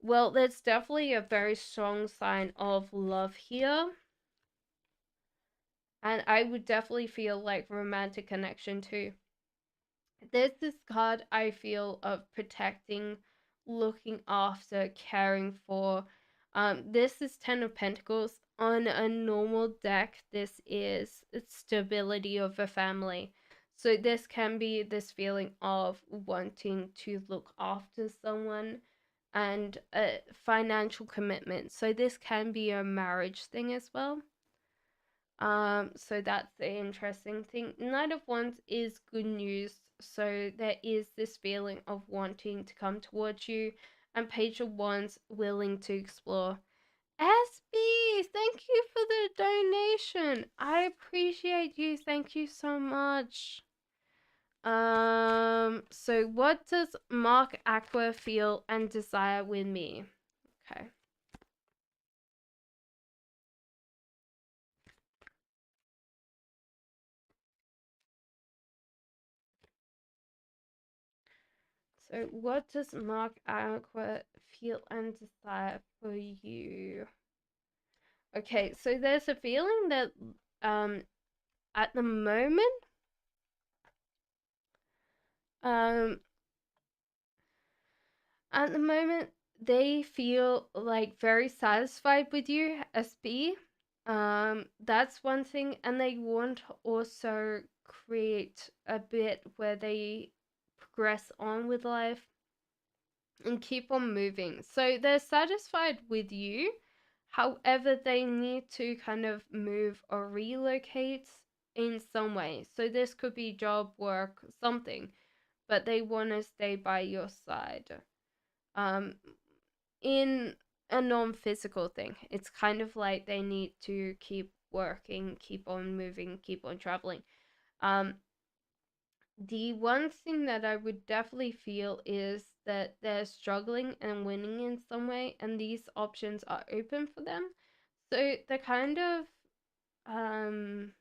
Well, there's definitely a very strong sign of love here. And I would definitely feel like romantic connection too. There's this card I feel of protecting, looking after, caring for. This is Ten of Pentacles. On a normal deck, this is stability of a family. So this can be this feeling of wanting to look after someone and a financial commitment. So this can be a marriage thing as well. So that's the interesting thing. Knight of Wands is good news. So there is this feeling of wanting to come towards you, and Page of Wands willing to explore. SB, thank you for the donation. I appreciate you. Thank you so much. So what does Mark Aqua feel and desire with me? Okay. So what does Mark Aqua feel and desire for you? Okay, so there's a feeling that um at the moment um at the moment they feel like very satisfied with you, SB. That's one thing, and they want to also create a bit where they progress on with life and keep on moving. So they're satisfied with you. However, they need to kind of move or relocate in some way. So this could be job, work, something, but they want to stay by your side. Um, in a non-physical thing, it's kind of like they need to keep working, keep on moving, keep on traveling. Um, the one thing that I would definitely feel is that they're struggling and winning in some way, and these options are open for them. So they're kind of um,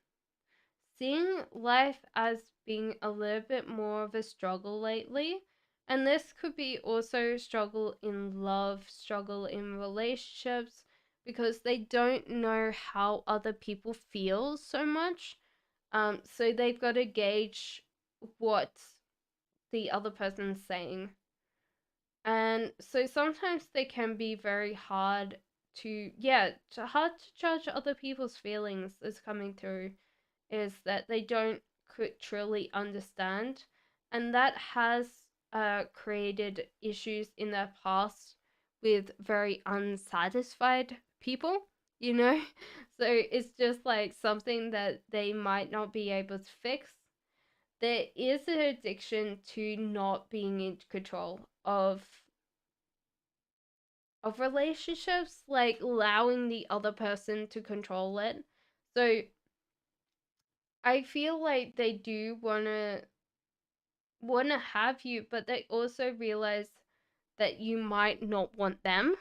seeing life as being a little bit more of a struggle lately. And this could be also struggle in love, struggle in relationships, because they don't know how other people feel so much. So they've got to gauge what the other person's saying. And so sometimes they can be very hard hard to judge other people's feelings is coming through, is that they don't truly understand. And that has created issues in their past with very unsatisfied people, you know? So it's just like something that they might not be able to fix. There is an addiction to not being in control of relationships, like allowing the other person to control it. So I feel like they do wanna have you, but they also realize that you might not want them.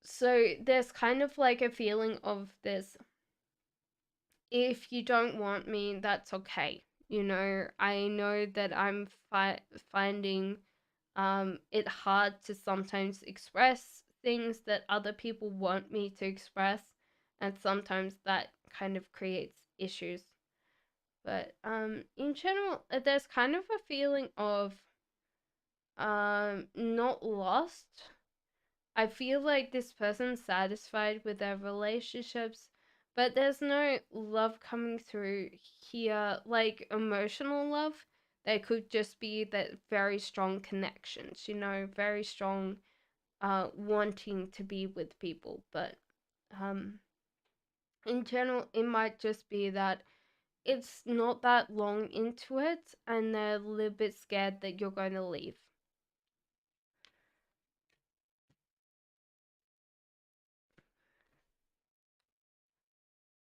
So there's kind of like a feeling of this, if you don't want me, that's okay. You know, I know that I'm finding it hard to sometimes express things that other people want me to express, and sometimes that kind of creates issues. But in general, there's kind of a feeling of not lost. I feel like this person's satisfied with their relationships, but there's no love coming through here, like emotional love. There could just be that very strong connections, you know, very strong wanting to be with people. But um in general, it might just be that it's not that long into it and they're a little bit scared that you're going to leave.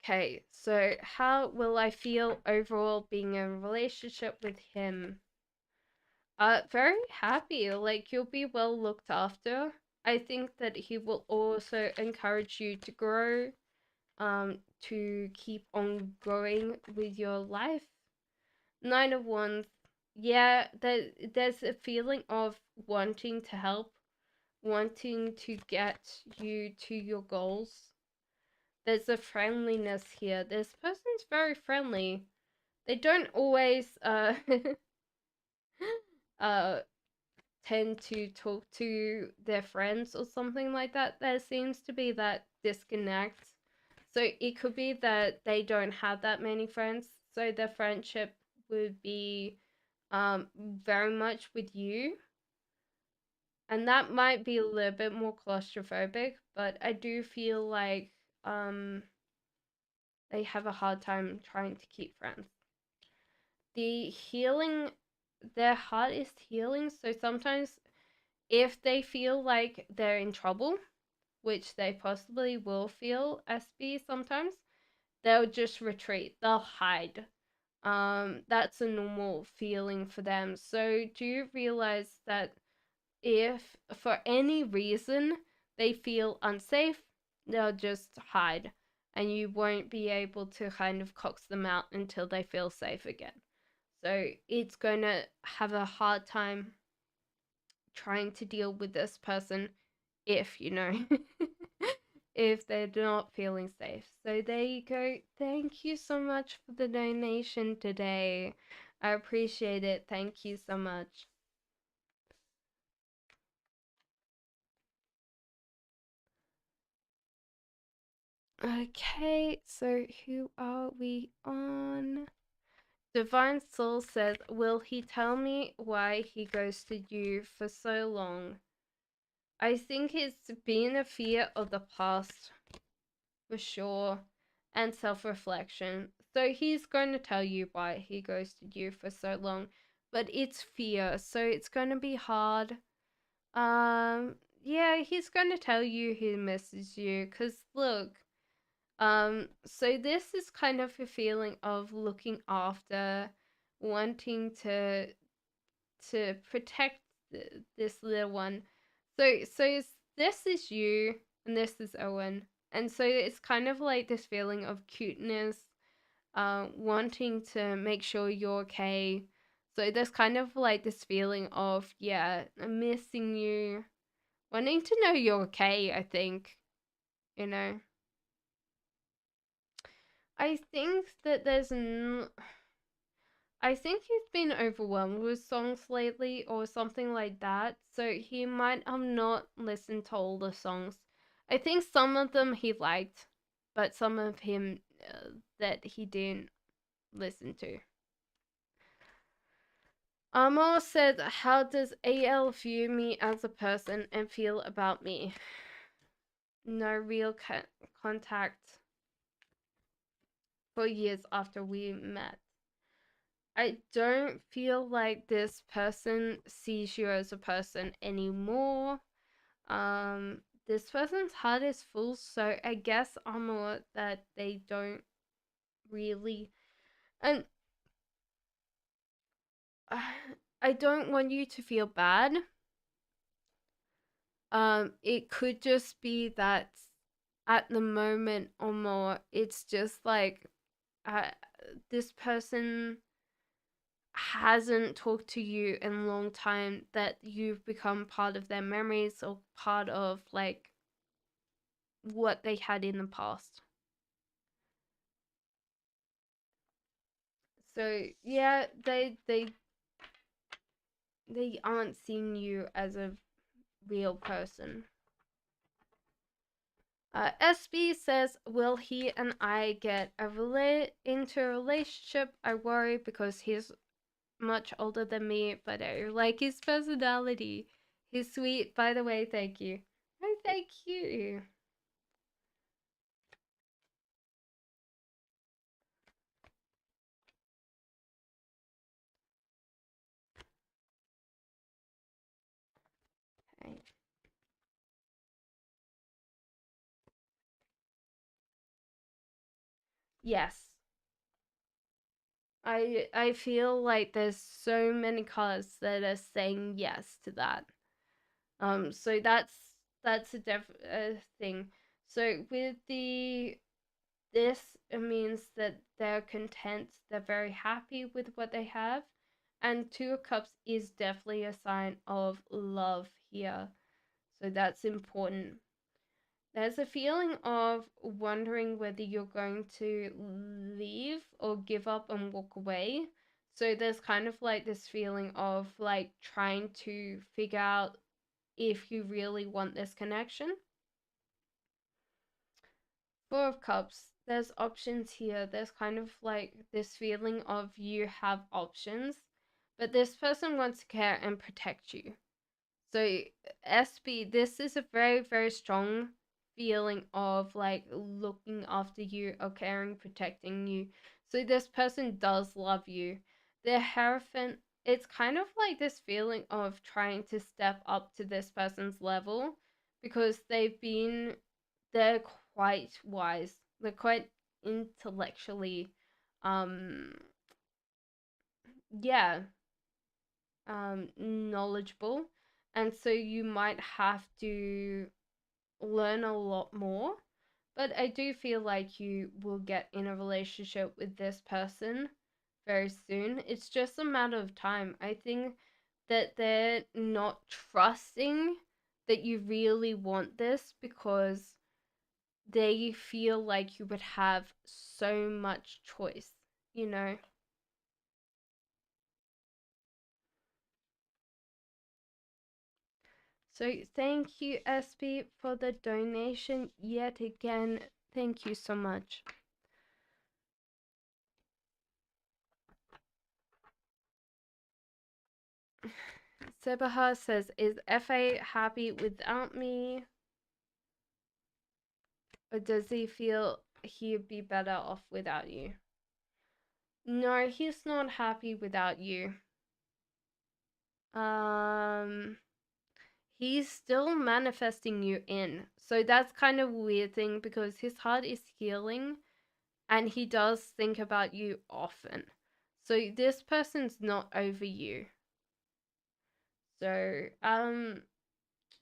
Okay, so how will I feel overall being in a relationship with him? Very happy. Like, you'll be well looked after. I think that he will also encourage you to grow, to keep on growing with your life. Nine of Wands, yeah, there's a feeling of wanting to help, wanting to get you to your goals. There's a friendliness here. This person's very friendly. They don't always uh tend to talk to their friends or something like that. There seems to be that disconnect. So it could be that they don't have that many friends. So their friendship would be very much with you. And that might be a little bit more claustrophobic, but I do feel like they have a hard time trying to keep friends. The healing, their heart is healing, so sometimes if they feel like they're in trouble, which they possibly will feel SB sometimes, they'll just retreat. They'll hide. That's a normal feeling for them. So do you realize that if for any reason they feel unsafe, they'll just hide and you won't be able to kind of coax them out until they feel safe again. So it's going to have a hard time trying to deal with this person if, if they're not feeling safe. So there you go. Thank you so much for the donation today. I appreciate it. Thank you so much. Okay, so who are we on? Divine Soul says, will he tell me why he ghosted you for so long? I think it's been a fear of the past, for sure, and self-reflection. So he's going to tell you why he ghosted you for so long, but it's fear, so it's going to be hard. Yeah, he's going to tell you he misses you, because look, so this is kind of a feeling of looking after, wanting to protect this little one. So this is you and this is Owen. And so it's kind of like this feeling of cuteness, wanting to make sure you're okay. So there's kind of like this feeling of, yeah, I'm missing you, wanting to know you're okay, I think, you know. I think that I think he's been overwhelmed with songs lately or something like that, so he might have not listened to all the songs. I think some of them he liked, but some of him that he didn't listen to. Amor said, how does AL view me as a person and feel about me? No real contact for years after we met. I don't feel like this person sees you as a person anymore. This person's heart is full, so I guess Amor that they don't really, and I don't want you to feel bad. It could just be that at the moment or more, it's just like, uh, this person hasn't talked to you in a long time, that you've become part of their memories or part of like what they had in the past. So yeah, they aren't seeing you as a real person. SB says, will he and I get into a relationship? I worry because he's much older than me, but I like his personality. He's sweet. By the way, thank you. Oh, thank you. Okay. Yes. I feel like there's so many cards that are saying yes to that. So that's a thing. So with the this, it means that they're content, they're very happy with what they have, and Two of Cups is definitely a sign of love here. So that's important. There's a feeling of wondering whether you're going to leave or give up and walk away. So there's kind of like this feeling of like trying to figure out if you really want this connection. Four of Cups, there's options here. There's kind of like this feeling of you have options, but this person wants to care and protect you. So, SB, this is a very, very strong feeling of like looking after you or caring, protecting you. So, this person does love you. The Hierophant, it's kind of like this feeling of trying to step up to this person's level because they're quite wise. They're quite intellectually, um, yeah, knowledgeable, and so you might have to learn a lot more. But I do feel like you will get in a relationship with this person very soon. It's just a matter of time. I think that they're not trusting that you really want this because they feel like you would have so much choice, you know? So thank you, SB, for the donation yet again. Thank you so much. Sebaha says, is FA happy without me? Or does he feel he'd be better off without you? No, he's not happy without you. Um, he's still manifesting you in. So that's kind of a weird thing because his heart is healing and he does think about you often. So this person's not over you. So,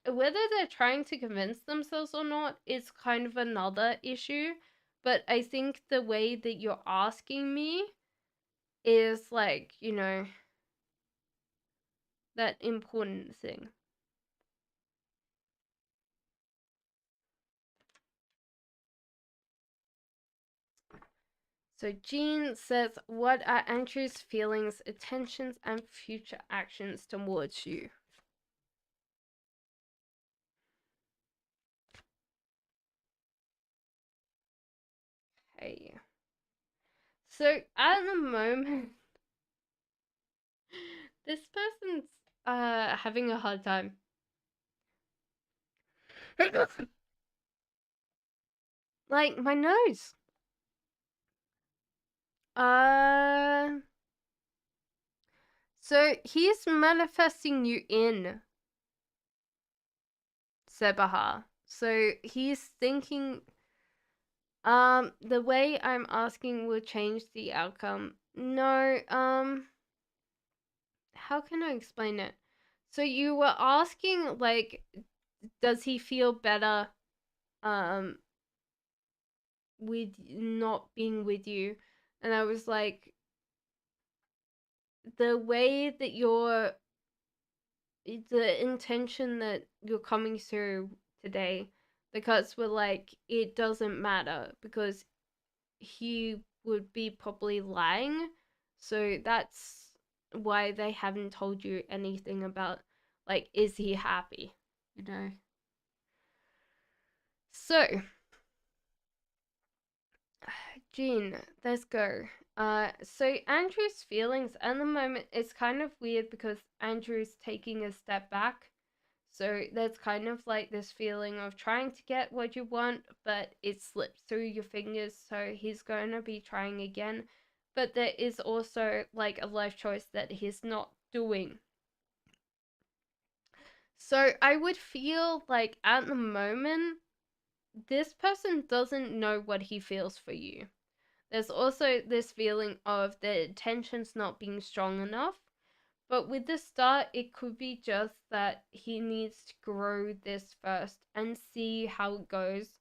whether they're trying to convince themselves or not is kind of another issue. But I think the way that you're asking me is like, that important thing. So Jean says, what are Andrew's feelings, intentions, and future actions towards you? Hey. So at the moment, this person's having a hard time. Like my nose. Uh so he's manifesting you in Sebaha. So he's thinking the way I'm asking will change the outcome. No, how can I explain it? So you were asking like does he feel better um with not being with you? And I was like the way that the intention that you're coming through today, the cuts were like it doesn't matter because he would be probably lying. So that's why they haven't told you anything about like is he happy, you know. So Jean, let's go. So Andrew's feelings at the moment it's kind of weird because Andrew's taking a step back. So there's kind of like this feeling of trying to get what you want, but it slips through your fingers. So he's going to be trying again. But there is also like a life choice that he's not doing. So I would feel like at the moment, this person doesn't know what he feels for you. There's also this feeling of the tension's not being strong enough. But with the start, it could be just that he needs to grow this first and see how it goes.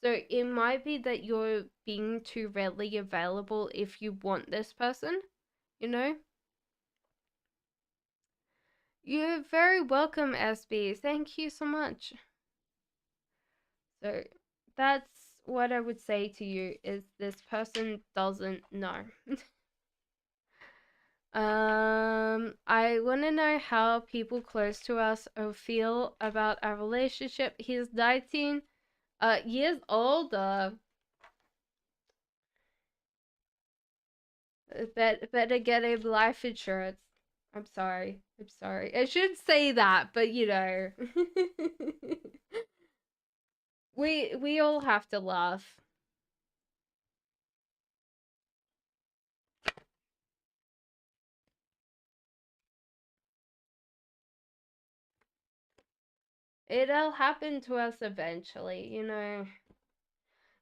So it might be that you're being too readily available if you want this person, you know? You're very welcome, SB. Thank you so much. So that's what I would say to you is this person doesn't know. I want to know how people close to us feel about our relationship. He's 19 years older. Better get a life insurance. I'm sorry. I'm sorry. I should say that, but you know. we all have to laugh. It'll happen to us eventually, you know.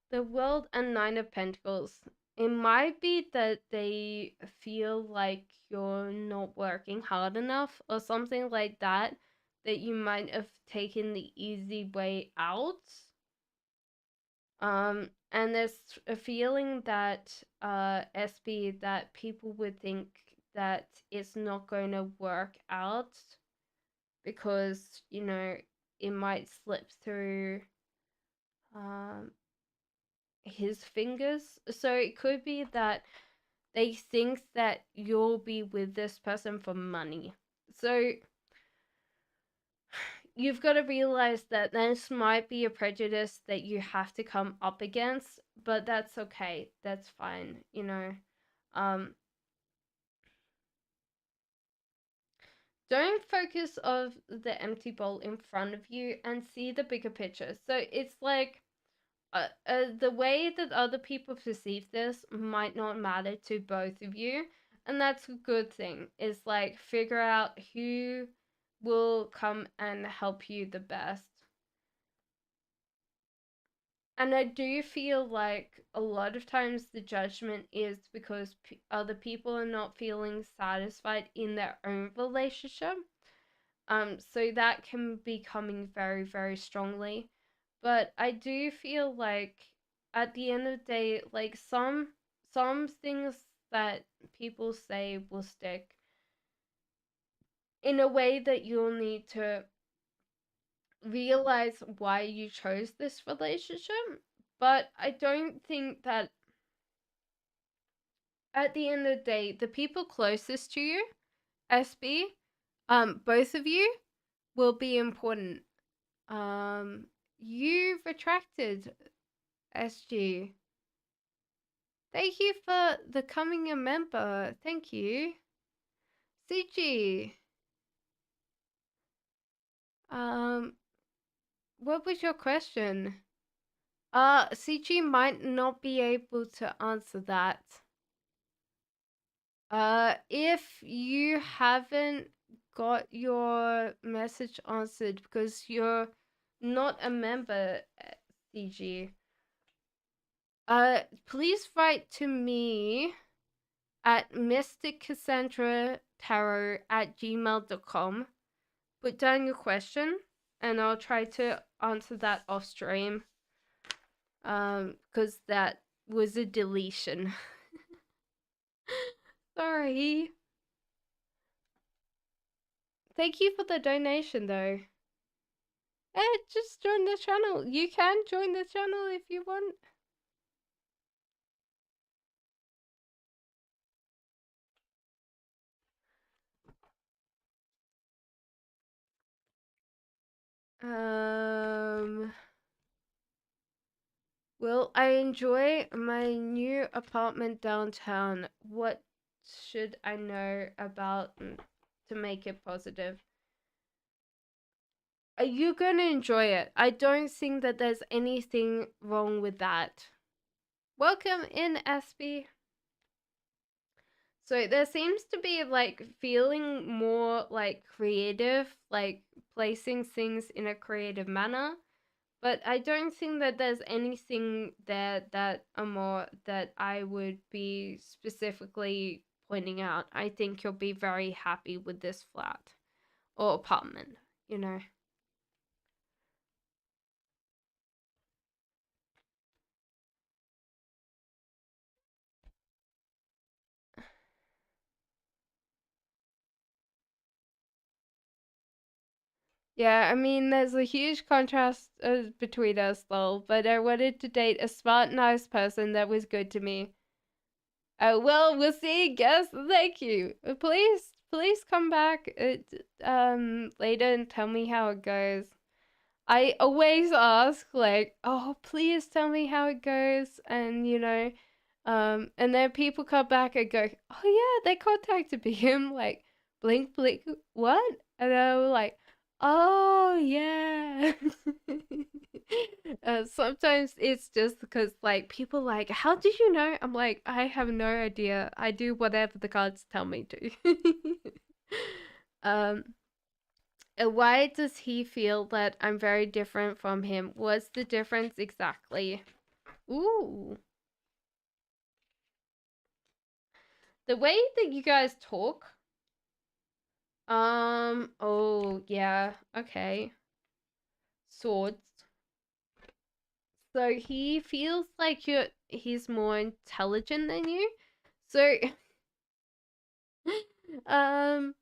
The World and Nine of Pentacles. It might be that they feel like you're not working hard enough or something like that, that you might have taken the easy way out. And there's a feeling that SB that people would think that it's not going to work out because, you know, it might slip through um his fingers. So it could be that they think that you'll be with this person for money. So you've got to realize that this might be a prejudice that you have to come up against, but that's okay. That's fine, you know. Um don't focus of the empty bowl in front of you and see the bigger picture. So it's like the way that other people perceive this might not matter to both of you, and that's a good thing. Is like figure out who will come and help you the best. And I do feel like a lot of times the judgment is because other people are not feeling satisfied in their own relationship. So that can be coming very, very strongly. But I do feel like at the end of the day, like some things that people say will stick in a way that you'll need to realize why you chose this relationship. But I don't think that at the end of the day, the people closest to you, SB, both of you will be important. You retracted, SG. Thank you for becoming a member. Thank you. CG. Um, what was your question? CG might not be able to answer that. If you haven't got your message answered because you're not a member, CG, please write to me at mysticcassandra@gmail.com. Put down your question and I'll try to answer that off stream. Because that was a deletion. Sorry. Thank you for the donation though. Just join the channel. You can join the channel if you want. Will I enjoy my new apartment downtown? What should I know about to make it positive? Are you gonna enjoy it? I don't think that there's anything wrong with that. Welcome in, SB. So there seems to be like feeling more like creative, like placing things in a creative manner. But I don't think that there's anything there that more that I would be specifically pointing out. I think you'll be very happy with this flat or apartment, you know. Yeah, I mean, there's a huge contrast between us, though. But I wanted to date a smart, nice person that was good to me. Well, we'll see. Guess. Thank you. Please come back later and tell me how it goes. I always ask, like, oh, please tell me how it goes, and and then people come back and go, oh yeah, they contacted me. I'm like, blink, blink, what? And I'm like, oh yeah. Sometimes it's just because like people like, how did you know? I'm like, I have no idea. I do whatever the cards tell me to. um, why does he feel that I'm very different from him? What's the difference exactly? Ooh. The way that you guys talk. Oh, yeah. Okay. Swords. So he feels like he's more intelligent than you. So um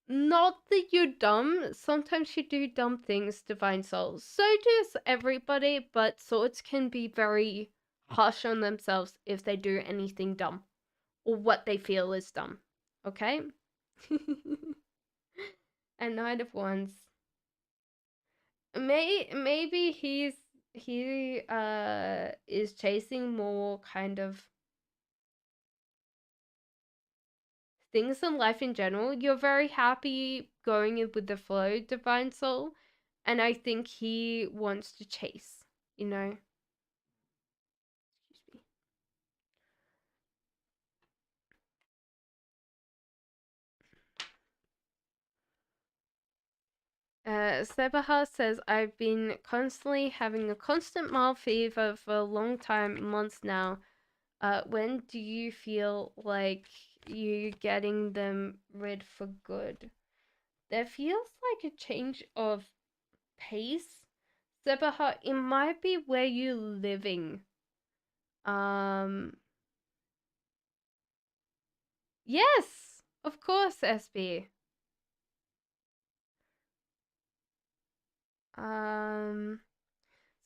not that you're dumb. Sometimes you do dumb things, divine souls. So does everybody, but swords can be very harsh on themselves if they do anything dumb or what they feel is dumb. Okay? And Knight of Wands. Maybe he is chasing more kind of things in life in general. You're very happy going with the flow, divine soul, and I think he wants to chase, you know. Excuse me. Sebaha says, I've been constantly having a constant mild fever for a long time, months now. When do you feel like you getting them rid for good? There feels like a change of pace. Sebaha, it might be where you're living. Um, yes, of course, SB. Um,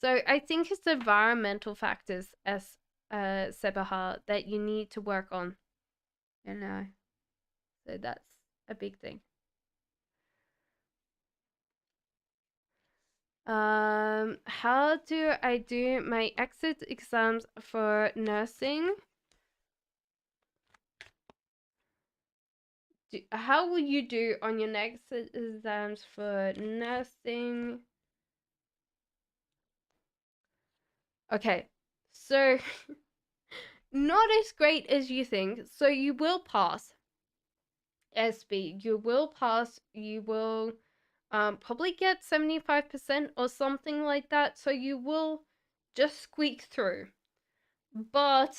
so I think it's environmental factors as Sebaha that you need to work on. You know, so that's a big thing. How do I do my exit exams for nursing? How will you do on your next exams for nursing? Okay, so not as great as you think. So you will pass, SB. You will pass. You will probably get 75% or something like that. So you will just squeak through. But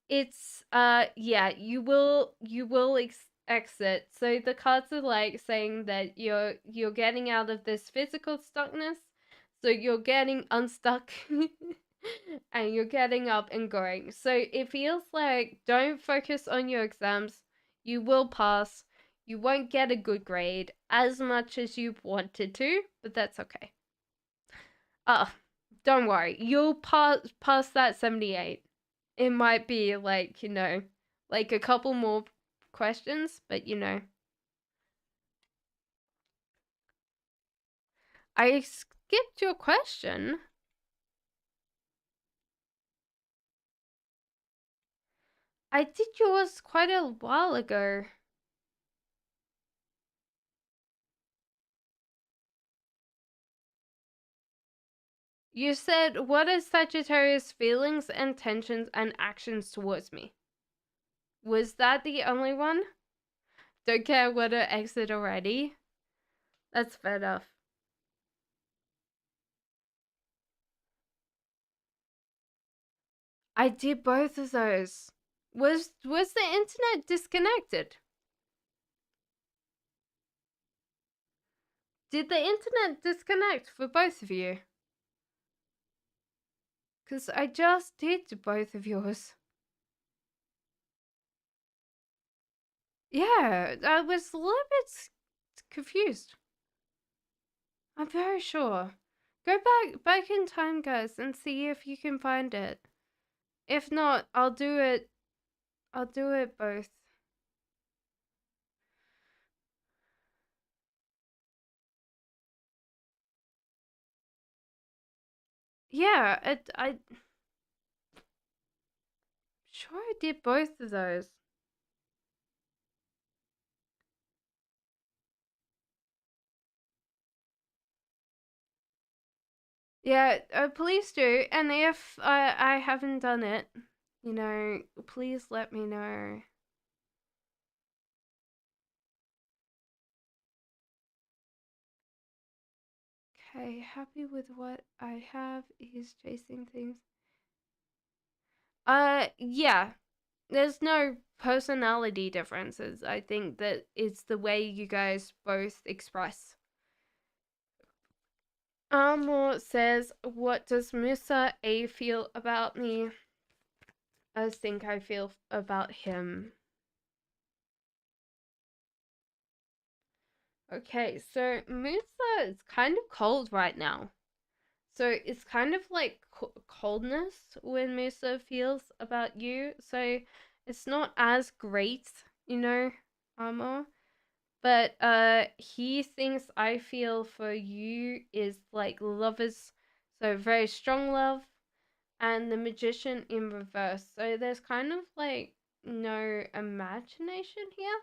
it's yeah, you will exit. So the cards are like saying that you're getting out of this physical stuckness. So you're getting unstuck and you're getting up and going. So it feels like don't focus on your exams. You will pass. You won't get a good grade as much as you wanted to, but that's okay. Ah, don't worry. You'll pass that 78. It might be like, like a couple more questions, but I skipped your question. I did yours quite a while ago. You said, what are Sagittarius' feelings and tensions and actions towards me? Was that the only one? Don't care whether exit already? That's fair enough. I did both of those. Was the internet disconnected? Did the internet disconnect for both of you? Because I just did both of yours. Yeah, I was a little bit confused. I'm very sure. Go back in time, guys, and see if you can find it. If not, I'll do it. I'll do it both. Yeah, I sure I did both of those. Yeah, please do. And if I haven't done it, please let me know. Okay, happy with what I have is chasing things. Yeah. There's no personality differences. I think that it's the way you guys both express. Armor says, "What does Musa A feel about me? I think I feel about him." Okay, so Musa is kind of cold right now. So it's kind of like coldness when Musa feels about you. So it's not as great, Armor. But he thinks I feel for you is like lovers, so very strong love, and the magician in reverse. So there's kind of like no imagination here,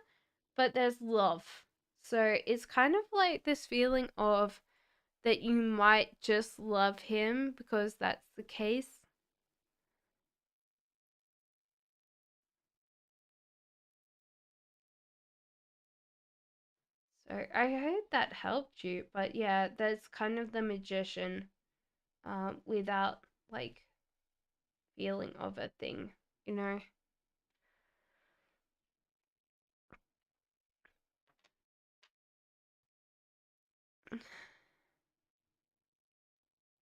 but there's love. So it's kind of like this feeling of that you might just love him because that's the case. So I hope that helped you. But yeah, that's kind of the magician without like feeling of a thing, you know?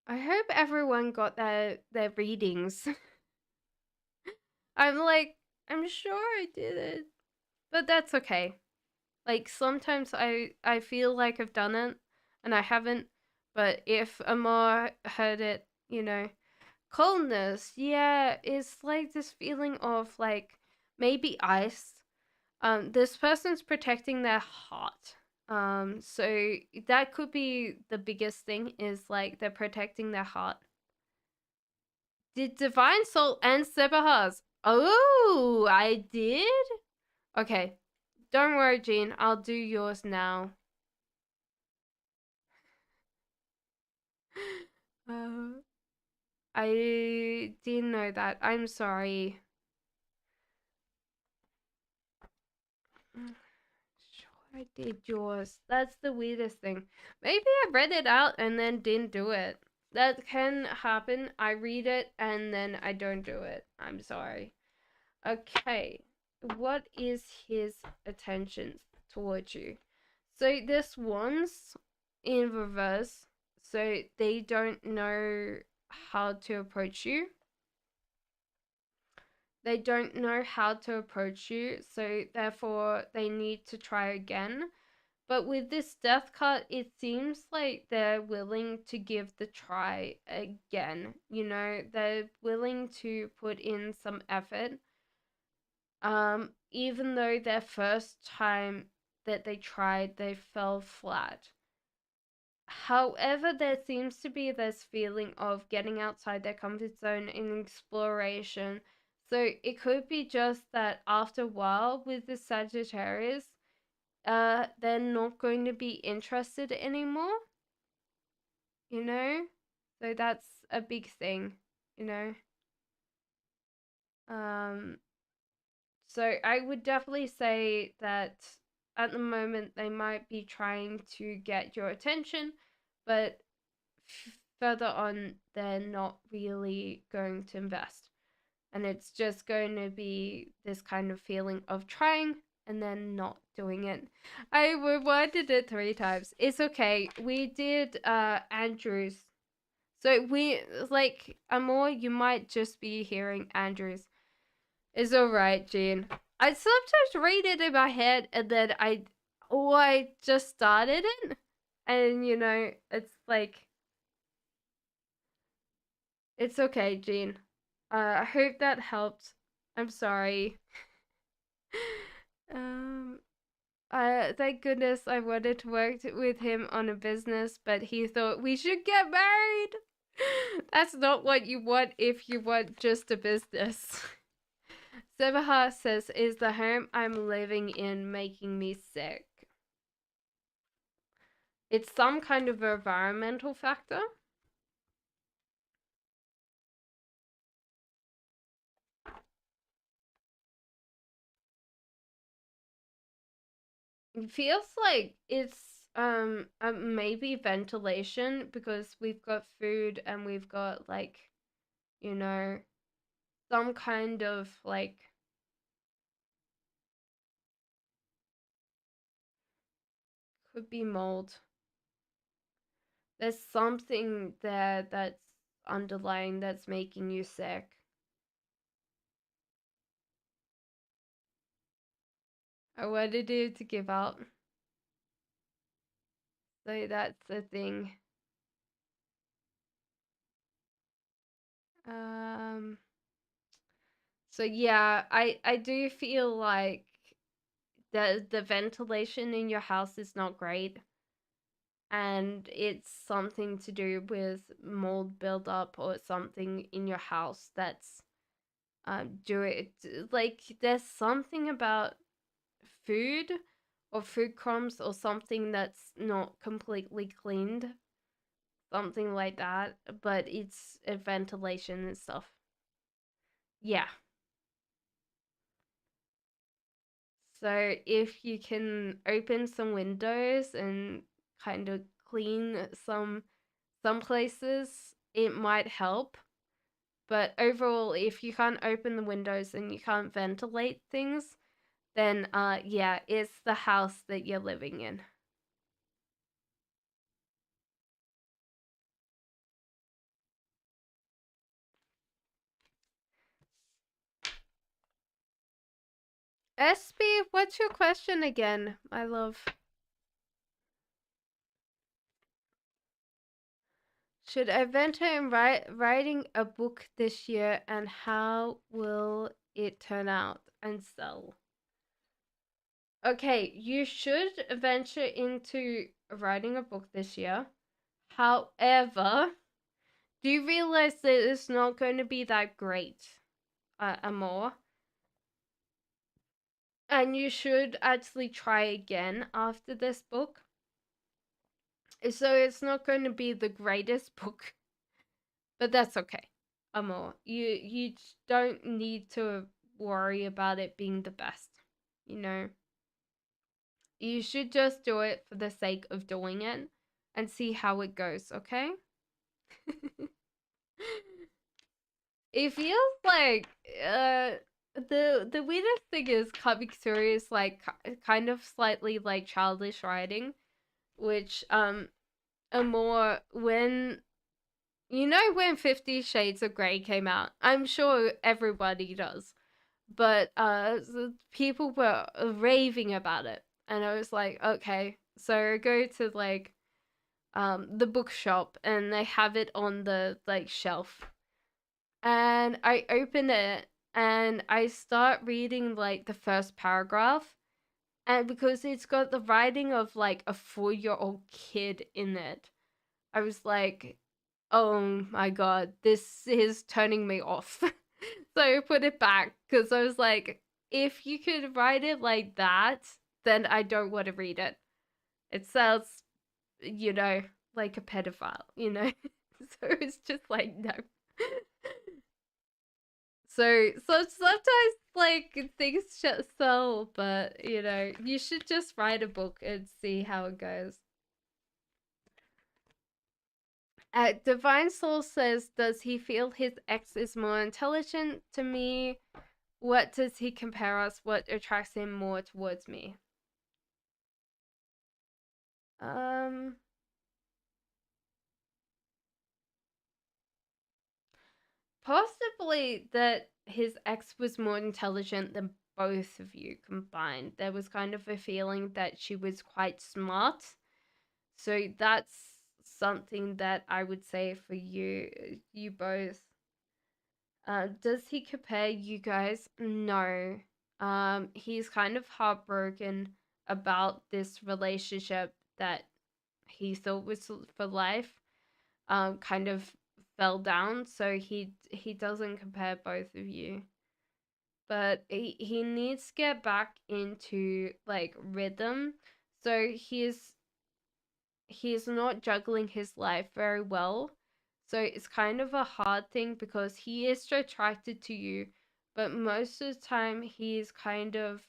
I hope everyone got their readings. I'm like, I'm sure I did it. But that's okay. Like sometimes I feel like I've done it and I haven't, but if Amar heard it, coldness, yeah, it's like this feeling of like maybe ice. This person's protecting their heart. So that could be the biggest thing is like they're protecting their heart. Did Divine Soul and Sebahas? Oh, I did? Okay. Don't worry, Jean. I'll do yours now. Uh, I didn't know that. I'm sorry. Sure, I did yours. That's the weirdest thing. Maybe I read it out and then didn't do it. That can happen. I read it and then I don't do it. I'm sorry. Okay. What is his attention towards you? So this one's in reverse. So they don't know how to approach you. They don't know how to approach you, so therefore they need to try again. But with this death card, it seems like they're willing to give the try again. They're willing to put in some effort. Even though their first time that they tried, they fell flat. However, there seems to be this feeling of getting outside their comfort zone and exploration. So it could be just that after a while with the Sagittarius, they're not going to be interested anymore, you know? So that's a big thing, you know? Um, so I would definitely say that at the moment they might be trying to get your attention, but further on, they're not really going to invest. And it's just going to be this kind of feeling of trying and then not doing it. I reworded it 3 times. It's okay. We did Andrews. So we like Amor, you might just be hearing Andrews. It's alright, Jean. I sometimes read it in my head and then I just started it. And you know, it's like it's okay, Jean. I hope that helped. I'm sorry. um thank goodness I wanted to work with him on a business, but he thought we should get married. That's not what you want if you want just a business. Sebaha says, is the home I'm living in making me sick? It's some kind of environmental factor. It feels like it's maybe ventilation because we've got food and we've got like, you know, some kind of like could be mold. There's something there that's underlying that's making you sick. I wanted you to give up. So that's the thing. Um so yeah, I do feel like the ventilation in your house is not great. And it's something to do with mold buildup or something in your house that's do it like there's something about food or food crumbs or something that's not completely cleaned, something like that, but it's a ventilation and stuff. Yeah. So if you can open some windows and kind of clean some places, it might help. But overall, if you can't open the windows and you can't ventilate things, then yeah, it's the house that you're living in. SB, what's your question again, my love? Should I venture in writing a book this year, and how will it turn out and sell? Okay, you should venture into writing a book this year. However, do you realize that it's not going to be that great, Amor? And you should actually try again after this book. So it's not going to be the greatest book, but that's okay, Amor. You don't need to worry about it being the best. You know, you should just do it for the sake of doing it and see how it goes. Okay. It feels like the weirdest thing is coming through is like kind of slightly like childish writing, which are more when you know when 50 Shades of Grey came out. I'm sure everybody does. But people were raving about it. And I was like, okay. So I go to like the bookshop and they have it on the like shelf. And I open it and I start reading like the first paragraph. And because it's got the writing of like a 4-year-old kid in it, I was like, oh my god, this is turning me off. So I put it back because I was like, if you could write it like that, then I don't want to read it. It sounds, you know, like a pedophile, you know? So it's just like, no. So sometimes like things just sell, but you know, you should just write a book and see how it goes. Divine Soul says, does he feel his ex is more intelligent to me? What does he compare us? What attracts him more towards me? Um, Possibly that his ex was more intelligent than both of you combined. There was kind of a feeling that she was quite smart. So that's something that I would say for you both. Does he compare you guys? No. He's kind of heartbroken about this relationship that he thought was for life. Kind of fell down, so he doesn't compare both of you. But he needs to get back into like rhythm. So he's not juggling his life very well. So it's kind of a hard thing because he is so attracted to you, but most of the time he's kind of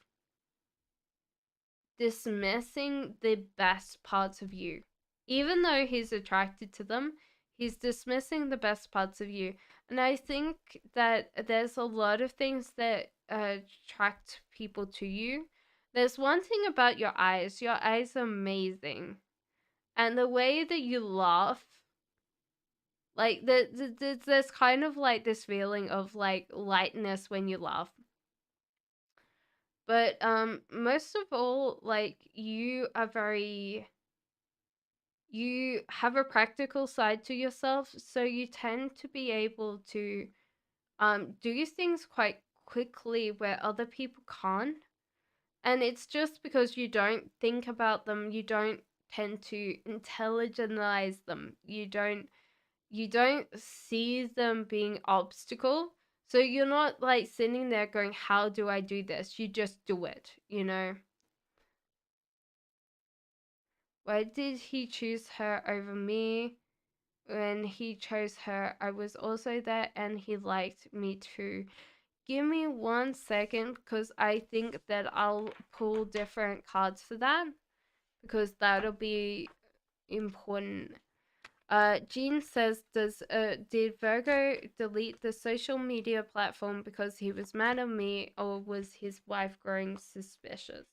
dismissing the best parts of you. Even though he's attracted to them, he's dismissing the best parts of you. And I think that there's a lot of things that attract people to you. There's one thing about your eyes. Your eyes are amazing. And the way that you laugh, like there's kind of like this feeling of like lightness when you laugh. But most of all, like you have a practical side to yourself, so you tend to be able to do things quite quickly where other people can't. And it's just because you don't think about them, you don't tend to intelligentize them. You don't see them being obstacle. So you're not like sitting there going, how do I do this? You just do it, you know? Why did he choose her over me? When he chose her, I was also there and he liked me too. Give me 1 second because I think that I'll pull different cards for that because that'll be important. Jean says, did Virgo delete the social media platform because he was mad at me, or was his wife growing suspicious?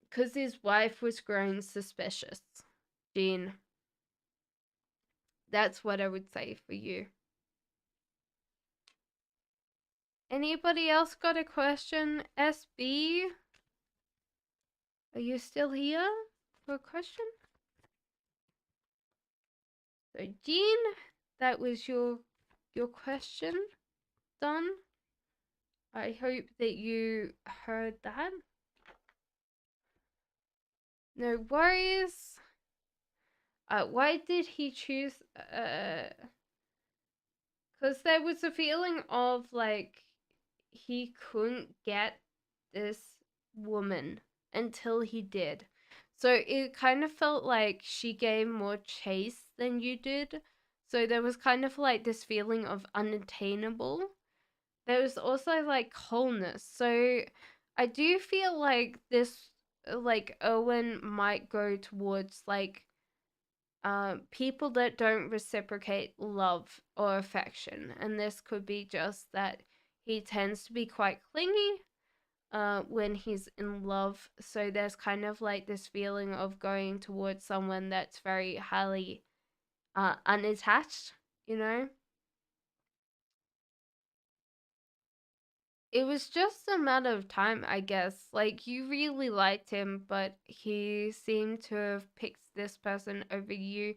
Because his wife was growing suspicious. Jean, that's what I would say for you. Anybody else got a question? SB, are you still here for a question? So Jean, that was your question done. I hope that you heard that. No worries. Why did he choose? Because there was a feeling of like he couldn't get this woman until he did. So it kind of felt like she gave more chase than you did. So there was kind of like this feeling of unattainable. There was also like wholeness. So I do feel like this, like Owen might go towards like people that don't reciprocate love or affection. And this could be just that he tends to be quite clingy when he's in love. So there's kind of like this feeling of going towards someone that's very highly unattached, you know? It was just a matter of time, I guess. Like, you really liked him, but he seemed to have picked this person over you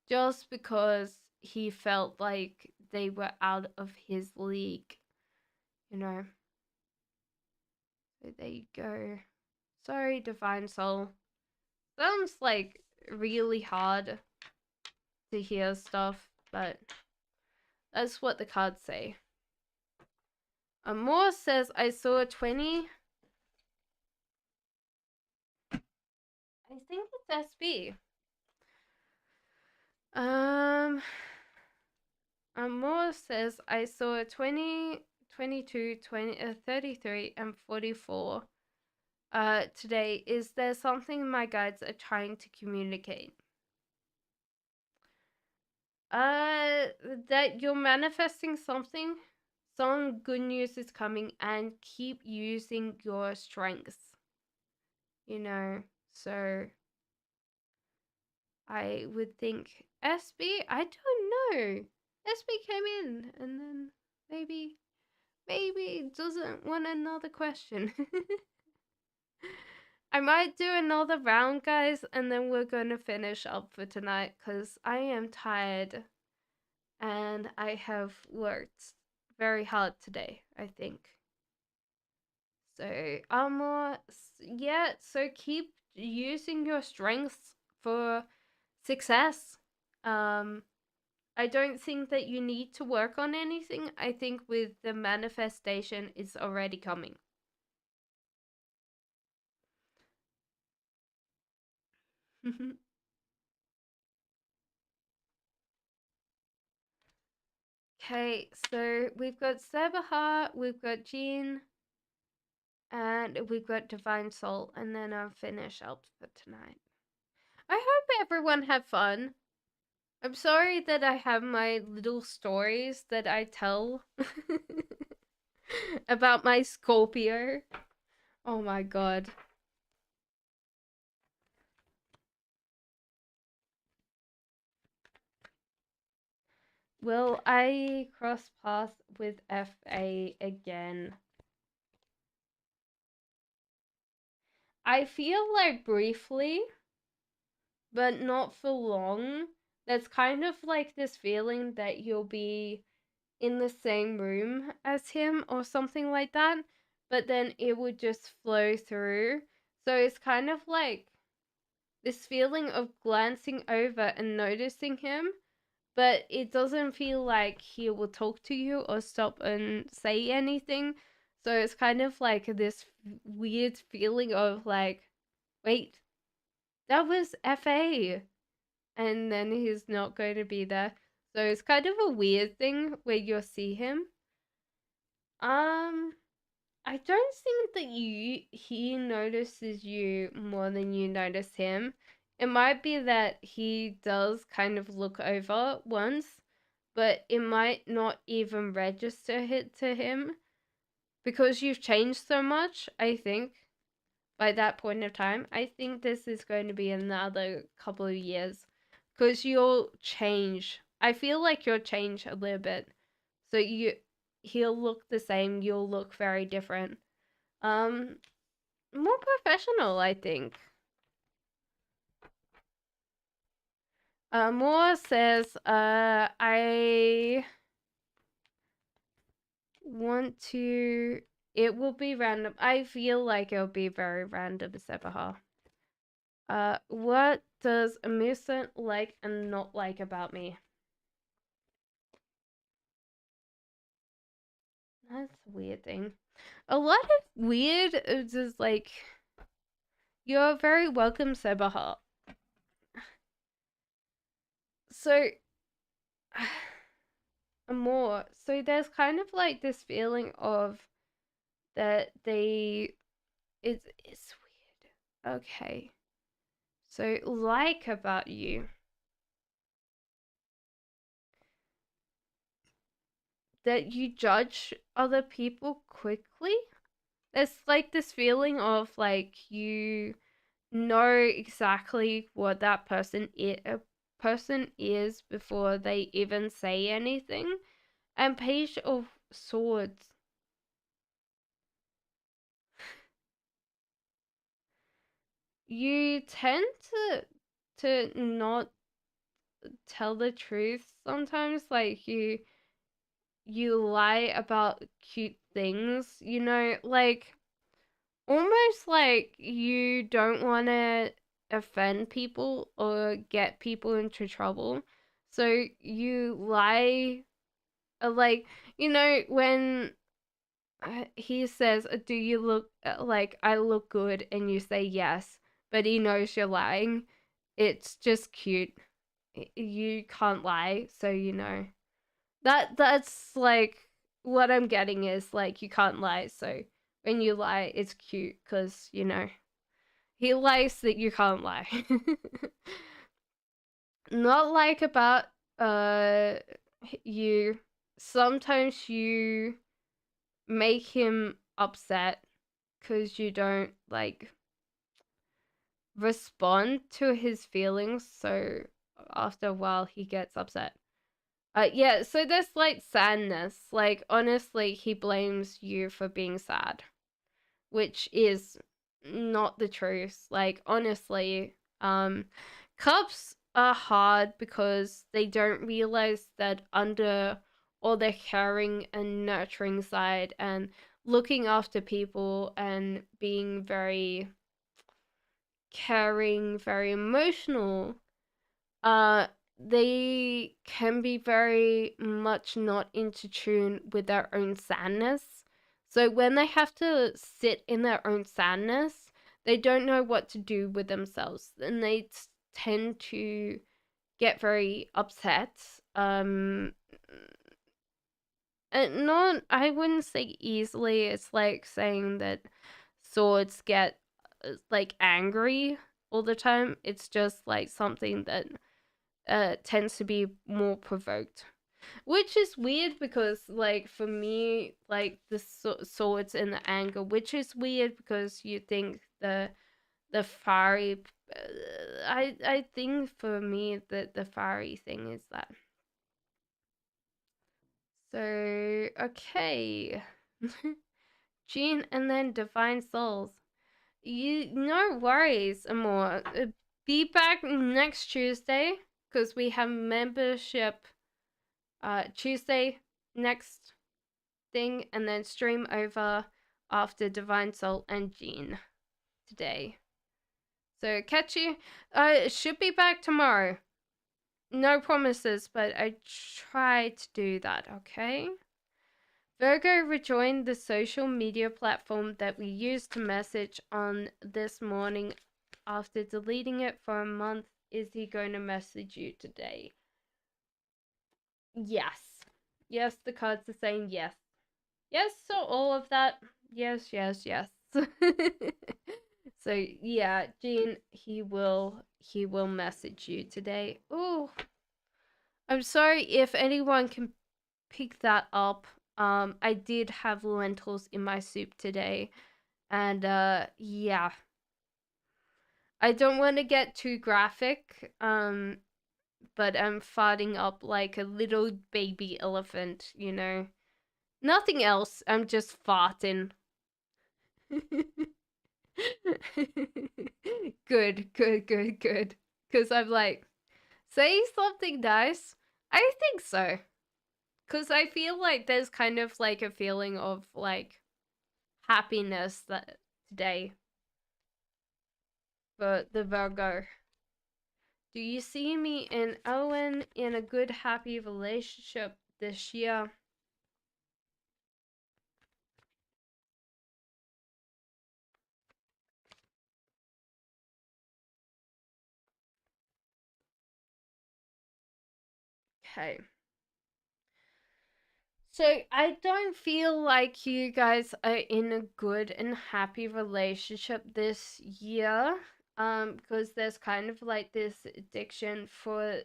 just because he felt like they were out of his league, you know? So there you go. Sorry, Divine Soul. Sounds like really hard to hear stuff, but that's what the cards say. Amor says, I saw a 20. I think it's SB. Amor says, I saw 20, 22, 20, 33, and 44. today. Is there something my guides are trying to communicate? That you're manifesting something. Some good news is coming, and keep using your strengths. So I would think SB, I don't know. SB came in and then maybe doesn't want another question. I might do another round, guys, and then we're going to finish up for tonight because I am tired and I have worked very hard today, I think. So, yeah, so keep using your strengths for success. I don't think that you need to work on anything. I think with the manifestation, it's already coming. Okay, so we've got Sabaha, we've got Jean, and we've got Divine Soul, and then I'll finish up for tonight. I hope everyone had fun. I'm sorry that I have my little stories that I tell about my Scorpio. Oh my god. Will I cross paths with FA again? I feel like briefly, but not for long. That's kind of like this feeling that you'll be in the same room as him or something like that, but then it would just flow through. So it's kind of like this feeling of glancing over and noticing him, but it doesn't feel like he will talk to you or stop and say anything. So it's kind of like this weird feeling of like, wait, that was FA. And then he's not going to be there. So it's kind of a weird thing where you'll see him. I don't think that he notices you more than you notice him. It might be that he does kind of look over once, but it might not even register it to him because you've changed so much, I think, by that point of time. I think this is going to be another couple of years because you'll change. I feel like you'll change a little bit. So he'll look the same, you'll look very different. More professional, I think. Moore says, I want to. It will be random. I feel like it'll be very random, Sebaha. What does Amusa like and not like about me? That's a weird thing. A lot of weird is just like, you're very welcome, Sebaha. So, more. So there's kind of like this feeling of that it's weird. Okay. So like about you that you judge other people quickly. There's like this feeling of like you know exactly what that person is before they even say anything. And Page of Swords. You tend to not tell the truth sometimes, like you lie about cute things, like almost like you don't want to offend people or get people into trouble, so you lie, like, when he says, do you look like I look good, and you say yes, but he knows you're lying. It's just cute. You can't lie, so that's like what I'm getting is like you can't lie, so when you lie, it's cute because, you know, he likes that you can't lie. Not like about uh you. Sometimes you make him upset because you don't like respond to his feelings, so after a while he gets upset. Yeah, so there's like sadness. Like honestly, he blames you for being sad, which is not the truth. Like honestly, cups are hard because they don't realize that under all the caring and nurturing side and looking after people and being very caring, very emotional, uh they can be very much not into tune with their own sadness. So when they have to sit in their own sadness, they don't know what to do with themselves and they tend to get very upset. And not, I wouldn't say easily. It's like saying that swords get like angry all the time. It's just like something that tends to be more provoked, which is weird because like for me, like the swords and the anger, which is weird because you think the fiery I think for me that the fiery thing is that. So okay. Jean and then Divine Souls. You, no worries, Amor. Be back next Tuesday because we have membership Tuesday next thing, and then stream over after Divine Soul and Jean today. So catch you. Should be back tomorrow. No promises, but I try to do that, okay? Virgo rejoined the social media platform that we used to message on this morning after deleting it for a month. Is he going to message you today? Yes. Yes, the cards are saying yes. Yes, so all of that. Yes, yes, yes. So yeah, Jean, he will message you today. Oh, I'm sorry if anyone can pick that up. I did have lentils in my soup today, and yeah, I don't want to get too graphic. But I'm farting up like a little baby elephant. You know, nothing else. I'm just farting. Good, good, good, good. Because I'm like, say something nice. I think so. Because I feel like there's kind of like a feeling of like happiness that today for the Virgo. Do you see me and Owen in a good, happy relationship this year? Okay. So I don't feel like you guys are in a good and happy relationship this year. Because there's kind of like this addiction for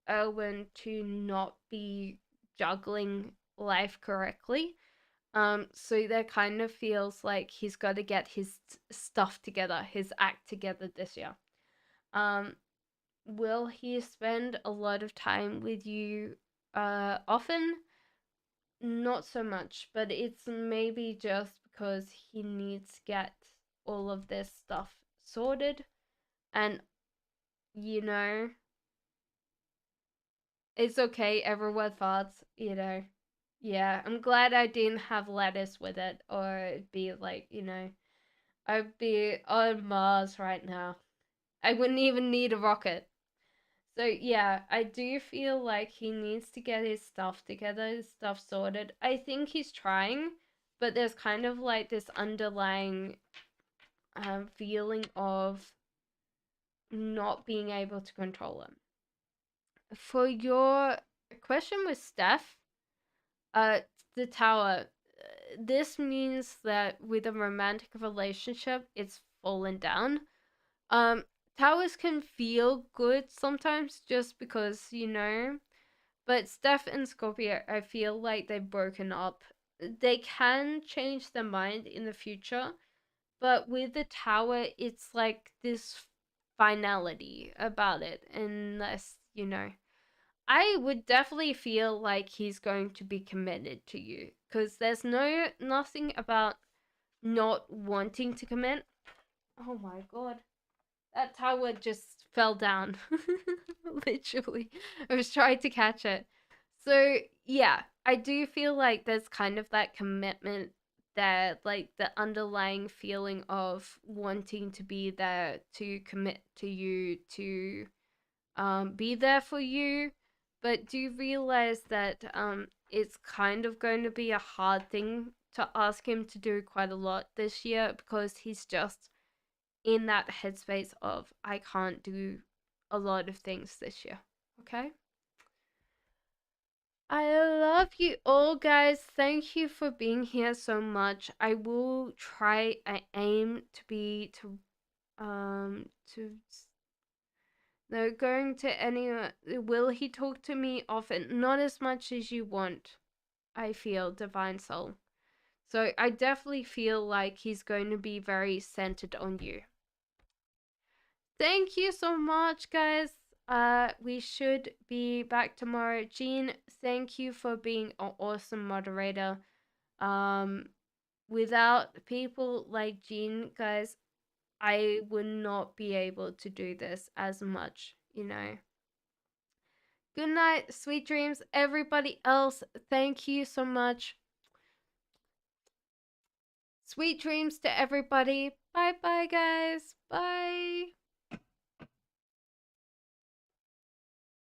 Owen to not be juggling life correctly. So that kind of feels like he's got to get his stuff together, his act together this year. Um, will he spend a lot of time with you often? Not so much, but it's maybe just because he needs to get all of this stuff sorted. And, you know, it's okay, everyone farts, you know. Yeah, I'm glad I didn't have lettuce with it, or it'd be like, you know, I'd be on Mars right now. I wouldn't even need a rocket. So yeah, I do feel like he needs to get his stuff together, his stuff sorted. I think he's trying, but there's kind of like this underlying feeling of not being able to control him. For your question with Steph, uh, the tower. this means that with a romantic relationship, it's fallen down. Um, Towers can feel good sometimes just because, but Steph and Scorpio, I feel like they've broken up. They can change their mind in the future, but with the tower, it's like this finality about it, unless, I would definitely feel like he's going to be committed to you because there's nothing about not wanting to commit. Oh my god. That tower just fell down. Literally. I was trying to catch it. So, yeah, I do feel like there's kind of that commitment there, like the underlying feeling of wanting to be there, to commit to you, to be there for you. But do you realize that it's kind of going to be a hard thing to ask him to do quite a lot this year because he's just in that headspace of I can't do a lot of things this year. Okay? I love you all, guys. Thank you for being here so much. I aim to be to no going to any will he talk to me often? Not as much as you want. I feel, Divine Soul. So I definitely feel like he's going to be very centered on you. Thank you so much, guys. We should be back tomorrow. Jean, thank you for being an awesome moderator. Um, Without people like Jean, guys, I would not be able to do this as much. Good night, sweet dreams, everybody else. Thank you so much. Sweet dreams to everybody. Bye bye, guys. Bye.